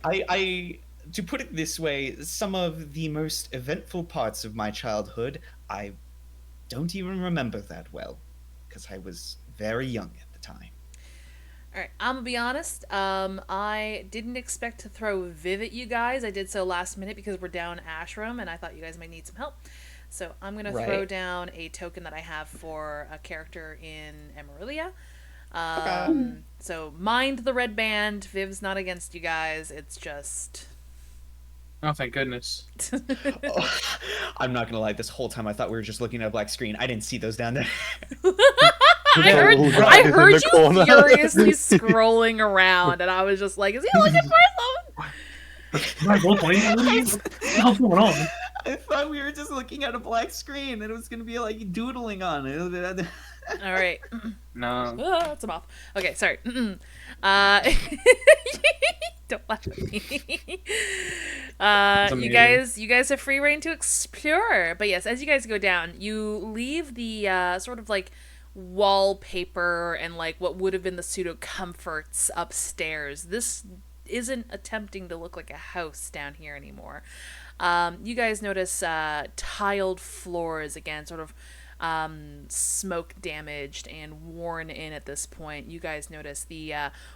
I to put it this way, some of the most eventful parts of my childhood, I don't even remember that well, because I was very young at the time. All right, I'm gonna be honest. I didn't expect to throw Viv at you guys. I did so last minute because we're down Ashram, and I thought you guys might need some help. So I'm gonna throw Right. down a token that I have for a character in Emerillia. So mind the red band. Viv's not against you guys. It's just. Oh, thank goodness. Oh, I'm not gonna lie. This whole time I thought we were just looking at a black screen. I didn't see those down there. I in heard the you corner. furiously scrolling around, and I was just like, "Is he looking for something?" Am I role-playing? What the hell's going on? I thought we were just looking at a black screen and it was gonna be like doodling on it. All right. No. Oh, it's a moth. Okay, sorry. Don't laugh at me. You guys have free reign to explore. But yes, as you guys go down, you leave the sort of like wallpaper and like what would have been the pseudo comforts upstairs. This isn't attempting to look like a house down here anymore. You guys notice tiled floors again, sort of smoke damaged and worn in at this point. You guys notice the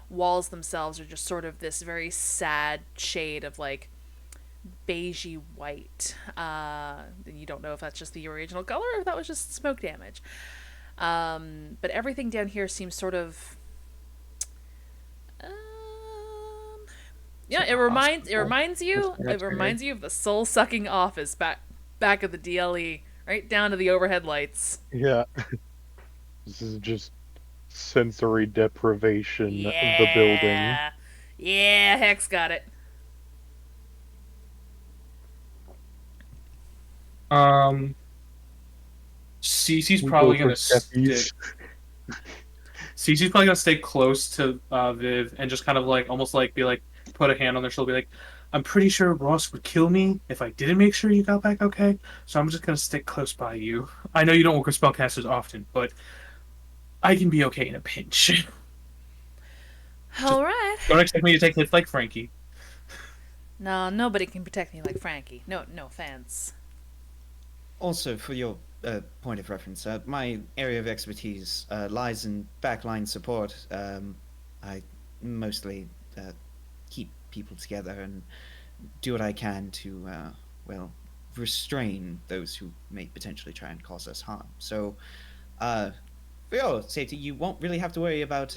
walls themselves are just sort of this very sad shade of like beigey white. You don't know if that's just the original color or if that was just smoke damage. But everything down here seems sort of yeah, it reminds you of the soul sucking office back of the DLE, right down to the overhead lights. Yeah. This is just sensory deprivation of the building. Yeah, Hex got it. Cece's We probably go gonna for steppies. stick. Cece's probably gonna stay close to Viv and just kind of like almost like be like put a hand on their shoulder, be like, I'm pretty sure Ross would kill me if I didn't make sure you got back okay. So I'm just gonna stick close by you. I know you don't work with spellcasters often, but I can be okay in a pinch. All right. Don't expect me to take hits like Frankie. No, nobody can protect me like Frankie. No offense. Also, for your point of reference, my area of expertise lies in backline support. I mostly keep people together and do what I can to, restrain those who may potentially try and cause us harm. So, for your safety, you won't really have to worry about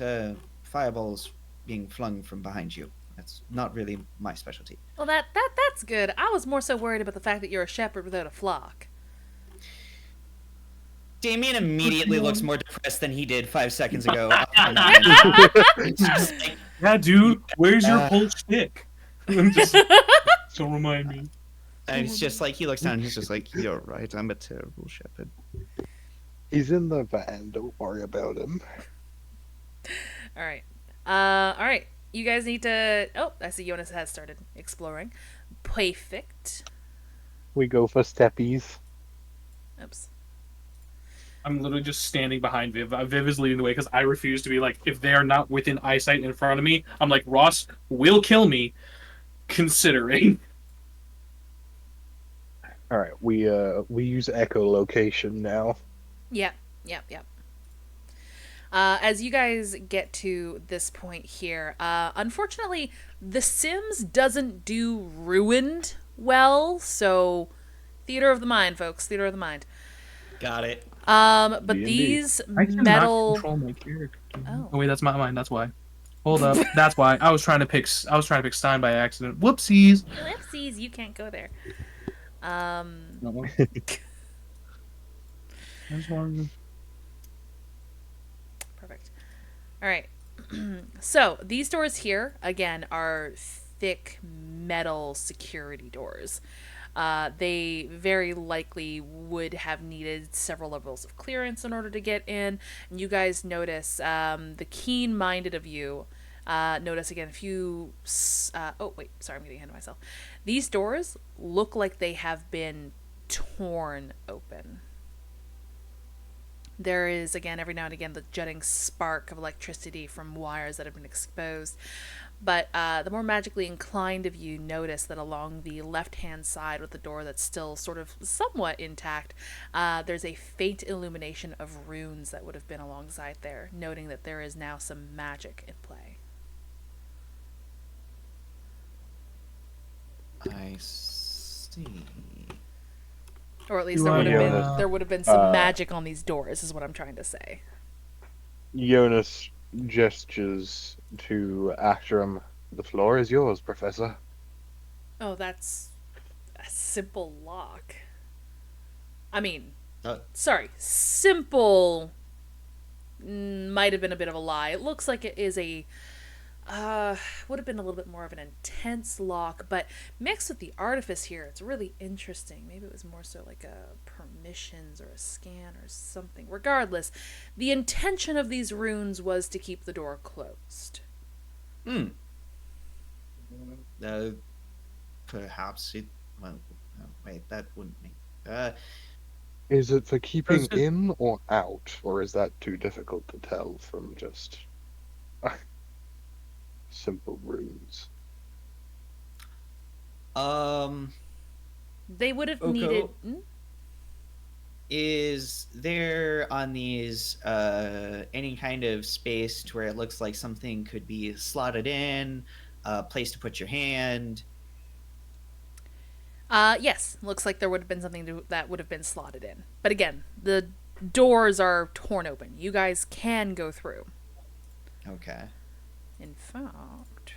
fireballs being flung from behind you. That's not really my specialty. Well, that's good. I was more so worried about the fact that you're a shepherd without a flock. Damien immediately looks more depressed than he did 5 seconds ago. Yeah, dude, where's your whole shtick? Just don't remind me. And it's just like, he looks down and he's just like, you're right, I'm a terrible shepherd. He's in the van, don't worry about him. All right. All right. You guys need to... Oh, I see Jonas has started exploring. Perfect. We go for steppies. Oops. I'm literally just standing behind Viv. Viv is leading the way because I refuse to be like, if they are not within eyesight in front of me, I'm like, Ross will kill me, considering. All right, we use echolocation now. Yep. As you guys get to this point here, unfortunately, The Sims doesn't do ruined well, so theater of the mind, folks, theater of the mind. Got it. But D&D. these I cannot metal. control my character. Oh. Oh wait, that's not mine. That's why. Hold up. That's why I was trying to pick Stein by accident. Whoopsies. Whoopsies, you can't go there. No. There's one. Perfect. All right. So these doors here again are thick metal security doors. They very likely would have needed several levels of clearance in order to get in. And you guys notice, the keen-minded of you notice again a few... oh, wait, sorry, I'm getting ahead of myself. These doors look like they have been torn open. There is, again, every now and again, the jutting spark of electricity from wires that have been exposed. But the more magically inclined of you notice that along the left-hand side with the door that's still sort of somewhat intact, there's a faint illumination of runes that would have been alongside there, noting that there is now some magic in play. I see. Or at least Do there would have been some Uh, magic on these doors, is what I'm trying to say. Jonas gestures to Actrum. The floor is yours, Professor. Oh, that's a simple lock. I mean, Uh, sorry, simple might have been a bit of a lie. It looks like it is a would have been a little bit more of an intense lock, but mixed with the artifice here, it's really interesting. Maybe it was more so like a permissions or a scan or something. Regardless, the intention of these runes was to keep the door closed. Hmm. Perhaps it. Well, wait, that wouldn't make. Is it for keeping Is it- in or out, or is that too difficult to tell from just simple runes? They would have Oko? needed. Is there on these any kind of space to where it looks like something could be slotted in, a place to put your hand? Yes, looks like there would have been something that would have been slotted in. But again, the doors are torn open. You guys can go through. Okay. In fact,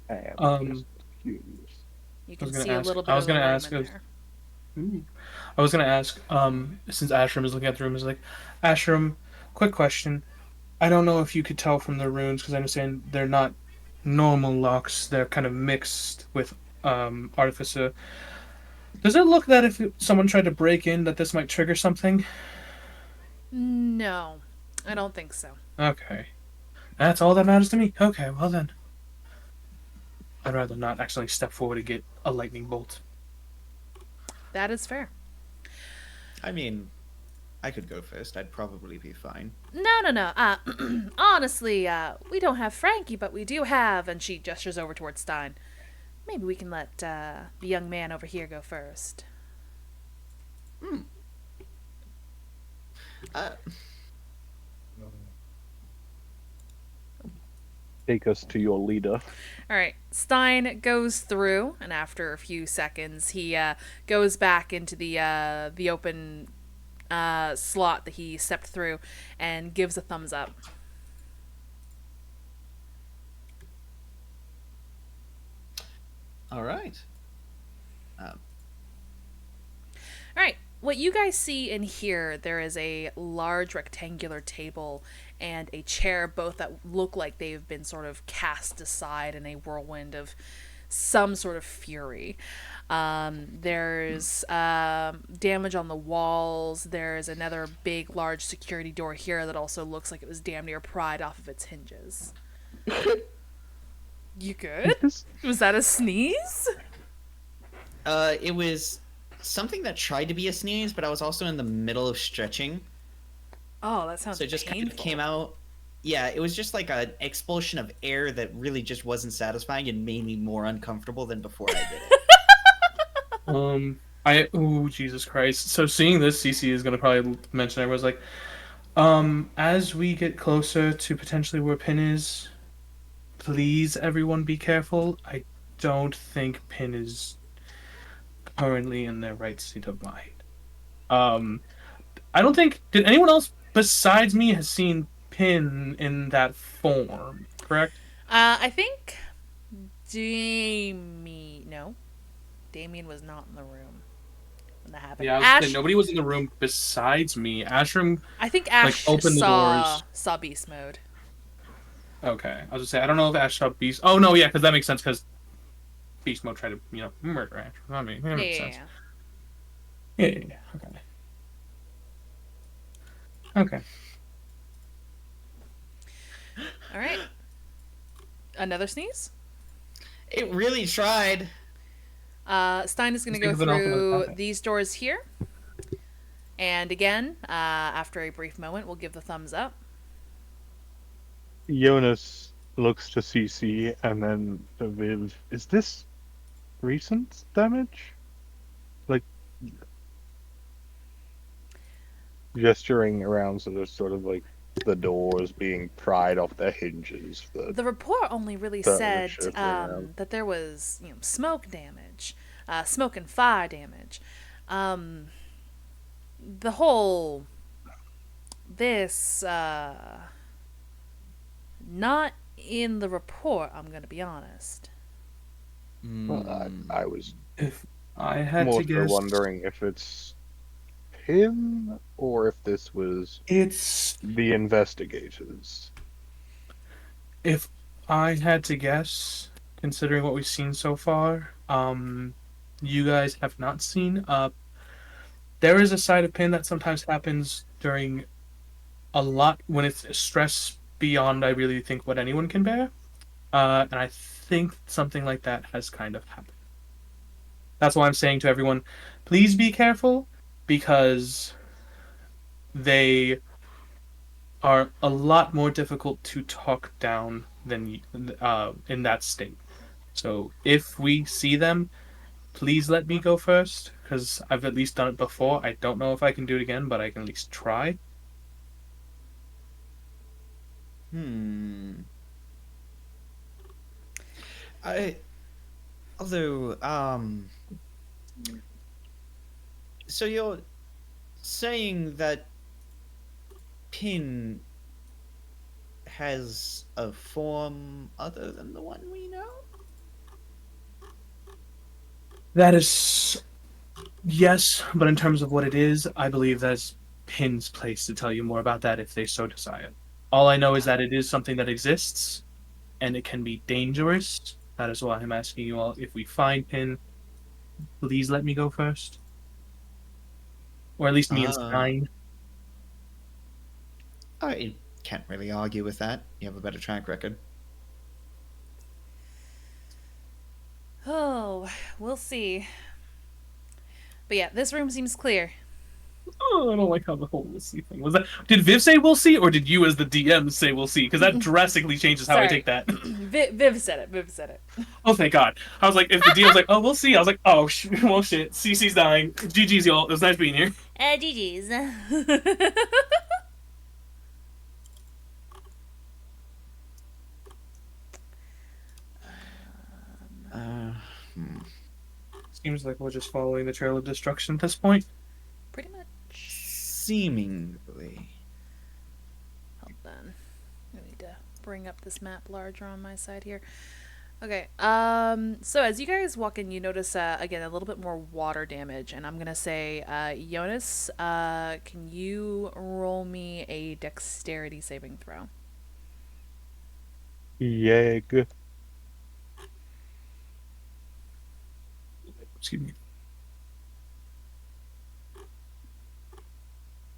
I am Um, just curious. you I can was gonna see a ask- little bit I was of the gonna room ask in if- there. Ooh. I was gonna ask, since Ashram is looking at the room, is like, Ashram, quick question. I don't know if you could tell from the runes, because I understand they're not normal locks. They're kind of mixed with artificer. Does it look that if someone tried to break in, that this might trigger something? No, I don't think so. Okay. That's all that matters to me. Okay, well then. I'd rather not actually step forward and get a lightning bolt. That is fair. I mean, I could go first. I'd probably be fine. No. Honestly, we don't have Frankie, but we do have, and she gestures over towards Stein. Maybe we can let the young man over here go first. Uh, Take us to your leader. All right, Stein goes through, and after a few seconds, he goes back into the open slot that he stepped through, and gives a thumbs up. all right. All right, what you guys see in here, there is a large rectangular table and a chair, both that look like they've been sort of cast aside in a whirlwind of some sort of fury. There's damage on the walls. There's another big, large security door here that also looks like it was damn near pried off of its hinges. You good? Was that a sneeze? It was something that tried to be a sneeze, but I was also in the middle of stretching, Oh, that sounds so it just painful. kind of came out. Yeah, it was just like an expulsion of air that really just wasn't satisfying and made me more uncomfortable than before I did it. Oh Jesus Christ! So seeing this, CC is gonna probably mention. Everyone's like, as we get closer to potentially where Pin is, please everyone be careful. I don't think Pin is currently in their right state of mind. I don't think did anyone else besides me has seen Pin in that form, correct? I think Damien was not in the room when that happened. Yeah, I was gonna say, nobody was in the room besides me. Ashram. I think Ash opened the doors. saw beast mode. Okay, I was gonna say I don't know if Ash saw Beast. Oh no, yeah, because that makes sense because Beast Mode tried to murder Ash. I mean, that makes sense. Yeah. Okay. Okay. All right. Another sneeze? It really tried. Stein is going to Let's go think of an alternate through topic. these doors here. And again, after a brief moment, we'll give the thumbs up. Jonas looks to CC and then to Viv. Is this recent damage? Like gesturing around, so there's sort of like the doors being pried off their hinges. The report only really Starting to said shift around. that there was, smoke damage, smoke and fire damage. The whole this not in the report. I'm gonna be honest. Well, I was If I had more to so guess, wondering if it's him or if this was it's the investigators. if I had to guess, considering what we've seen so far, you guys have not seen. There is a side of Pin that sometimes happens during a lot when it's stress beyond I really think what anyone can bear. And I think something like that has kind of happened. That's why I'm saying to everyone, please be careful, because they are a lot more difficult to talk down than in that state. So if we see them, please let me go first, because I've at least done it before. I don't know if I can do it again, but I can at least try. I although so you're saying that Pin has a form other than the one we know? That is yes, but in terms of what it is, I believe that's Pin's place to tell you more about that if they so desire. All I know is that it is something that exists, and it can be dangerous. That is why I'm asking you all, if we find Pin, please let me go first. Or at least me and Stein. I can't really argue with that. You have a better track record. Oh, we'll see. But yeah, this room seems clear. Oh, I don't like how the whole we'll see thing was. That did Viv say we'll see, or did you as the DM say we'll see? Because that drastically changes how I take that. Viv said it. Viv said it. Oh, thank God. I was like, if the DM's like, oh, we'll see, I was like, oh, well, shit. CC's dying. GG's, y'all. It was nice being here. GG's. Seems like we're just following the trail of destruction at this point. Pretty much. Seemingly. Hold on. I need to bring up this map larger on my side here. Okay. So as you guys walk in, you notice again a little bit more water damage, and I'm gonna say, Jonas, can you roll me a dexterity saving throw? Yeah, good. Excuse me.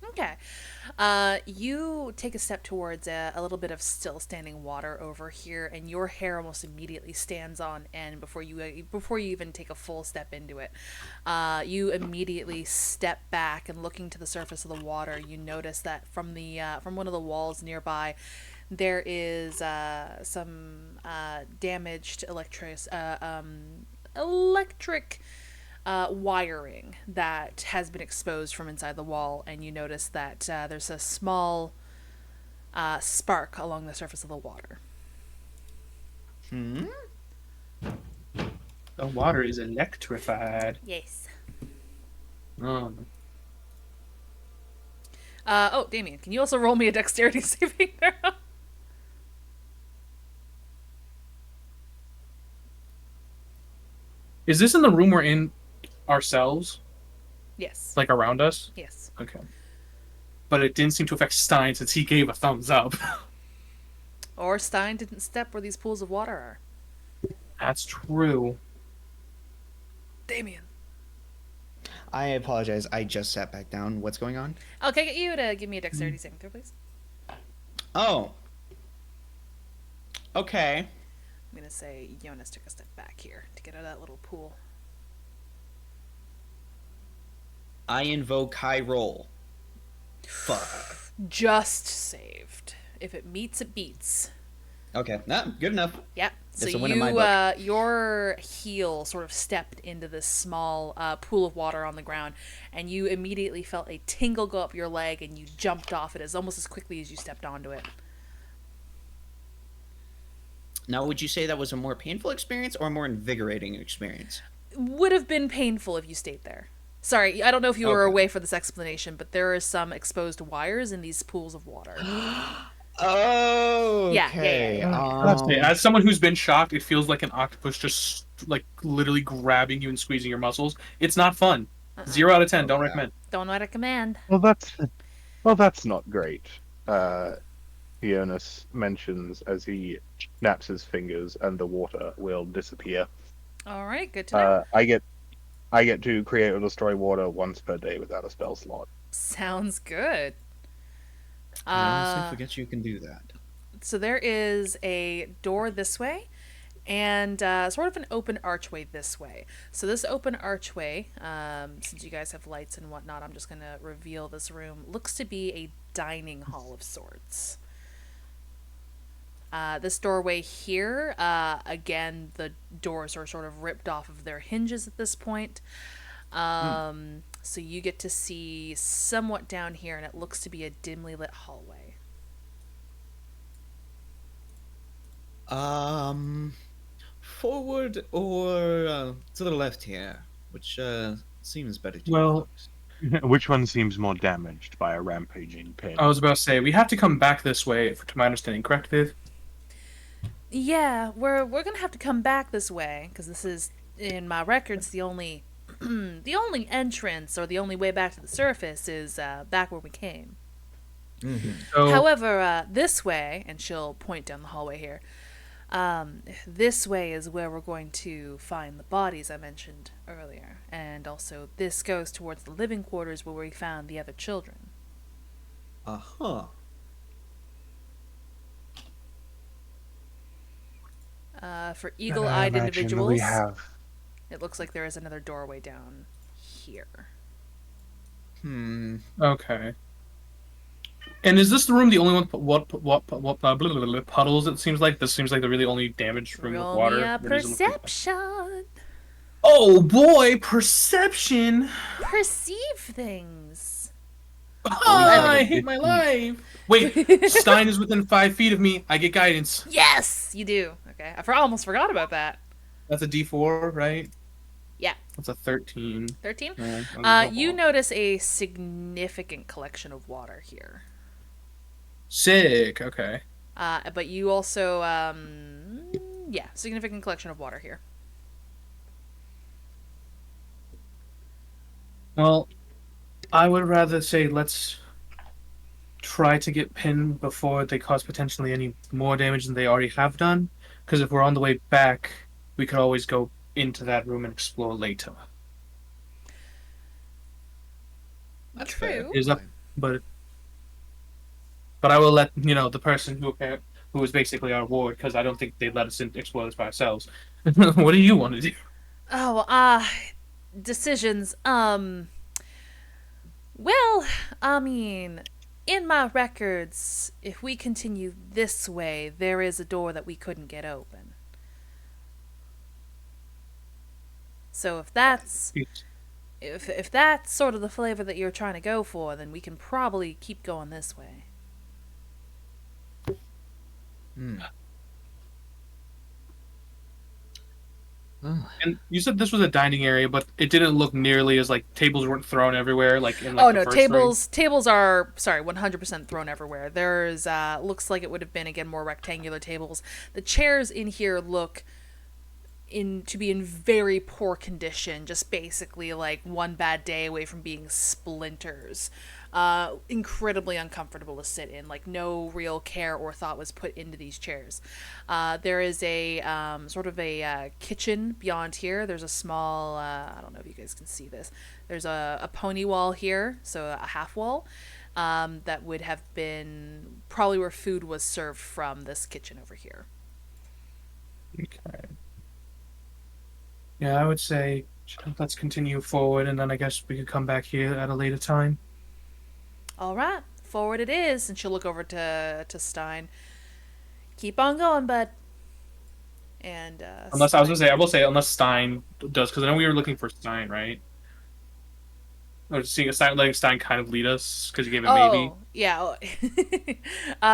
Okay. You take a step towards a little bit of still standing water over here, and your hair almost immediately stands on end before you even take a full step into it. You immediately step back, and looking to the surface of the water, you notice that from one of the walls nearby, there is some damaged electric wiring that has been exposed from inside the wall, and you notice that there's a small spark along the surface of the water. Hmm? The water is electrified. Yes. Oh. Oh, Damien, can you also roll me a dexterity saving throw? Is this in the room we're in ourselves? Yes. Like around us? Yes. Okay. But it didn't seem to affect Stein since he gave a thumbs up. Or Stein didn't step where these pools of water are. That's true. Damien. I apologize. I just sat back down. What's going on? Oh, can I get you to give me a dexterity saving throw, please? Oh. Okay. I'm gonna say Jonas took a step back here to get out of that little pool. I invoke high roll. Fuck. Just saved. If it meets, it beats. Okay, nah, good enough. Yeah. So It's a win in my book. your heel sort of stepped into this small pool of water on the ground, and you immediately felt a tingle go up your leg, and you jumped off it as almost as quickly as you stepped onto it. Now, would you say that was a more painful experience or a more invigorating experience? Would have been painful if you stayed there. Sorry, I don't know if you were Okay. away for this explanation, but there are some exposed wires in these pools of water. Oh, Yeah, okay. As someone who's been shocked, it feels like an octopus just like literally grabbing you and squeezing your muscles. It's not fun. 0 out of 10. Don't Okay. recommend. Don't recommend. Well, that's not great. Jonas mentions as he snaps his fingers and the water will disappear. All right, good to know. I get to create or destroy water once per day without a spell slot. Sounds good. I honestly forget you can do that. So there is a door this way and sort of an open archway this way. So this open archway, since you guys have lights and whatnot, I'm just going to reveal this room, looks to be a dining hall of sorts. This doorway here, again, the doors are sort of ripped off of their hinges at this point. So you get to see somewhat down here, and it looks to be a dimly lit hallway. Forward or to the left here, which seems better to Well, you. Which one seems more damaged by a rampaging pin? I was about to say we have to come back this way, to my understanding. Correct, Viv? Yeah, we're gonna have to come back this way because this is in my records the only the only entrance or the only way back to the surface is back where we came. So, However, this way, and she'll point down the hallway here. This way is where we're going to find the bodies I mentioned earlier, and also this goes towards the living quarters where we found the other children. Uh-huh. For And I eagle-eyed imagine individuals, we have. it looks like there is another doorway down here. okay. And is this the room the only one? What blah, blah, blah, blah, puddles? It seems like this seems like the really only damaged room with Roll water. me a That doesn't look like- perception. Oh boy, perception! Perceive things. I hate my life. Wait, Stein is within 5 feet of me. I get guidance. Yes, you do. Okay, I almost forgot about that. That's a D4, right? Yeah. That's a 13. 13? Yeah, You notice a significant collection of water here. Sick. Okay. But you also, significant collection of water here. Well, I would rather say let's try to get pinned before they cause potentially any more damage than they already have done. Because if we're on the way back, we could always go into that room and explore later. That's True. fair. Is up, but I will let the person who was basically our ward, because I don't think they'd let us explore this by ourselves. What do you want to do? Oh, decisions. Well, I mean, in my records, if we continue this way, there is a door that we couldn't get open. So if that's if that's sort of the flavor that you're trying to go for, then we can probably keep going this way. And you said this was a dining area, but it didn't look nearly as like tables weren't thrown everywhere like in like Oh the no, first ring. tables are 100% thrown everywhere. There's looks like it would have been again more rectangular tables. The chairs in here look to be in very poor condition, just basically like one bad day away from being splinters. Incredibly uncomfortable to sit in. Like no real care or thought was put into these chairs. There is a sort of a kitchen beyond here. There's a small, I don't know if you guys can see this. There's a pony wall here, so a half wall, that would have been probably where food was served from this kitchen over here. Okay. Yeah, I would say let's continue forward, and then I guess we could come back here at a later time. All right, forward it is. And she'll look over to Stein. Keep on going, bud. And Unless I was gonna Stein, say, I will say unless Stein does, because I know we were looking for Stein, right? Or seeing a Stein, letting Stein kind of lead us because you gave him maybe. oh yeah.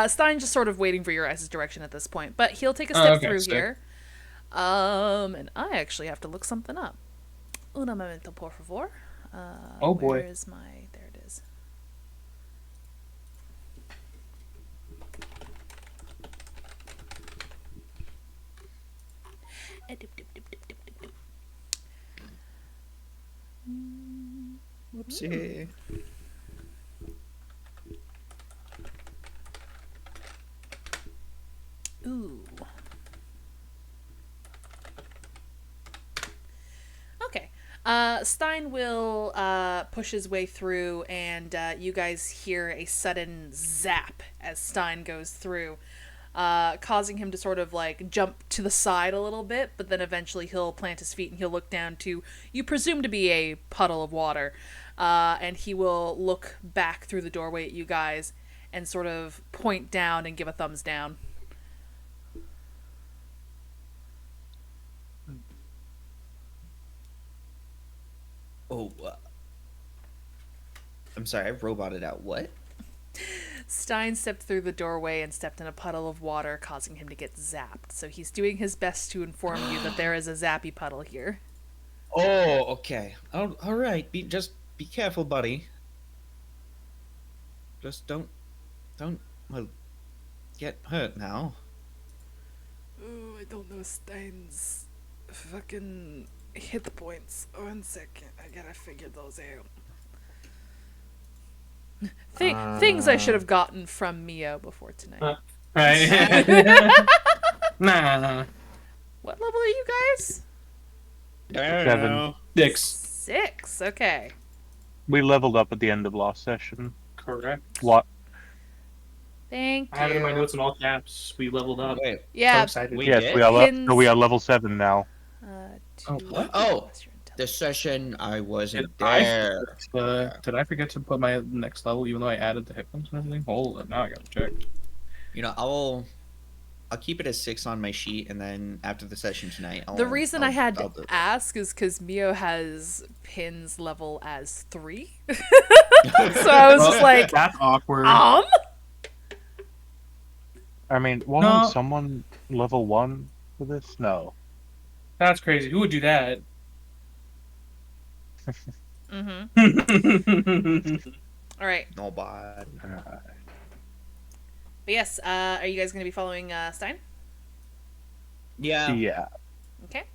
Stein just sort of waiting for your guys' direction at this point, but he'll take a Oh, step okay, through sick. here. And I actually have to look something up. Una momento, por favor. Oh, Where boy. is my? There it is. Whoopsie. Ooh. Okay. Stein will push his way through, and you guys hear a sudden zap as Stein goes through, causing him to sort of like jump to the side a little bit, but then eventually he'll plant his feet and he'll look down to, you presume to be a puddle of water, and he will look back through the doorway at you guys and sort of point down and give a thumbs down. Oh, I'm sorry, I roboted out. What? Stein stepped through the doorway and stepped in a puddle of water, causing him to get zapped. So he's doing his best to inform you that there is a zappy puddle here. Oh, okay. Oh, all right. Just be careful, buddy. Just don't, well, get hurt now. Oh, I don't know Stein's fucking hit points. 1 second, I gotta figure those out. Things I should have gotten from Mio before tonight. Right. Nah. What level are you guys? Seven. 6. 6. Okay. We leveled up at the end of last session. Correct. What? Thank I have it in my you. notes in all caps. We leveled up. Wait. So Yeah. excited. We Yes, did? we are. Pins- No, we are level 7 now. Oh, To what? Oh, plus your The intelligence. session I wasn't Did I there. did I forget to put my next level, even though I added the hit points and everything? Hold up, now I gotta check. You know, I'll keep it as 6 on my sheet, and then after the session tonight, The reason I had I'll to do it. ask is because Mio has pins level as 3. So I was just like, that's awkward. I mean, wasn't No. someone level 1 for this? No. That's crazy. Who would do that? Mm-hmm. All right. Nobody. But yes, are you guys going to be following Stein? Yeah. Yeah. Okay.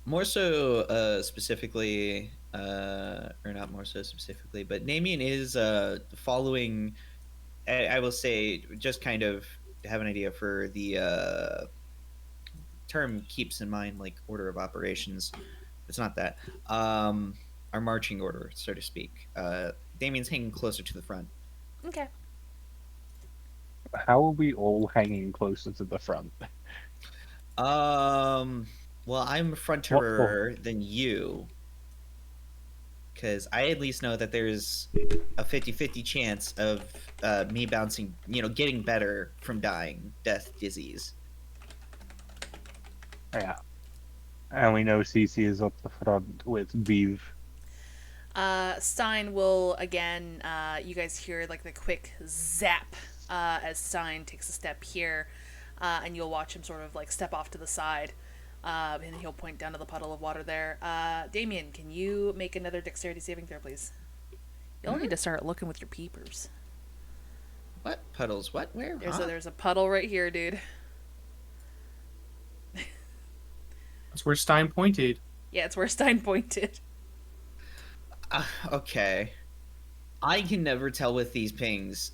More so specifically, or not more so specifically, but Namian is following. I will say, just kind of have an idea for the term keeps in mind, like order of operations. It's not that. Our marching order, so to speak. Damien's hanging closer to the front. Okay. How are we all hanging closer to the front? Well, I'm fronterer than you. Because I at least know that there's a 50-50 chance of me bouncing, getting better from dying, death, disease. Yeah. And we know Cece is up the front with Viv. Stein will again. You guys hear like the quick zap as Stein takes a step here, and you'll watch him sort of like step off to the side, and he'll point down to the puddle of water there. Damien, can you make another dexterity saving throw, please? You'll need to start looking with your peepers. What? Puddles? What? Where? There's a puddle right here, dude. That's where Stein pointed. Yeah, it's where Stein pointed. Okay. I can never tell with these pings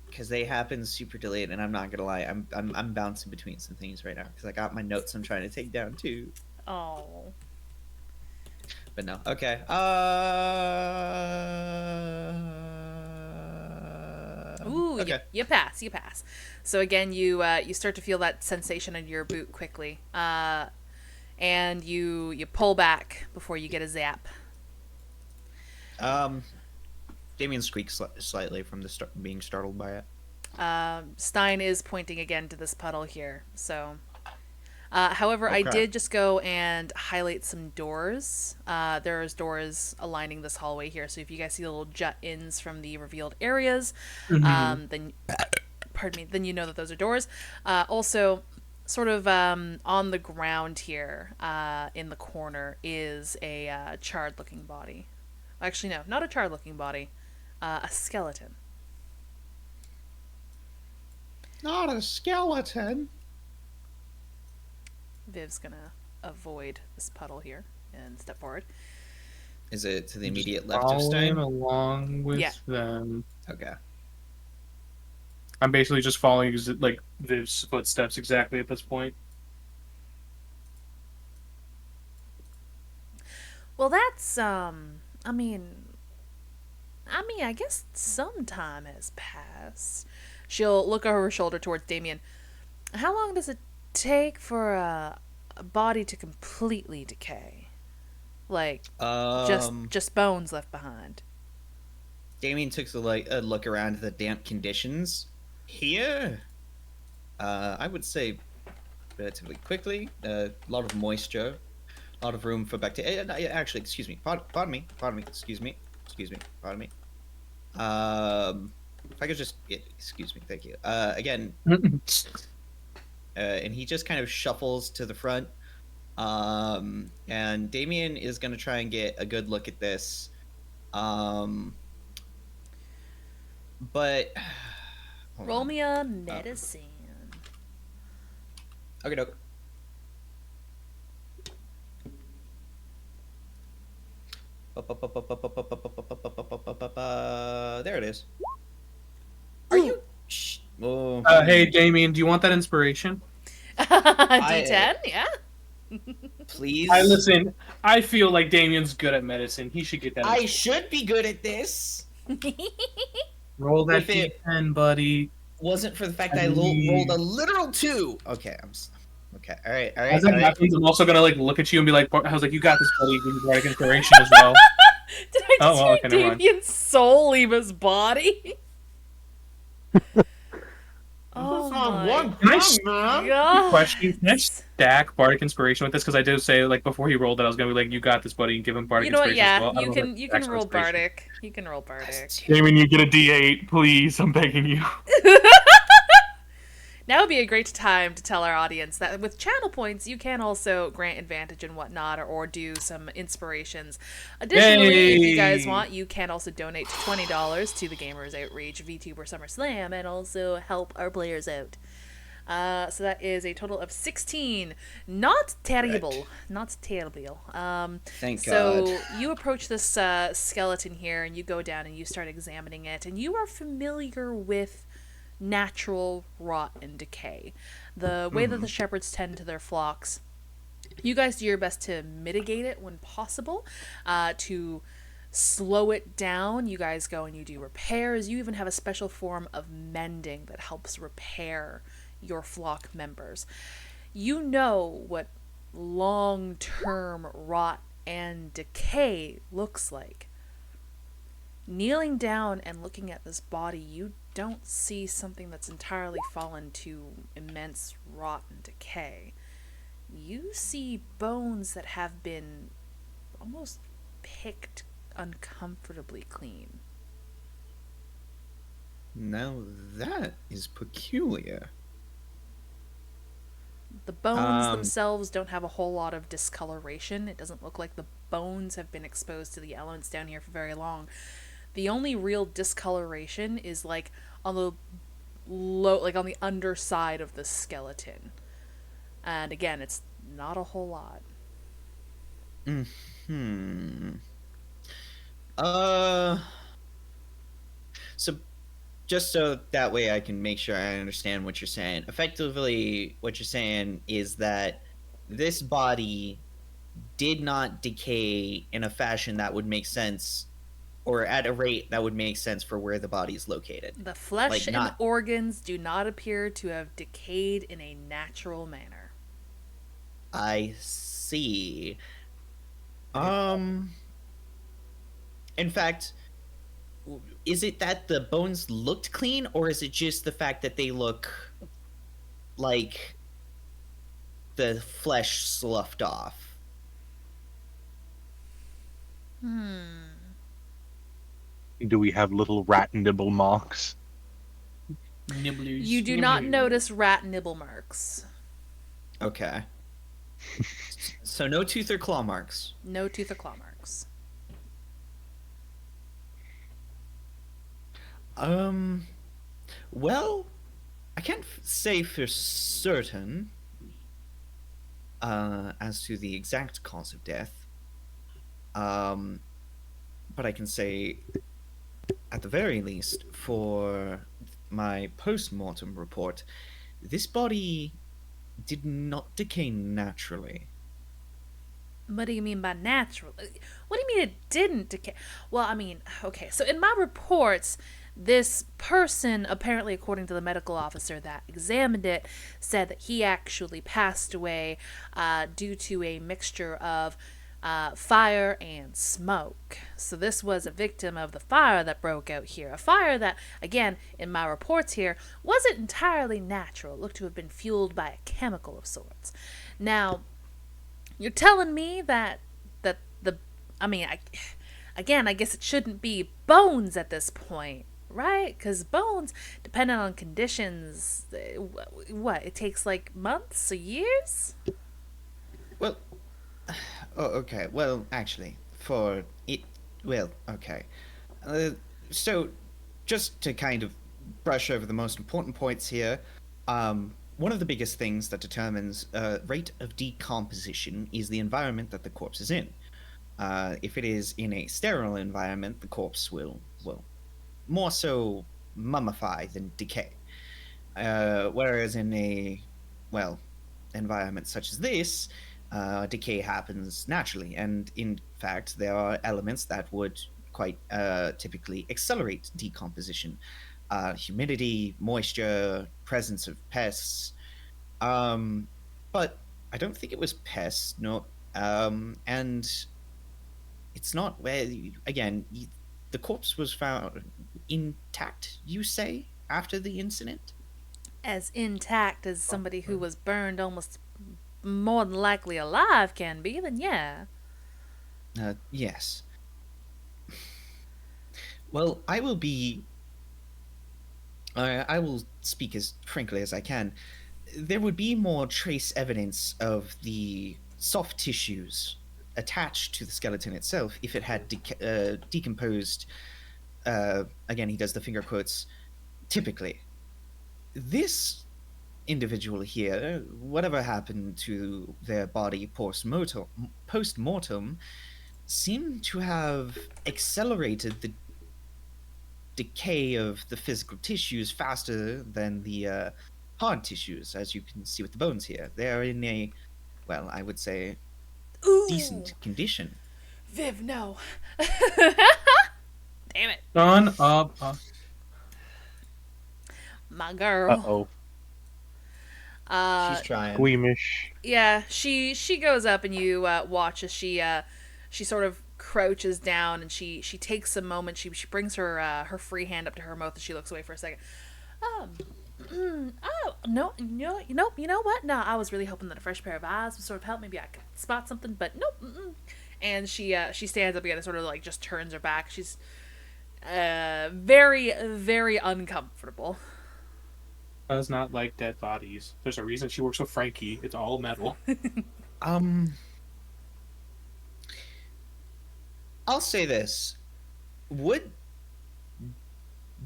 because they happen super delayed, and I'm not gonna lie, I'm bouncing between some things right now because I got my notes I'm trying to take down too. Oh. But no. Okay. Ooh, okay. you pass. So again, you start to feel that sensation in your boot quickly, and you pull back before you get a zap. Damien squeaks slightly from the being startled by it. Stein is pointing again to this puddle here. So, however, I Okay. did just go and highlight some doors. There's doors aligning this hallway here. So if you guys see the little jut-ins from the revealed areas, then, pardon me, then you know that those are doors. Also, sort of on the ground here, in the corner, is a charred-looking body. Actually, no, not a charred-looking body. A skeleton. Not a skeleton. Viv's gonna avoid this puddle here and step forward. Is it to the immediate left of Following Stein? along with Yeah. them. Okay. I'm basically just following like Viv's footsteps exactly at this point. Well, that's I mean, I guess some time has passed. She'll look over her shoulder towards Damien. How long does it take for a body to completely decay? Like just bones left behind. Damien took a look around at the damp conditions here. I would say relatively quickly. A lot of moisture, a lot of room for bacteria. Actually, excuse me. Pardon me. Excuse me. Pardon me. If I could just excuse me. Thank you. Again. And he just kind of shuffles to the front. And Damien is going to try and get a good look at this. But Roll me a medicine. Okay, doke. There it is. Are you? Oh. Hey, Damien, do you want that inspiration? D10, yeah. Please. Listen, I feel like Damien's good at medicine. He should get that. I should be good at this. Roll that If it- D10, buddy. Wasn't for the fact that I rolled a literal 2. Okay, okay. All right. As that happens, I'm also gonna like look at you and be like, I was like, you got this, buddy. Give me bardic inspiration as well. Did I just hear okay, never mind. Damien's soul leave his body? Oh my Can I god. question? Can I stack bardic inspiration with this? Because I did say like before he rolled that I was gonna be like, you got this, buddy, and give him bardic You know what? inspiration as Yeah, well. I don't know if you that can roll stacks inspiration. bardic. You can roll bardic. Damien, you get a D8, please. I'm begging you. Now would be a great time to tell our audience that with channel points, you can also grant advantage and whatnot, or do some inspirations. Additionally, if you guys Yay! want, you can also donate $20 to the Gamers Outreach VTuber SummerSlam and also help our players out. So that is a total of 16. Not terrible. Right. Not terrible. Thank so God. you approach this skeleton here, and you go down and you start examining it, and you are familiar with natural rot and decay. The way that the shepherds tend to their flocks, you guys do your best to mitigate it when possible, to slow it down. You guys go and you do repairs. You even have a special form of mending that helps repair your flock members. You know what long-term rot and decay looks like. Kneeling down and looking at this body, you don't see something that's entirely fallen to immense rot and decay. You see bones that have been almost picked uncomfortably clean. Now that is peculiar. The bones themselves don't have a whole lot of discoloration. It doesn't look like the bones have been exposed to the elements down here for very long. The only real discoloration is like on the on the underside of the skeleton. And again, it's not a whole lot. So just so that way I can make sure I understand what you're saying. Effectively, what you're saying is that this body did not decay in a fashion that would make sense or at a rate that would make sense for where the body is located. The flesh Like, and not- organs do not appear to have decayed in a natural manner. I see. In fact, is it that the bones looked clean, or is it just the fact that they look like the flesh sloughed off? Do we have little rat nibble marks? Nibblers. You do not nibblers. notice rat nibble marks. Okay. So no tooth or claw marks. No tooth or claw marks. Well, I can't say for certain as to the exact cause of death. But I can say, at the very least, for my post-mortem report, this body did not decay naturally. What do you mean by natural? What do you mean it didn't decay? Well, I mean, okay, so in my reports, this person, apparently according to the medical officer that examined it, said that he actually passed away due to a mixture of fire and smoke. So this was a victim of the fire that broke out here. A fire that, again, in my reports here, wasn't entirely natural. It looked to have been fueled by a chemical of sorts. Now, you're telling me that I guess it shouldn't be bones at this point, right? Because bones, depending on conditions, what, it takes like months or years? Well, oh, okay. Well, actually, for it, well, okay. So, just to kind of brush over the most important points here, one of the biggest things that determines rate of decomposition is the environment that the corpse is in. If it is in a sterile environment, the corpse will more so mummify than decay. Whereas in a, environment such as this, decay happens naturally. And in fact, there are elements that would quite typically accelerate decomposition. Humidity, moisture, presence of pests. But I don't think it was pests, no. And it's not where, again, the corpse was found intact, you say, after the incident? As intact as somebody who was burned almost more than likely alive can be, then yeah. Yes. Well, I will speak as frankly as I can. There would be more trace evidence of the soft tissues attached to the skeleton itself if it had decomposed. Again, he does the finger quotes. Typically, this individual here, whatever happened to their body post-mortem, seemed to have accelerated the decay of the physical tissues faster than the hard tissues, as you can see with the bones here. They're in a, I would say, decent condition. Viv, no. Damn it. Son of a... My girl. Uh-oh. She's trying. Squeamish. Yeah, she goes up and you watch as she sort of crouches down and she takes a moment. She brings her free hand up to her mouth and she looks away for a second. Oh no, you know what? No, I was really hoping that a fresh pair of eyes would sort of help. Maybe I could spot something, but nope. And she stands up again and sort of like just turns her back. She's very, very uncomfortable. Does not like dead bodies. There's a reason she works with Frankie. It's all metal. I'll say this. Would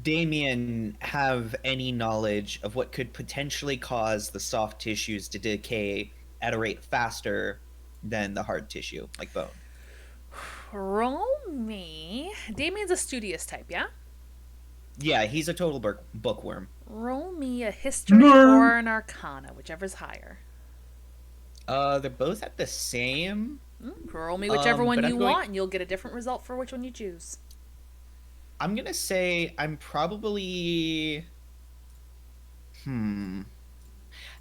Damien have any knowledge of what could potentially cause the soft tissues to decay at a rate faster than the hard tissue, like bone? Roll me. Damien's a studious type, yeah? Yeah, he's a total bookworm. Roll me a history or an arcana, whichever's higher. They're both at the same. Roll me whichever one but you I'm going- want, and you'll get a different result for which one you choose. I'm gonna say I'm probably.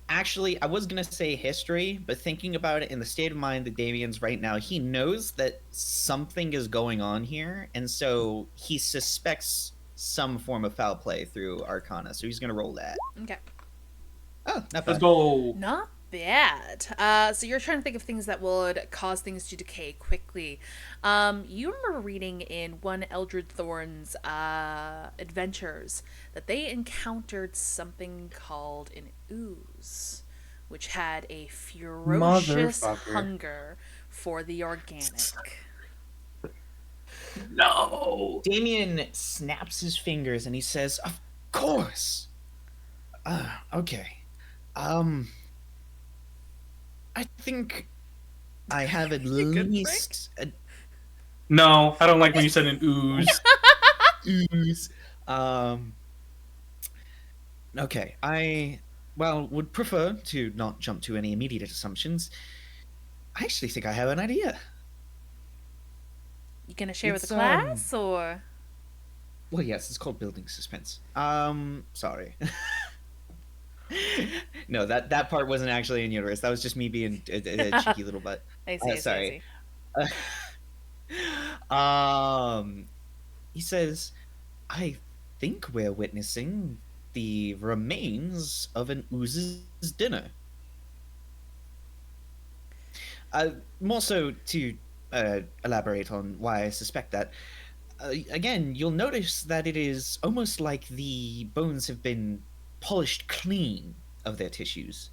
Actually, I was gonna say history, but thinking about it in the state of mind that Damien's right now, he knows that something is going on here, and so he suspects some form of foul play through Arcana. So he's gonna roll that. Okay. Oh, not Let's bad. go. Not bad. So you're trying to think of things that would cause things to decay quickly. You remember reading in one Eldred Thorn's adventures that they encountered something called an ooze, which had a ferocious Motherfucker. hunger for the organic. No. Damien snaps his fingers and he says, "Of course." Okay. I think I have at You good, least a No, I don't like when you said an ooze. ooze. Okay. Would prefer to not jump to any immediate assumptions. I actually think I have an idea. You gonna share with It's, the class or? Well, yes, it's called building suspense. Sorry. No, that part wasn't actually in universe. That was just me being a cheeky little butt. I see. I see. Sorry. I see. He says, "I think we're witnessing the remains of an ooze's dinner." More so to elaborate on why I suspect that. Again, you'll notice that it is almost like the bones have been polished clean of their tissues.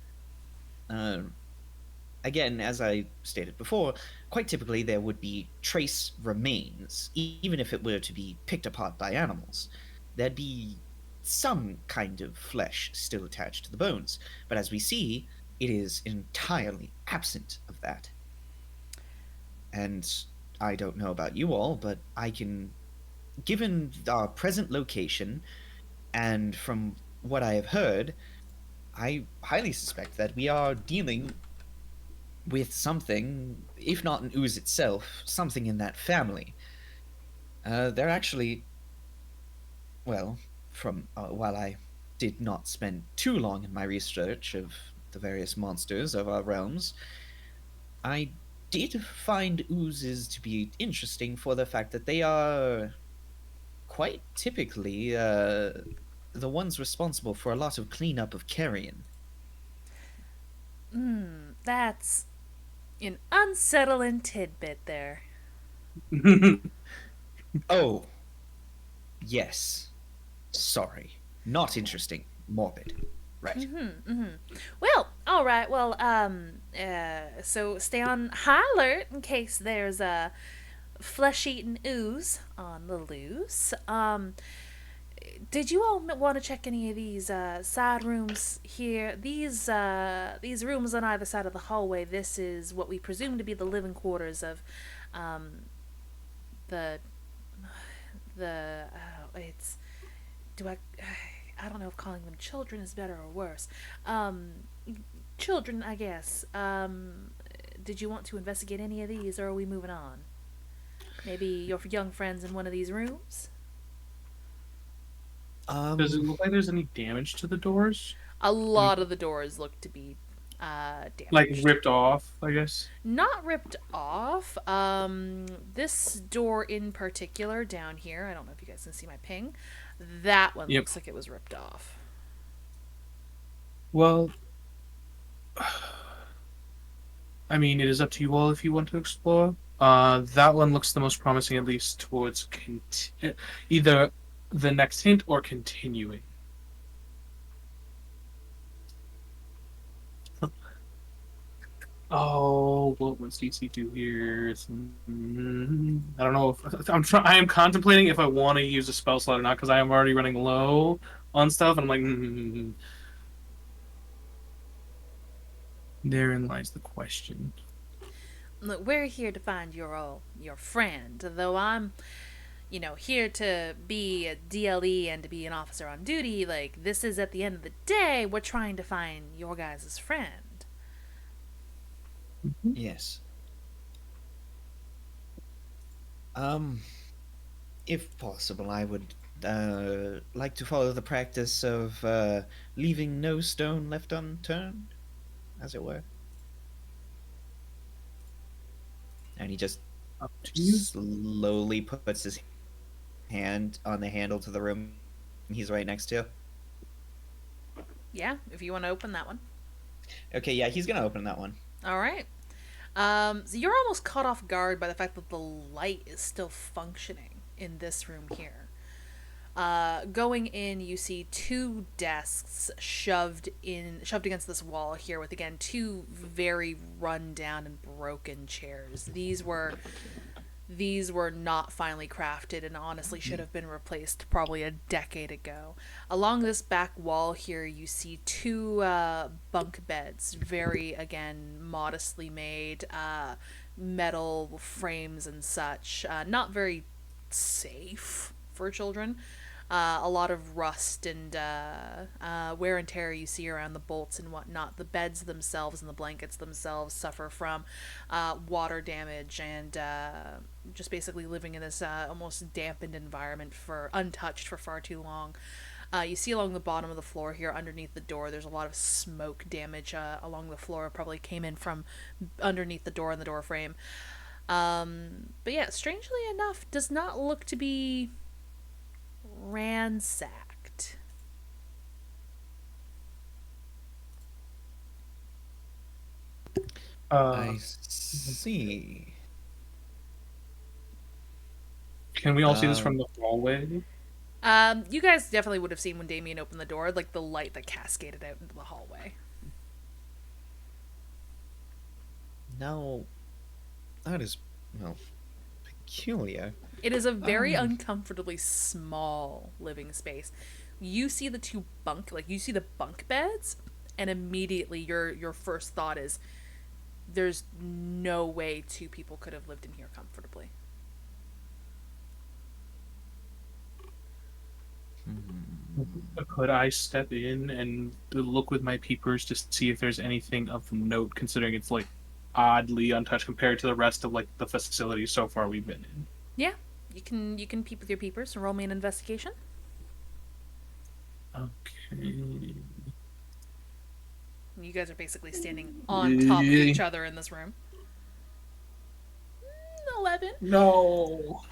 Again, as I stated before, quite typically there would be trace remains, even if it were to be picked apart by animals. There'd be some kind of flesh still attached to the bones, but as we see, it is entirely absent of that. And I don't know about you all, but given our present location, and from what I have heard, I highly suspect that we are dealing with something, if not an ooze itself, something in that family. They're actually, well, while I did not spend too long in my research of the various monsters of our realms, I did find oozes to be interesting for the fact that they are quite typically the ones responsible for a lot of cleanup of carrion. That's an unsettling tidbit there. Oh, yes. Sorry. Not interesting. Morbid. Right. Well, all right. Well, so stay on high alert in case there's a flesh-eating ooze on the loose. Did you all want to check any of these side rooms here? These rooms on either side of the hallway. This is what we presume to be the living quarters of the it's do I don't know if calling them children is better or worse. Children, I guess. Did you want to investigate any of these, or are we moving on? Maybe your young friends in one of these rooms? Does it look like there's any damage to the doors? A lot of the doors look to be damaged. Like ripped off, I guess. Not ripped off. This door in particular down here, I don't know if you guys can see my ping. That one Yep. looks like it was ripped off. Well, I mean, it is up to you all if you want to explore. That one looks the most promising, at least towards either the next hint or continuing. Oh, what does DC do here? I don't know if I am contemplating if I want to use a spell slot or not because I am already running low on stuff, and I'm like, Therein lies the question. Look, we're here to find your friend, though I'm, here to be a DLE and to be an officer on duty. Like, this is at the end of the day, we're trying to find your guys' friend. Yes. if possible, I would like to follow the practice of leaving no stone left unturned, as it were. And he just Up to you. slowly puts his hand on the handle to the room he's right next to. Yeah, if you want to open that one. Okay, yeah, he's gonna open that one. All right. So you're almost caught off guard by the fact that the light is still functioning in this room here. Going in, you see two desks shoved against this wall here, with again two very run down and broken chairs. These were not finely crafted and honestly should have been replaced probably a decade ago. Along this back wall here, you see two bunk beds, very, again, modestly made, metal frames and such. Not very safe for children. A lot of rust and wear and tear you see around the bolts and whatnot. The beds themselves and the blankets themselves suffer from water damage and just basically living in this almost dampened environment for untouched for far too long. You see along the bottom of the floor here, underneath the door, there's a lot of smoke damage along the floor. Probably came in from underneath the door and the door frame. But yeah, strangely enough, does not look to be ransacked. I see. Can we all see this from the hallway? You guys definitely would have seen when Damien opened the door, like the light that cascaded out into the hallway. Now, that is, well, peculiar. It is a very uncomfortably small living space. You see the two you see the bunk beds, and immediately your first thought is, there's no way two people could have lived in here comfortably. Could I step in and look with my peepers to see if there's anything of note, considering it's like oddly untouched compared to the rest of like the facilities so far we've been in? Yeah, you can peep with your peepers and roll me an investigation. Okay. You guys are basically standing on top of each other in this room. 11. No.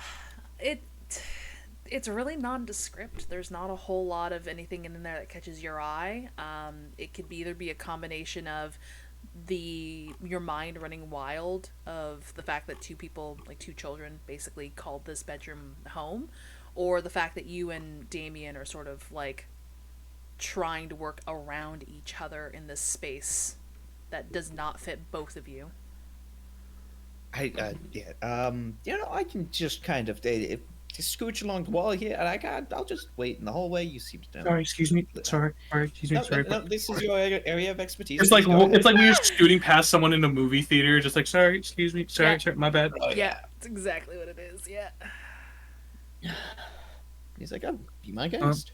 It's really nondescript. There's not a whole lot of anything in there that catches your eye. It could either be a combination of your mind running wild of the fact that two people, like two children, basically called this bedroom home, or the fact that you and Damien are sort of like trying to work around each other in this space that does not fit both of you. Yeah, I can just kind of just scooch along the wall here, and I'll just wait in the hallway. You seem to know. Sorry, excuse me. Sorry, excuse me. No, Sorry. no, this is your area of expertise. It's like Please go ahead. we were scooting past someone in a movie theater, just like sorry, excuse me, sorry, Yeah. sorry, my bad. Oh, Yeah, it's exactly what it is. Yeah. He's like, oh, be my guest.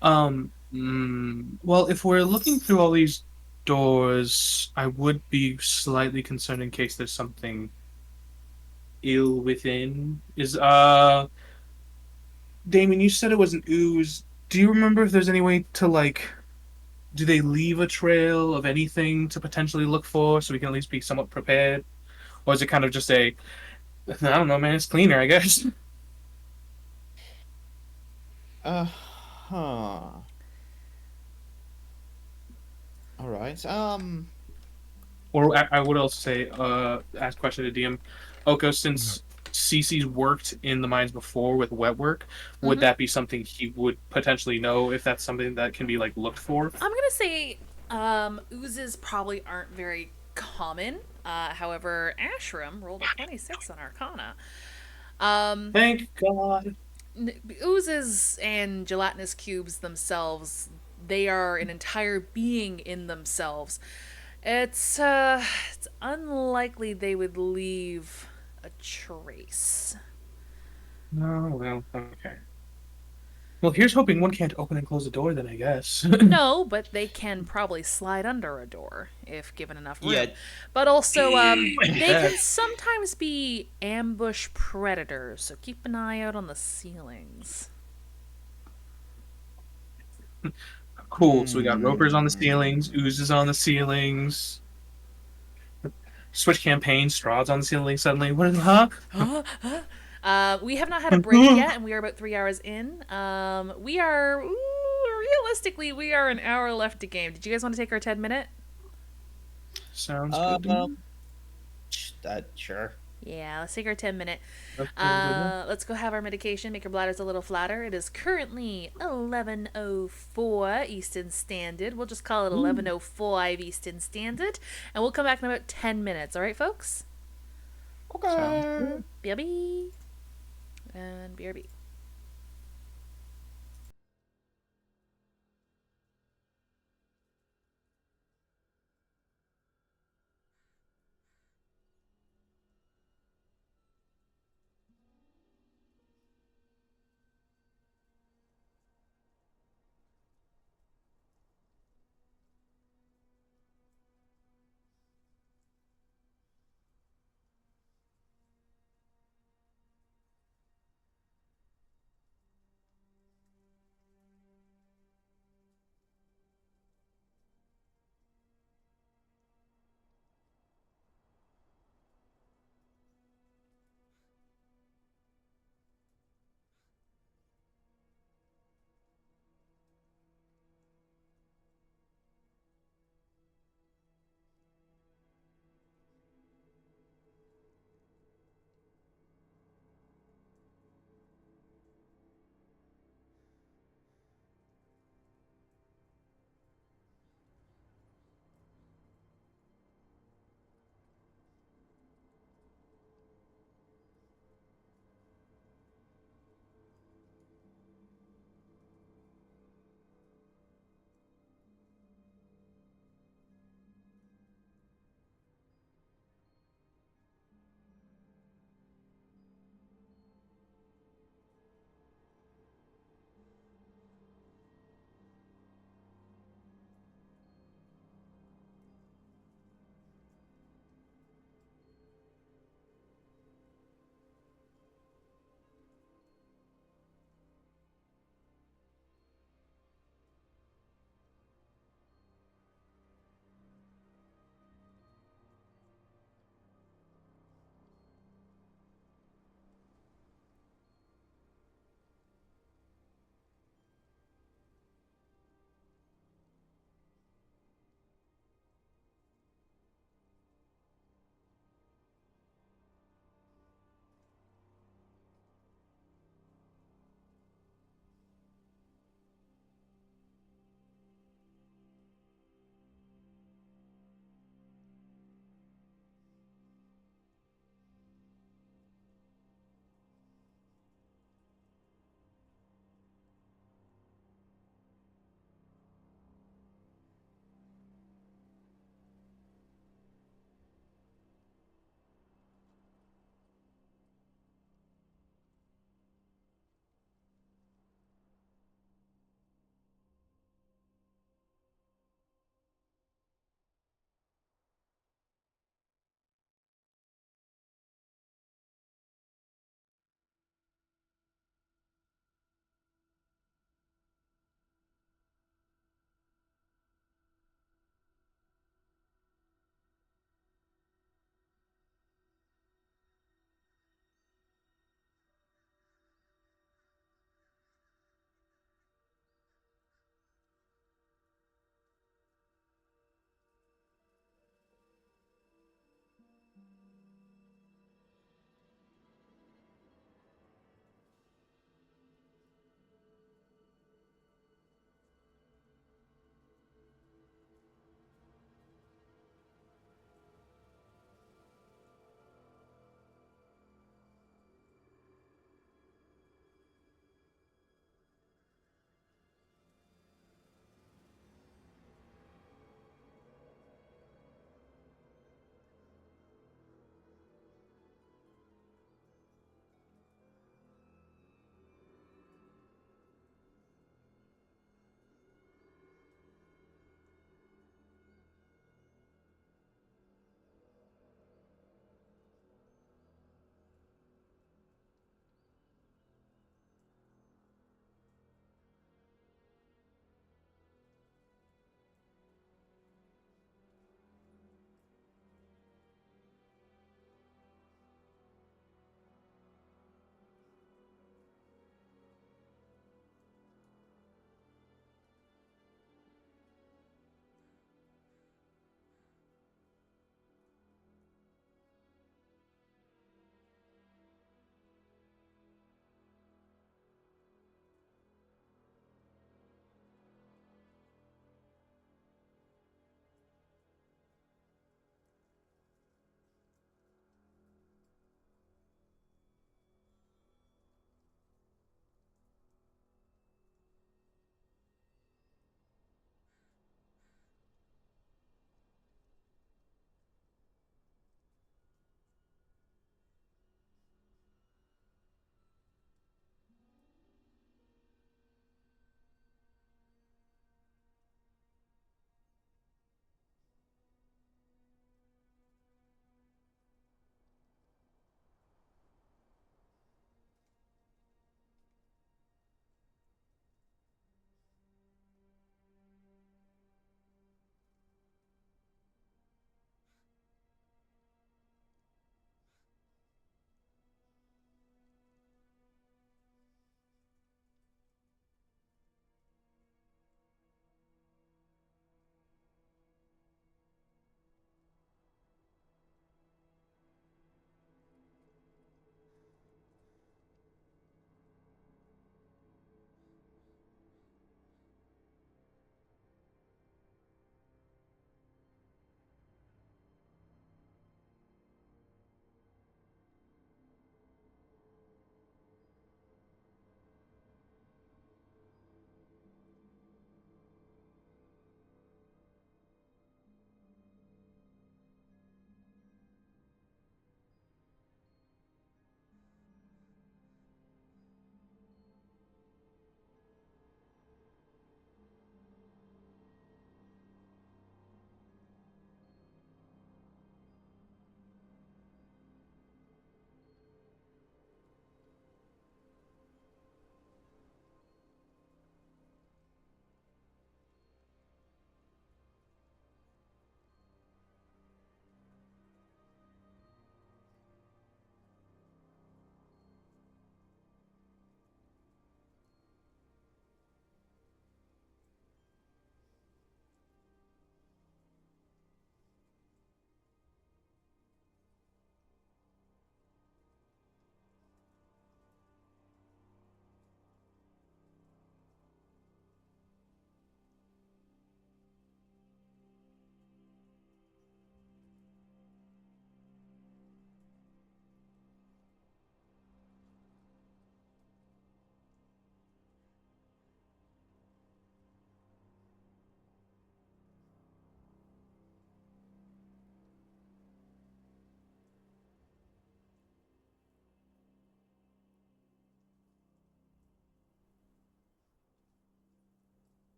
Well, if we're looking through all these doors, I would be slightly concerned in case there's something ill within. Damien, you said it was an ooze. Do you remember if there's any way to like, do they leave a trail of anything to potentially look for so we can at least be somewhat prepared? Or is it kind of just I don't know, man, it's cleaner, I guess. All right. Or I would also say, ask question to DM. Oko, since Cece's worked in the mines before with wet work, would that be something he would potentially know if that's something that can be like looked for? I'm gonna say oozes probably aren't very common. However, Ashram rolled a 26 on Arcana. Thank God. Oozes and gelatinous cubes themselves, they are an entire being in themselves. It's unlikely they would leave a trace. No, well, okay. Well, here's hoping one can't open and close the door. Then I guess. No, but they can probably slide under a door if given enough room. Yeah. But also, they Yeah. can sometimes be ambush predators, so keep an eye out on the ceilings. Cool. So we got ropers on the ceilings, oozes on the ceilings. Switch campaign, straws on the ceiling suddenly. What? Huh? We have not had a break yet, and we are about 3 hours in. We are realistically, we are an hour left to game. Did you guys want to take our 10-minute? Sounds good. To me. Sure. Yeah, let's take our 10-minute. That's good. Let's go have our medication, make our bladders a little flatter. It is currently 11:04 Eastern Standard. We'll just call it 11:05 Eastern Standard, and we'll come back in about 10 minutes. All right, folks? Okay. BRB. And BRB.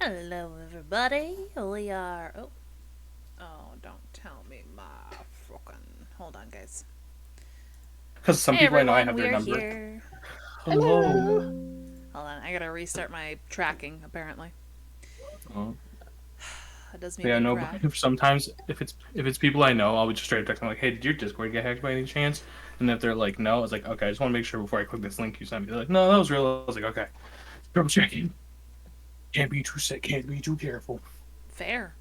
Hello, everybody. We are. Don't tell me my fucking. Hold on, guys. Because some Hey, people I know I everyone. have We their are number. here. Hello. Hold on. I gotta restart my tracking. Apparently, Oh. that does mean Yeah, being no. tracked. Sometimes if it's people I know, I'll be just straight text them like, "Hey, did your Discord get hacked by any chance?" And if they're like, "No," I was like, "Okay, I just want to make sure before I click this link you sent me." They're like, "No, that was real." I was like, "Okay, double checking. Can't be too sick. Can't be too careful." Fair.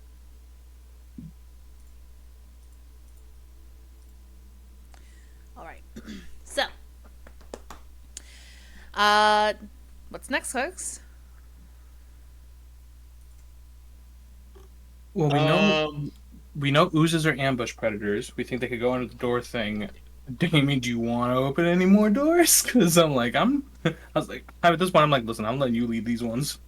All right. So, uh, what's next, folks? Well, we know oozes are ambush predators. We think they could go under the door thing. Damien, do you want to open any more doors? Because I was like, at this point, I'm like, listen, I'm letting you lead these ones.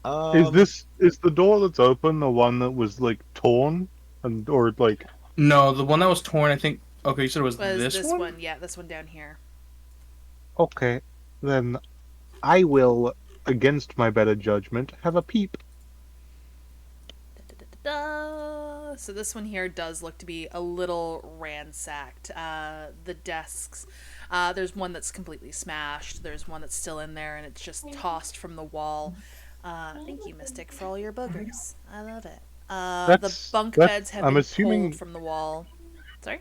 Is the door that's open the one that was like torn and or like No, the one that was torn, I think. Okay, you said it was Was this one. Yeah, this one down here. okay, then I will, against my better judgment, have a peep. Da-da-da-da-da. So this one here does look to be a little ransacked. The desks, there's one that's completely smashed. There's one that's still in there, and it's just tossed from the wall. Thank you, Mystic, for all your boogers. I love it. The bunk beds have I'm been assuming pulled from the wall. Sorry?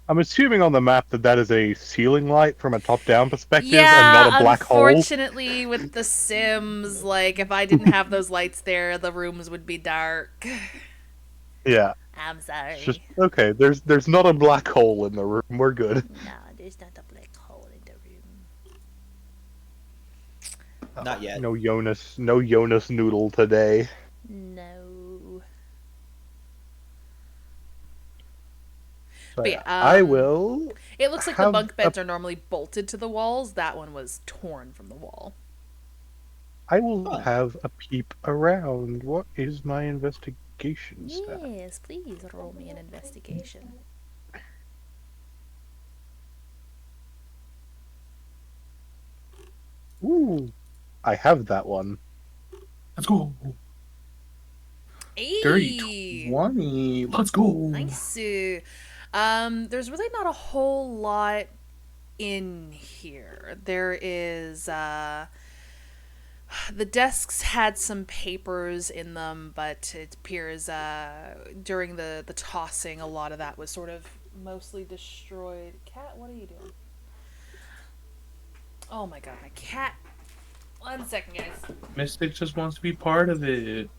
I'm assuming on the map that is a ceiling light from a top-down perspective and Yeah, not a black hole. unfortunately, with The Sims, like, if I didn't have those lights there, the rooms would be dark. Yeah, I'm sorry. it's just okay. There's not a black hole in the room. We're good. No, there's not a black hole in the room. Not yet. No Jonas noodle today. No. So, But yeah, I will. It looks like the have bunk a- beds are normally bolted to the walls. That one was torn from the wall. I will Huh. have a peep around. What is my investigation stat? Yes, please roll me an investigation. Ooh, I have that one. Let's go. Dirty 20. Let's go. Nice. There's really not a whole lot in here. There is the desks had some papers in them, but it appears during the tossing, a lot of that was sort of mostly destroyed. Cat, what are you doing? Oh my god, my cat. 1 second, guys. Mystic just wants to be part of it.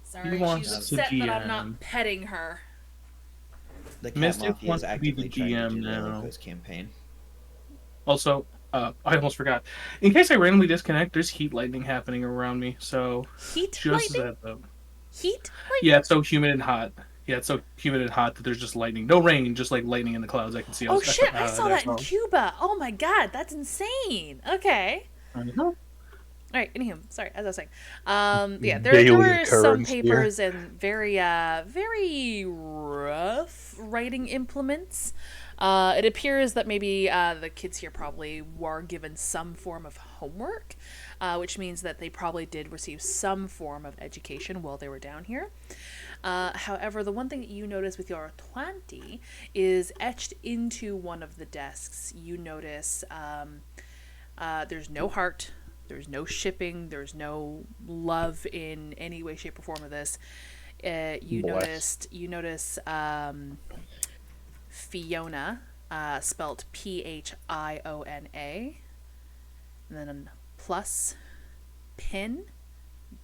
Sorry, wants she's to upset that I'm GM. not petting her. The Cat Mystic Mafia wants is to be the actively trying to GM do the now. Olympus campaign. Also, I almost forgot. In case I randomly disconnect, there's heat lightning happening around me. So Heat just as a lightning? heads up. Heat lightning? Yeah, it's so humid and hot. Yeah, it's so humid and hot that there's just lightning. No rain, just like lightning in the clouds. I can see. Oh shit, I saw there that in as well. Cuba. Oh my god, that's insane. Okay. Uh-huh. Alright, anywho, sorry, as I was saying. Yeah, there Daily were some occurrence here. papers and very rough writing implements. It appears that maybe the kids here probably were given some form of homework, which means that they probably did receive some form of education while they were down here. However, the one thing that you notice with your 20 is etched into one of the desks. You notice there's no heart, there's no shipping, there's no love in any way, shape, or form of this. You notice Fiona, spelt Phiona, and then plus pin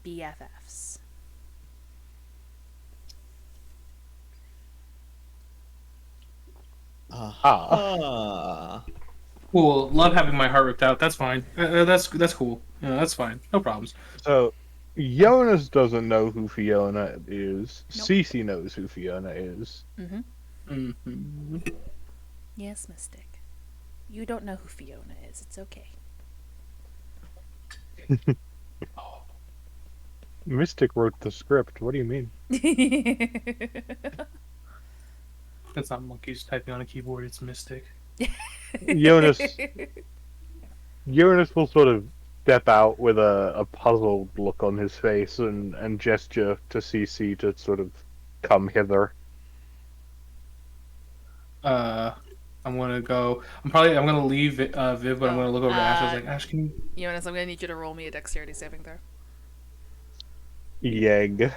BFFs. Cool. Love having my heart ripped out. That's fine. That's cool. Yeah, that's fine. No problems. So, Jonas doesn't know who Fiona is. Nope. Cece knows who Fiona is. Mm-hmm. Yes, Mystic. You don't know who Fiona is. It's okay. Mystic wrote the script. What do you mean? That's not monkeys typing on a keyboard. It's Mystic. Jonas will sort of step out with a puzzled look on his face and gesture to CC to sort of come hither. Uh, I'm gonna go. I'm gonna leave Viv, but I'm gonna look over to Ash. I was like, Ash, can you? Jonas, I'm gonna need you to roll me a dexterity saving throw. Yeg.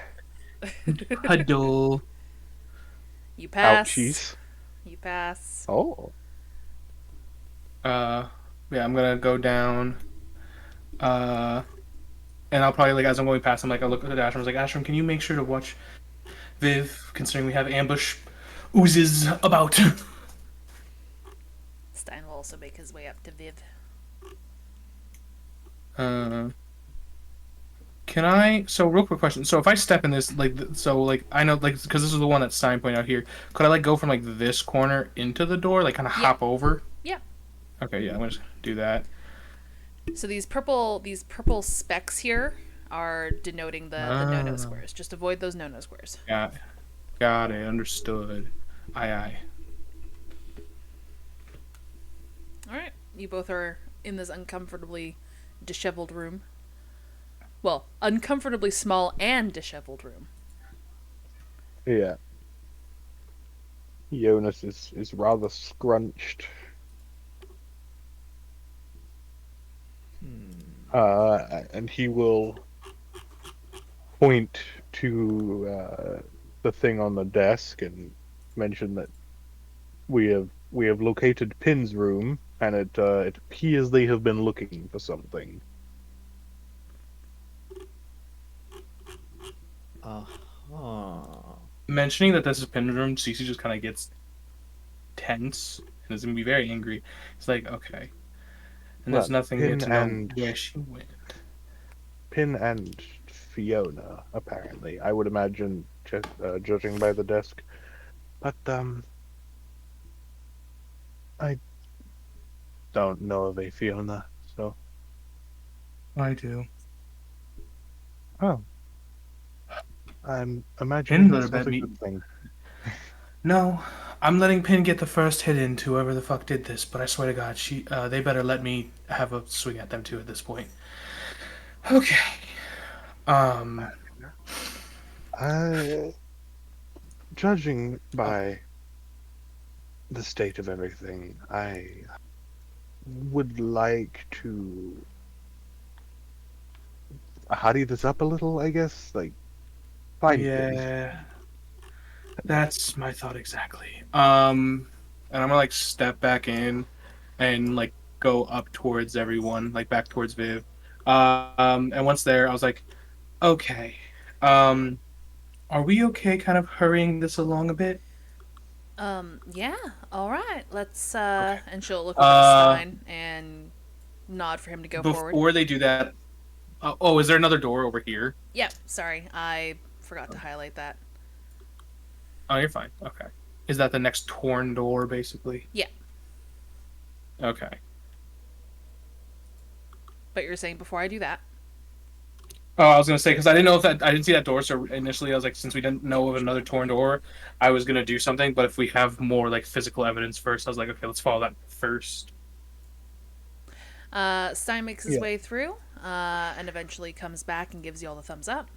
Huddle. You pass. Ouchies. You pass. Oh. Yeah, I'm gonna go down. And I'll probably like as I'm going past, I'm like, I look at Ashram. I was like, Ashram, can you make sure to watch Viv, considering we have ambush oozes about. Stein will also make his way up to Viv. Can I? So, real quick question. So, if I step in this, like, so, like, I know, like, because this is the one that Stein pointed out here. Could I, like, go from, like, this corner into the door, like, kind of hop over? Yeah. Okay, yeah, I'm gonna just do that. So these purple specks here are denoting the no-no squares. Just avoid those no-no squares. Got it. Understood. Aye. All right. You both are in this uncomfortably disheveled room. Well, uncomfortably small and disheveled room. Yeah. Jonas is rather scrunched. And he will point to the thing on the desk and mention that we have located Pin's room, and it appears they have been looking for something. Mentioning that this is Pin's room, Cece just kind of gets tense and is gonna be very angry. It's like, okay. And there's nothing here to know where she went. Pin and Fiona, apparently. I would imagine, judging by the desk. But, I don't know of a Fiona, so... I do. Oh. I'm imagining Pin that's better not a bet good thing. No, I'm letting Pin get the first hit into whoever the fuck did this, but I swear to God, they better let me have a swing at them too at this point. Okay. Judging by the state of everything, I would like to hurry this up a little, I guess. Like, find things. Yeah. That's my thought exactly. And I'm gonna like step back in and like go up towards everyone, like back towards Viv. And once there, I was like, okay. Are we okay kind of hurrying this along a bit? Yeah, all right. Let's, Okay. and she'll look over to Stein and nod for him to go forward. Before they do that, is there another door over here? Yep, sorry. I forgot to highlight that. Oh, you're fine. Okay. Is that the next torn door, basically? Yeah. Okay. But you're saying before I do that? Oh, I was gonna say because I didn't know if that I didn't see that door, so initially I was like, since we didn't know of another torn door, I was gonna do something. But if we have more like physical evidence first, I was like, okay, let's follow that first. Stein makes his way through, and eventually comes back and gives you all the thumbs up.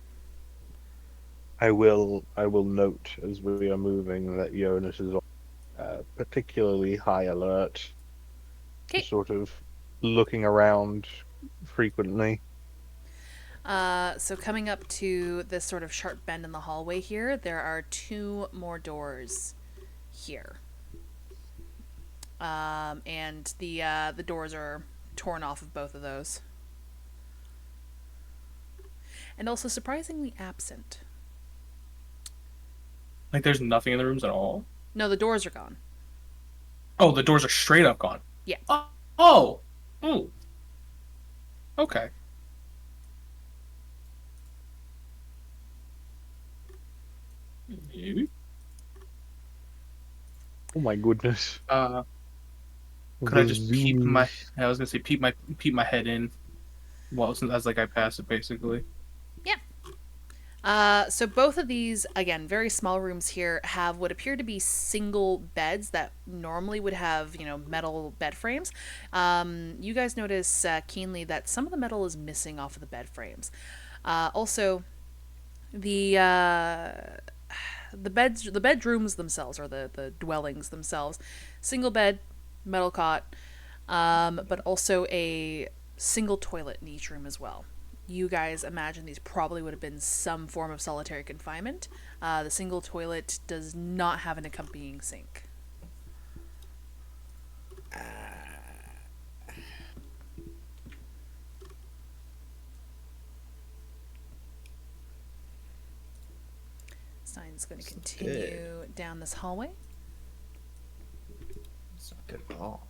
I will note as we are moving that Jonas is on particularly high alert. Okay. Sort of looking around frequently. So coming up to this sort of sharp bend in the hallway here, there are 2 more doors here. And the doors are torn off of both of those. And also surprisingly absent. Like, there's nothing in the rooms at all. No, the doors are gone. Oh, the doors are straight up gone. Yeah. Oh. Okay. Maybe. Oh my goodness. Could I just peep my? I was gonna say peep my head in. Well, as like I pass it, basically. Yeah. So both of these, again, very small rooms here, have what appear to be single beds that normally would have, metal bed frames. You guys notice keenly that some of the metal is missing off of the bed frames. Also, the the bedrooms themselves, or the dwellings themselves, single bed, metal cot, but also a single toilet in each room as well. You guys imagine these probably would have been some form of solitary confinement. The single toilet does not have an accompanying sink. Stein's going to continue down this hallway. It's not good at all.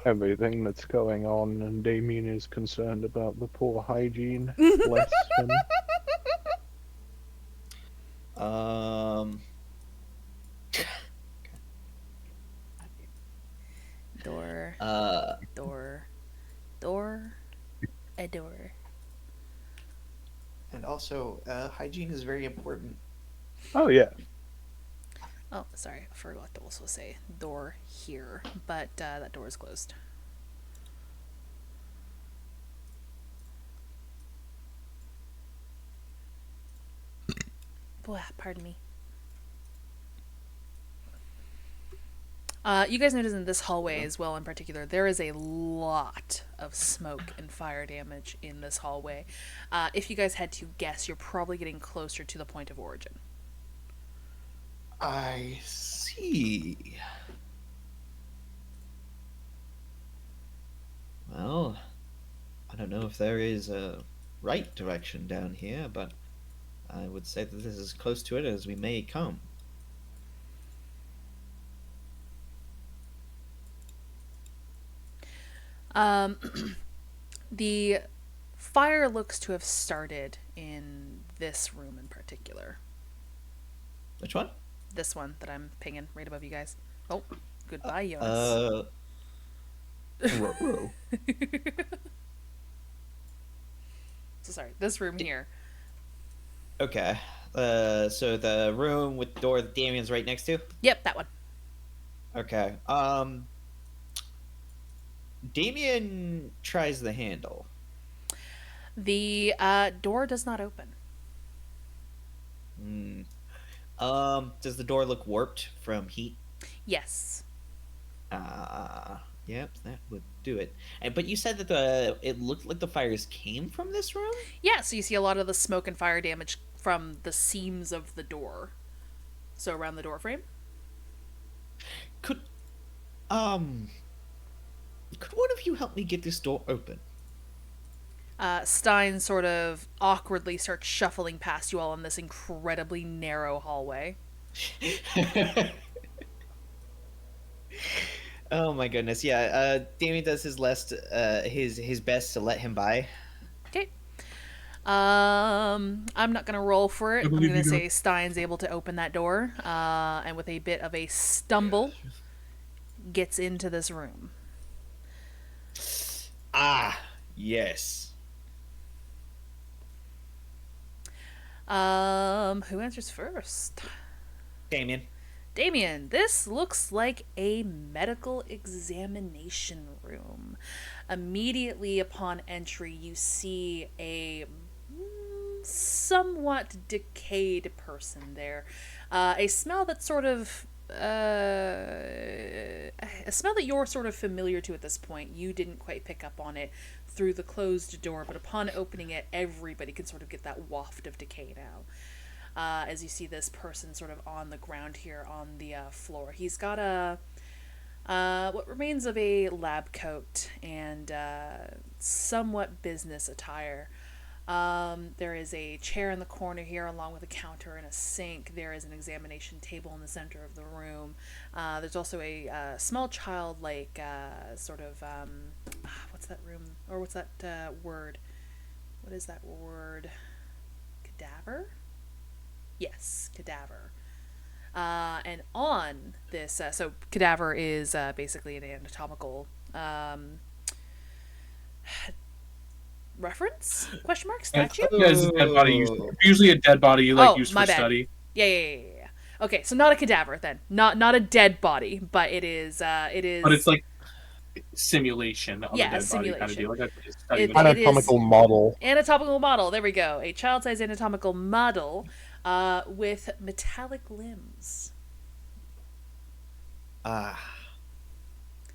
Everything that's going on, and Damien is concerned about the poor hygiene. Bless him. Door, door, door, a door. And also, hygiene is very important. Oh yeah. Oh, sorry, I forgot to also say door here, but that door is closed. Pardon me. You guys notice in this hallway as well, in particular, there is a lot of smoke and fire damage in this hallway. If you guys had to guess, you're probably getting closer to the point of origin. I see. Well, I don't know if there is a right direction down here, but I would say that this is as close to it as we may come. The fire looks to have started in this room in particular. Which one? This one that I'm pinging right above you guys. Oh, goodbye, Jonas. Whoa. So sorry, this room here. Okay. So the room with the door that Damien's right next to? Yep, that one. Okay. Damien tries the handle. The door does not open. Does the door look warped from heat? Yes. Yep, that would do it. But you said that it looked like the fires came from this room? Yeah, so you see a lot of the smoke and fire damage from the seams of the door. So around the door frame. Could one of you help me get this door open? Stein sort of awkwardly starts shuffling past you all in this incredibly narrow hallway. Oh my goodness, yeah. Damien does his best to let him by. Okay. I'm not gonna roll for it. I'm gonna say Stein's able to open that door, and with a bit of a stumble, gets into this room. Ah, yes. Who answers first? Damien. Damien, this looks like a medical examination room. Immediately upon entry, you see a somewhat decayed person there. A smell that's sort of a smell that you're sort of familiar to at this point. You didn't quite pick up on it through the closed door, but upon opening it, everybody can sort of get that waft of decay now. As you see this person sort of on the ground here on the floor. He's got a what remains of a lab coat and somewhat business attire. There is a chair in the corner here along with a counter and a sink. There is an examination table in the center of the room. There's also a small child like sort of what's that room, or what's that word? What is that word? Cadaver? Yes, cadaver. And on this, so cadaver is basically an anatomical reference? Question mark? Yeah, Statue? it's a dead body. Usually a dead body Oh, used my for bad. study. Yeah. Okay, so not a cadaver then. Not a dead body, but it is But it's like simulation of a yeah, a dead body kind of simulation. deal. Like a study It, machine. it is Anatomical model. anatomical model. There we go. A child-sized anatomical model with metallic limbs. Ah,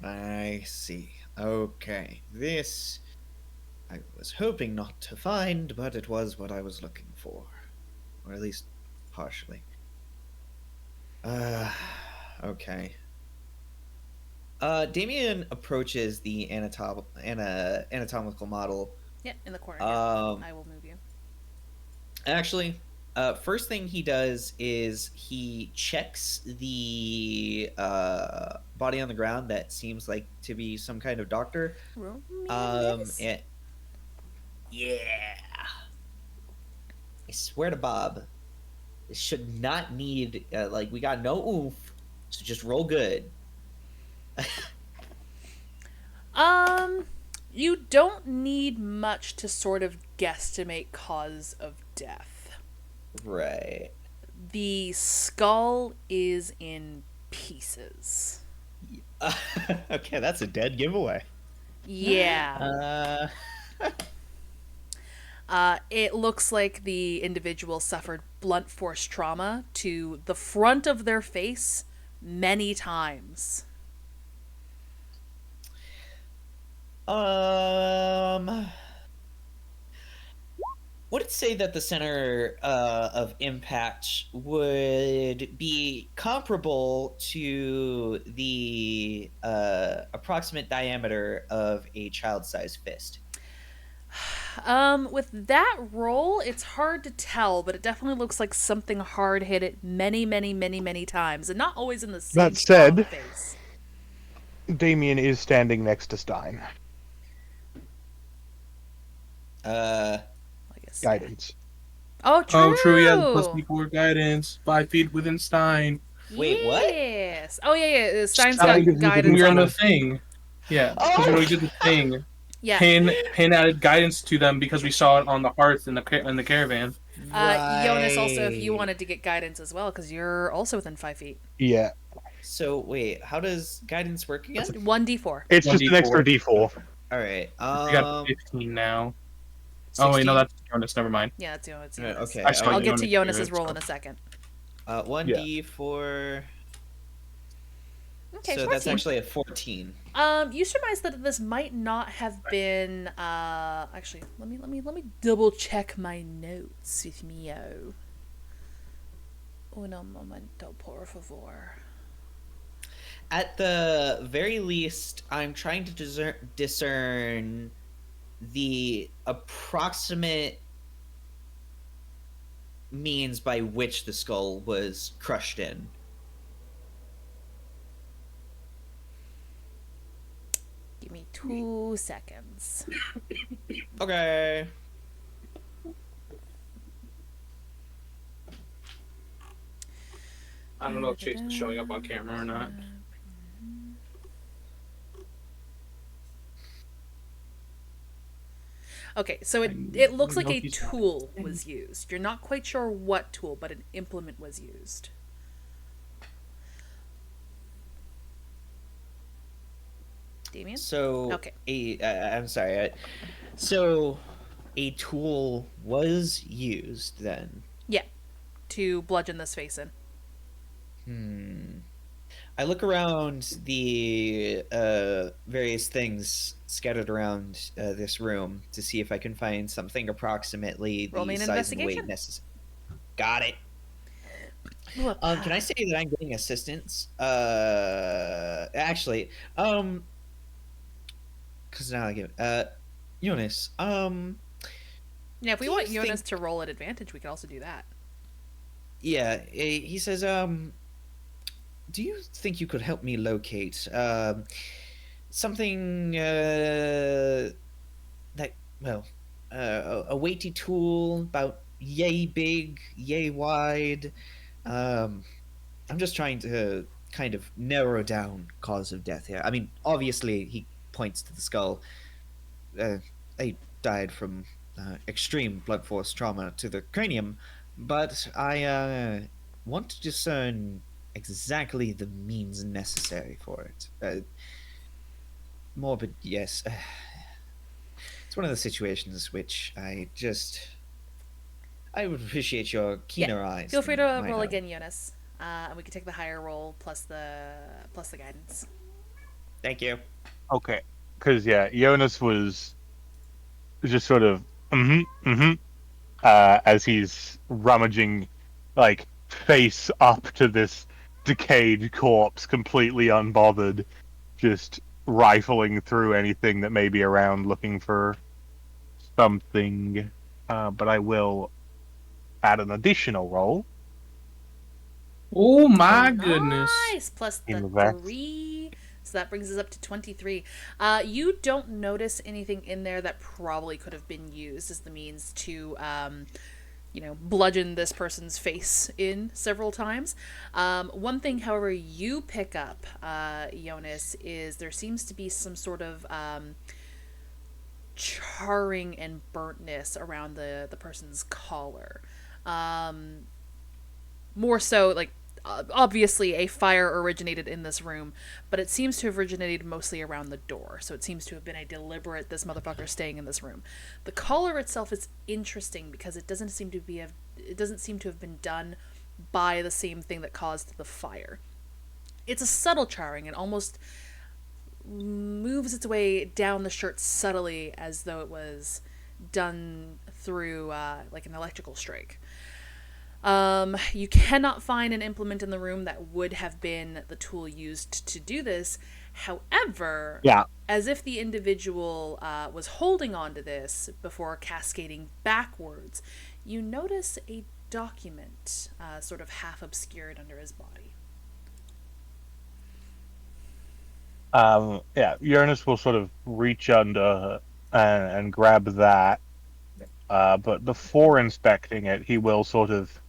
I see. Okay, this I was hoping not to find, but it was what I was looking for, or at least partially. Okay. Damien approaches the anatomical model. Yeah, in the corner. I will move you. Actually, first thing he does is he checks the body on the ground that seems like to be some kind of doctor. Roll me a miss. Yeah. I swear to Bob, this should not need we got no oomph, so just roll good. You don't need much to sort of guesstimate cause of death. Right. The skull is in pieces. Okay, that's a dead giveaway. Yeah. It looks like the individual suffered blunt force trauma to the front of their face many times. Would it say that the center of impact would be comparable to the approximate diameter of a child-sized fist? With that roll, it's hard to tell, but it definitely looks like something hard hit it many times, and not always in the same That spot on the said- face. Damien is standing next to Stein. Like a Guidance. Oh, true. Oh, true. Yeah, the +4 guidance. 5 feet within Stein. Wait, what? Yes. Oh, yeah. Stein's Stein got is guidance We're on in him. the thing. Yeah, because when we did the thing, Yeah. Pin added guidance to them because we saw it on the hearth in the caravan. Jonas, also, if you Right. wanted to get guidance as well, because you're also within 5 feet. Yeah. So wait, how does guidance work again? 1d4. It's just an 1d4. extra D4. All right. We got 15 now. 16. Oh wait, no, that's Jonas. Never mind. Yeah, that's Jonas. Okay. I saw I'll get to Jonas Jonas's here, roll so- in a second. 1d4. Okay, So 14. that's actually a 14. You surmise that this might not have been. Actually, let me double check my notes with Mio. Un momento, por favor. At the very least, I'm trying to discern the approximate means by which the skull was crushed in. Give me 2 seconds. Okay. I don't know if Chase is showing up on camera or not. Okay, so it looks like know a he's- tool was used. You're not quite sure what tool, but an implement was used. Damien? So, Okay. I'm sorry. So, a tool was used then. Yeah. To bludgeon this face in. I look around the various things scattered around this room to see if I can find something approximately Roll me the an size and weight investigation. necessary. Got it. Can I say that I'm getting assistance? Actually, because now I give Eunice. Yeah, if we do want you Jonas think- to roll at advantage, we could also do that. Yeah, he says, do you think you could help me locate something that, well, a weighty tool about yay big, yay wide? I'm just trying to kind of narrow down cause of death here. I mean, obviously, he points to the skull. A died from extreme blood force trauma to the cranium, but I want to discern exactly the means necessary for it. Morbid, yes. It's one of the situations which I would appreciate your keener eyes. Feel free than to mine roll are. again, Jonas, and we can take the higher roll plus the guidance. Thank you. Okay, because yeah, Jonas was just sort of as he's rummaging, like face up to this decayed corpse, completely unbothered, just rifling through anything that may be around, looking for something. But I will add an additional roll. Oh my goodness. Nice! Plus the Invest. 3. So that brings us up to 23. You don't notice anything in there that probably could have been used as the means to, bludgeon this person's face in several times. One thing, however, you pick up, Jonas, is there seems to be some sort of charring and burntness around the person's collar. More so, like, obviously a fire originated in this room, but it seems to have originated mostly around the door. So it seems to have been a deliberate, this motherfucker staying in this room. The collar itself is interesting because it doesn't seem to have been done by the same thing that caused the fire. It's a subtle charring and almost moves its way down the shirt subtly as though it was done through like an electrical strike. You cannot find an implement in the room that would have been the tool used to do this. However, Yeah. as if the individual was holding on to this before cascading backwards, you notice a document sort of half obscured under his body. Yeah, Uranus will sort of reach under and grab that. But before inspecting it, he will sort of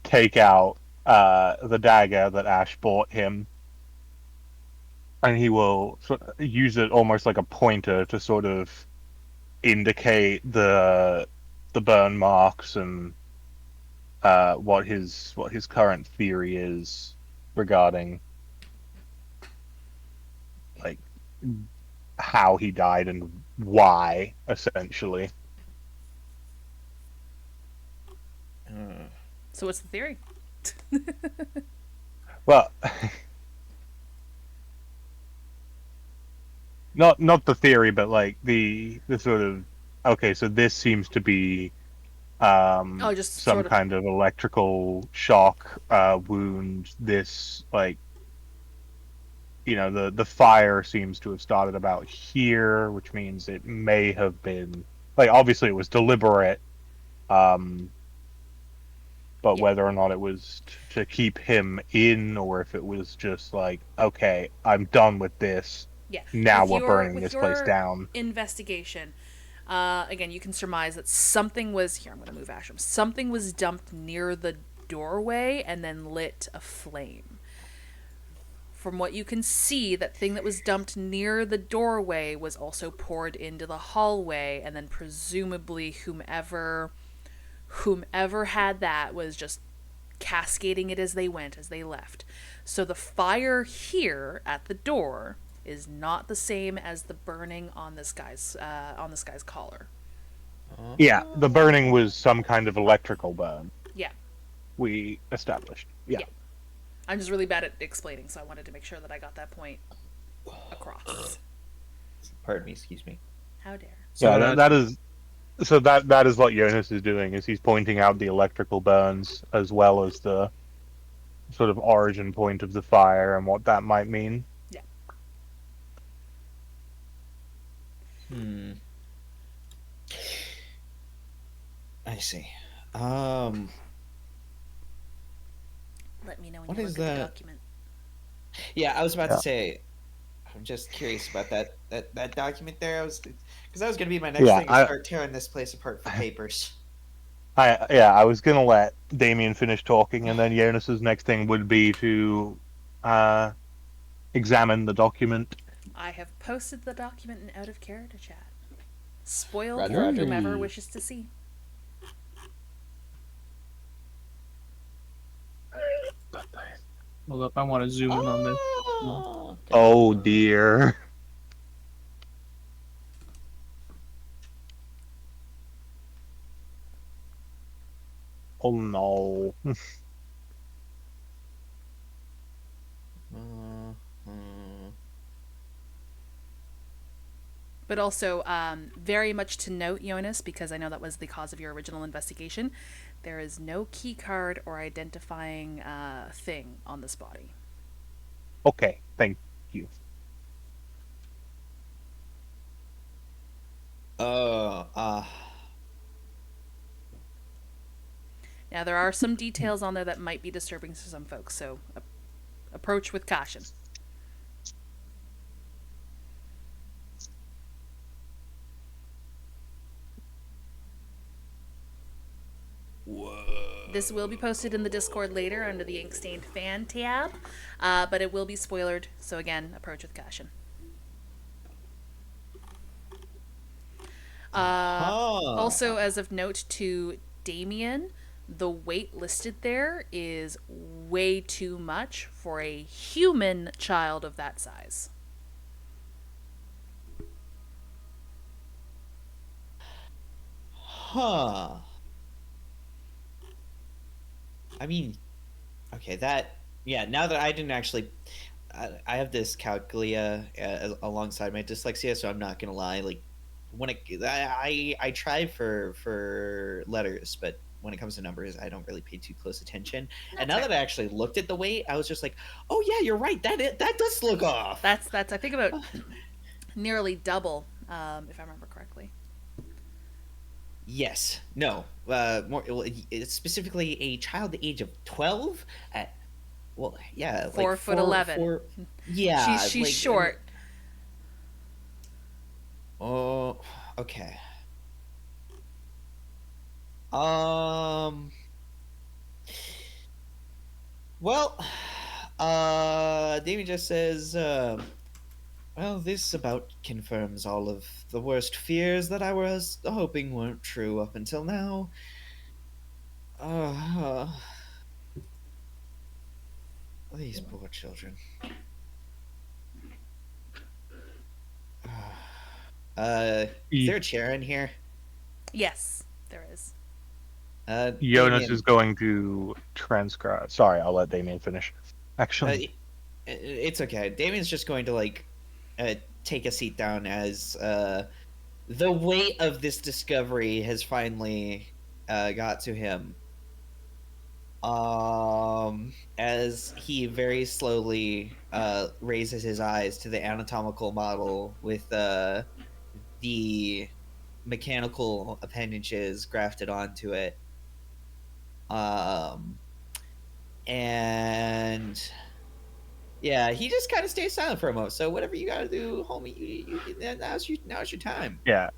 take out the dagger that Ash bought him, and he will use it almost like a pointer to sort of indicate the burn marks and what his current theory is regarding like how he died and why, essentially. So what's the theory? Well, not the theory, but like the sort of okay. So this seems to be Just some sort of kind of electrical shock wound. This like the fire seems to have started about here, which means it may have been like obviously it was deliberate. But Yeah. whether or not it was to keep him in, or if it was just like, okay, I'm done with this. Yeah. Now With we're your- burning with this your place down. Investigation. Again, you can surmise that something was here. I'm going to move Ashram. Something was dumped near the doorway and then lit a flame. From what you can see, that thing that was dumped near the doorway was also poured into the hallway, and then presumably whomever had that was just cascading it as they left. So the fire here at the door is not the same as the burning on this guy's collar. Yeah, the burning was some kind of electrical burn. Yeah. We established. Yeah. Yeah. I'm just really bad at explaining, so I wanted to make sure that I got that point across. Pardon me, excuse me. How dare. Yeah, that is. So that is what Jonas is doing. Is he's pointing out the electrical burns as well as the sort of origin point of the fire and what that might mean. Yeah. I see. Let me know when What you is look at the that? document. Yeah, I was about Yeah. to say. I'm just curious about that document there. Because that was gonna be my next Yeah, thing to start tearing this place apart for papers. I was gonna let Damien finish talking, and then Jonas's next thing would be to examine the document. I have posted the document in out of character chat. spoil Roger, for roger. whomever wishes to see. Hold up, I want to zoom in on this. Oh, Oh dear. Oh no. But also, very much to note, Jonas, because I know that was the cause of your original investigation, there is no key card or identifying thing on this body. Okay, thank you. uh, Now, there are some details on there that might be disturbing to some folks, so approach with caution. This will be posted in the Discord later under the Inkstained Fan tab, but it will be spoilered, so again, approach with caution. Also, as of note to Damien, the weight listed there is way too much for a human child of that size. huh. I mean, okay, yeah, now that I didn't actually, I have this calculia alongside my dyslexia, so I'm not gonna lie. Like, when I try for letters, but when it comes to numbers, I don't really pay too close attention. And now that I actually looked at the weight, I was just like, oh yeah, you're right. That does look off. That's I think about nearly double, if I remember correctly. Yes. No. More it's specifically a child the age of 12. Well, yeah, 4'11". Yeah, She's like, short. oh, okay. Um. Well, Damien just says, well, this about confirms all of the worst fears that I was hoping weren't true up until now. Uh, these poor children. Is there a chair in here? Yes, there is. Jonas Damien, is going to transcribe. Sorry, I'll let Damien finish. Actually, it's okay. Damien's just going to take a seat down as the weight of this discovery has finally got to him. As he very slowly raises his eyes to the anatomical model with the mechanical appendages grafted onto it. Um, and yeah, he just kind of stays silent for a moment. So whatever you got to do, homie, now's your time. yeah.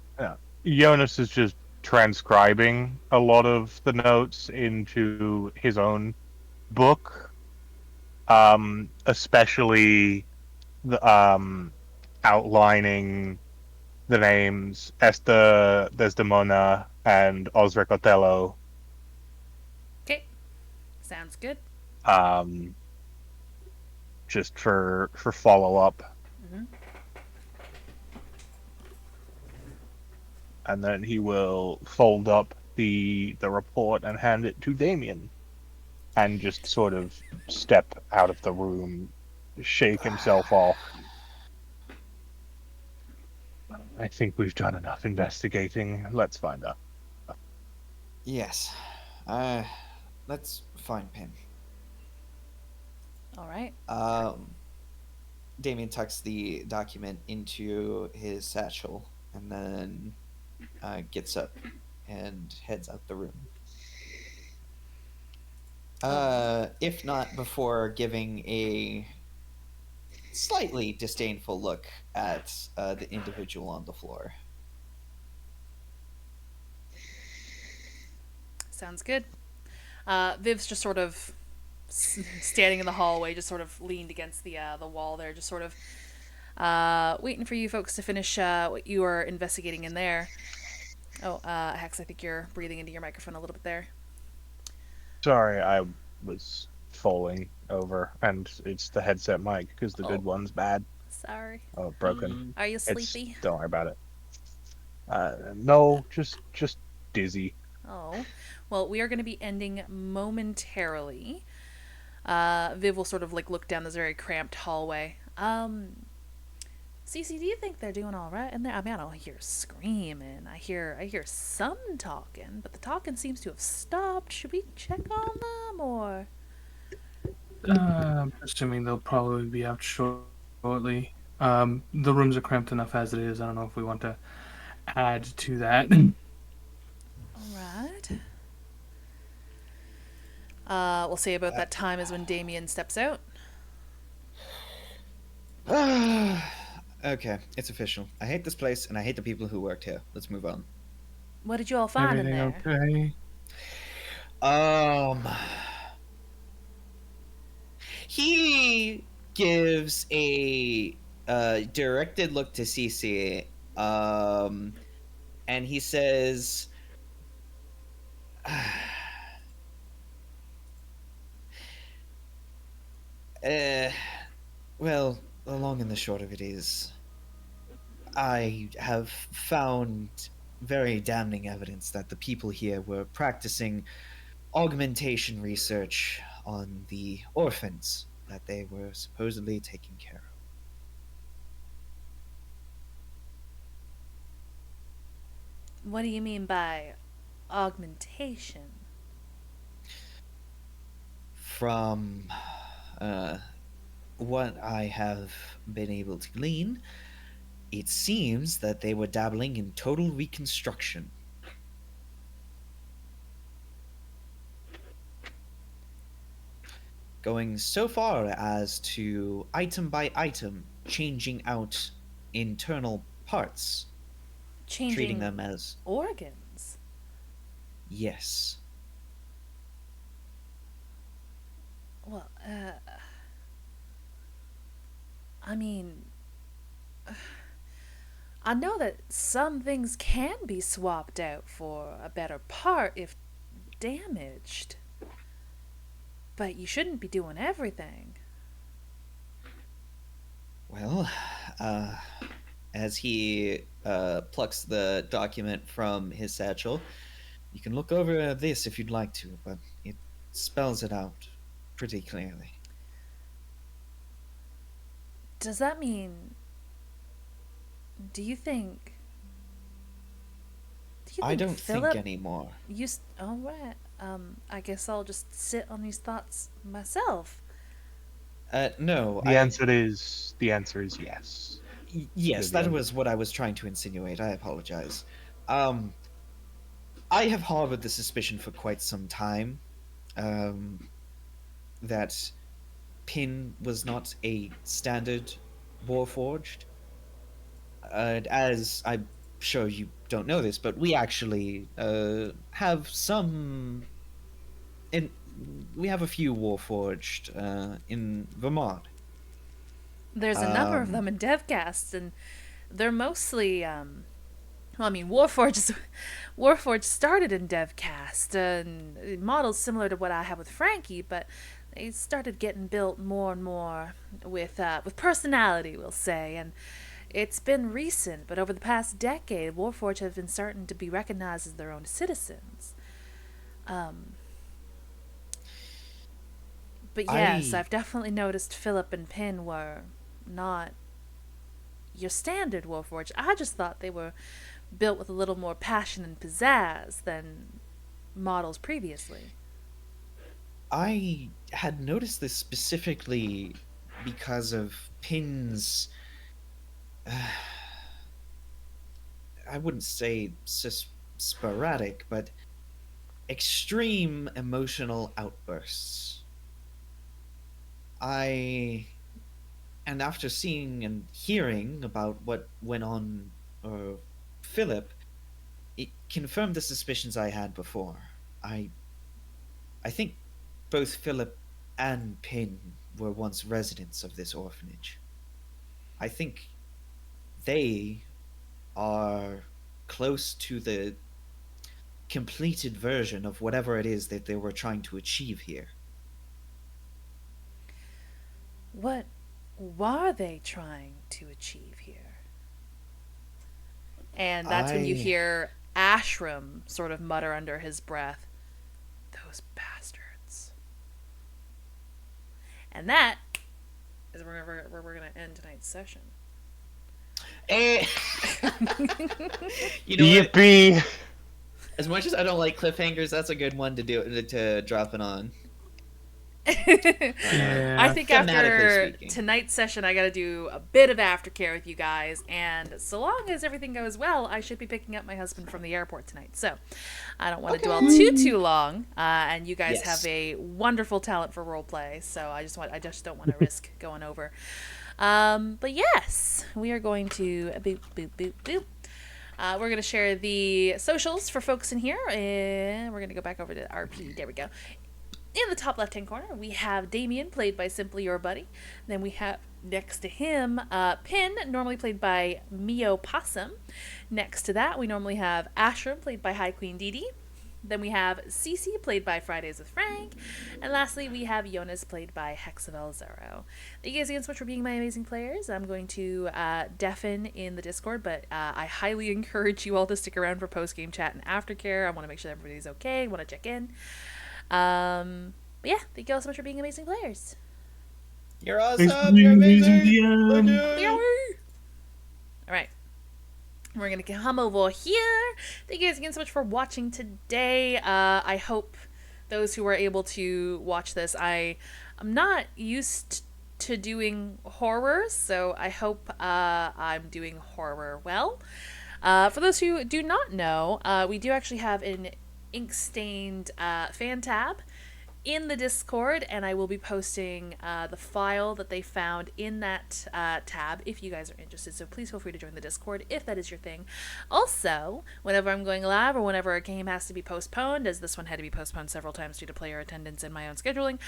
Jonas is just transcribing a lot of the notes into his own book, especially the outlining the names Esther Desdemona and Osric Othello. Okay, sounds good. Um, just for follow up. Mm-hmm. And then he will fold up the report and hand it to Damien, and just sort of step out of the room, shake himself off. I think we've done enough investigating. Let's find out. Yes. Let's find Pim. All right. Damien tucks the document into his satchel and then gets up and heads out the room. If not before giving a slightly disdainful look at the individual on the floor. Sounds good. Viv's just sort of standing in the hallway, just sort of leaned against the wall there, just sort of Waiting for you folks to finish what you are investigating in there. Oh, Hex, I think you're breathing into your microphone a little bit there. Sorry, I was falling over, and it's the headset mic because the good Oh. one's bad. Sorry. Oh, broken. Are you It's sleepy? don't worry about it. No, just dizzy. Oh. Well, we are going to be ending momentarily. Viv will sort of like look down this very cramped hallway. Cece, do you think they're doing all right in there? I mean, I don't hear screaming. I hear some talking, but the talking seems to have stopped. Should we check on them or? I'm assuming they'll probably be out shortly. The rooms are cramped enough as it is. I don't know if we want to add to that. All right. We'll say about that time is when Damien steps out. Okay, it's official. I hate this place and I hate the people who worked here. Let's move on. What did you all find in Everything there? okay? Um, he gives a directed look to Cece, and he says, well, the long and the short of it is, I have found very damning evidence that the people here were practicing augmentation research on the orphans that they were supposedly taking care of. What do you mean by augmentation? From what I have been able to glean, it seems that they were dabbling in total reconstruction. Going so far as to item by item changing out internal parts, treating Changing them as organs? yes. Well, I mean, I know that some things can be swapped out for a better part if damaged. But you shouldn't be doing everything. Well, uh, as he plucks the document from his satchel, you can look over this if you'd like to, but it spells it out pretty clearly. Does that mean? Do you think? Do you I think don't Philip think anymore. used? Oh right. I guess I'll just sit on these thoughts myself. No, The answer is yes. yes, that Vivian. was what I was trying to insinuate. I apologize. Um, I have harbored the suspicion for quite some time, that Pin was not a standard Warforged. As I'm sure you don't know this, but we actually have some. In we have a few Warforged in Vermont. There's a number of them in DevCast, and they're mostly well, I mean, Warforged started in DevCast, and models similar to what I have with Frankie, but they started getting built more and more with personality, we'll say, and it's been recent, but over the past decade, Warforged have been starting to be recognized as their own citizens. Um, but yes, I've definitely noticed Philip and Pin were not your standard Warforged. I just thought they were built with a little more passion and pizzazz than models previously. I had noticed this specifically because of Pin's. I wouldn't say sporadic, but extreme emotional outbursts. And after seeing and hearing about what went on, Philip, it confirmed the suspicions I had before. I think both Philip and Pin were once residents of this orphanage. I think they are close to the completed version of whatever it is that they were trying to achieve here. What were they trying to achieve here? And that's when you hear Ashram sort of mutter under his breath, "Those bastards." And that is where we're going to end tonight's session. Eh. You know what? Yippee! As much as I don't like cliffhangers, that's a good one to drop it on. I think Thematically after speaking. tonight's session, I got to do a bit of aftercare with you guys, and so long as everything goes well, I should be picking up my husband from the airport tonight. So I don't want to dwell too long, and you guys Yes. have a wonderful talent for roleplay, so I just don't want to risk going over. But yes, we are going to boop boop boop boop. We're going to share the socials for folks in here, and we're going to go back over to RP. There we go. In the top left-hand corner, we have Damien, played by Simply Your Buddy. Then we have, next to him, Pin, normally played by Mio Possum. Next to that, we normally have Ashram, played by High Queen Dee Dee. Then we have Cece, played by Fridays with Frank. And lastly, we have Jonas, played by Hexavel Zero. Thank you guys again so much for being my amazing players. I'm going to deafen in the Discord, but I highly encourage you all to stick around for post-game chat and aftercare. I want to make sure everybody's okay. I want to check in. But yeah, thank you all so much for being amazing players. You're awesome. You're amazing. All right. We're going to come over here. Thank you guys again so much for watching today. I hope those who are able to watch this, I'm not used to doing horror, so I hope I'm doing horror well. For those who do not know, we do actually have an ink-stained fan tab in the Discord, and I will be posting the file that they found in that tab if you guys are interested, so please feel free to join the Discord if that is your thing. Also, whenever I'm going live or whenever a game has to be postponed, as this one had to be postponed several times due to player attendance and my own scheduling,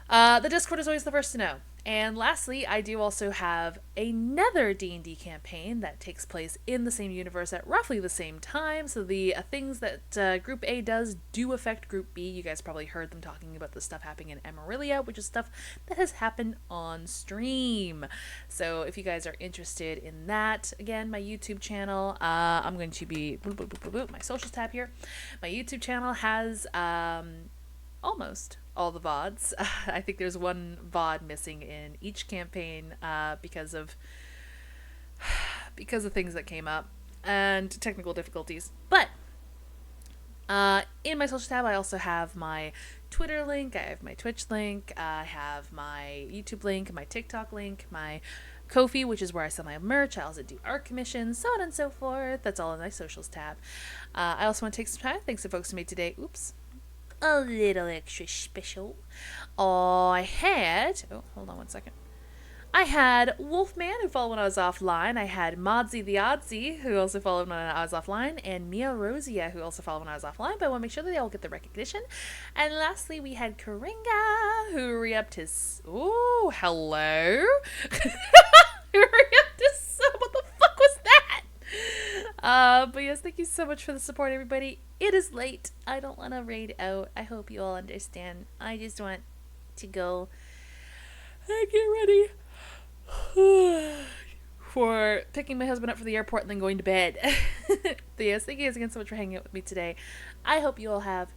the Discord is always the first to know. And lastly, I do also have another D&D campaign that takes place in the same universe at roughly the same time. So the things that Group A does do affect Group B. You guys probably heard them talking about the stuff happening in Emerillia, which is stuff that has happened on stream. So if you guys are interested in that, again, my YouTube channel, I'm going to be my socials tab here. My YouTube channel has almost all the VODs. I think there's one VOD missing in each campaign because of things that came up and technical difficulties. But in my social tab, I also have my Twitter link, I have my Twitch link, I have my YouTube link, my TikTok link, my Ko-fi, which is where I sell my merch. I also do art commissions, so on and so forth. That's all in my socials tab. I also want to take some time. Thanks to folks who made today. A little extra special. Oh, hold on one second. I had Wolfman, who followed when I was offline. I had Modsy the Oddsy, who also followed when I was offline. And Mia Rosia, who also followed when I was offline. But I want to make sure that they all get the recognition. And lastly, we had Karinga, who re-upped his... Ooh, hello? Who re-upped his sub. What the fuck was that? But yes, thank you so much for the support, everybody. It is late. I don't want to raid out. I hope you all understand. I just want to go and get ready for picking my husband up from the airport and then going to bed. But yes, thank you guys again so much for hanging out with me today. I hope you all have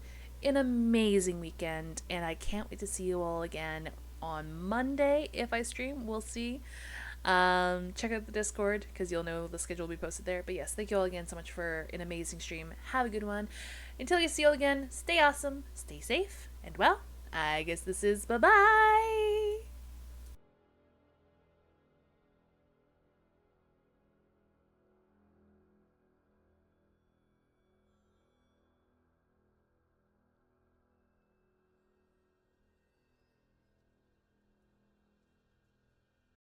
an amazing weekend, and I can't wait to see you all again on Monday if I stream. We'll see. Check out the Discord because you'll know the schedule will be posted there. But yes, thank you all again so much for an amazing stream. Have a good one. Until you see you all again, stay awesome, stay safe, and well, I guess this is bye-bye.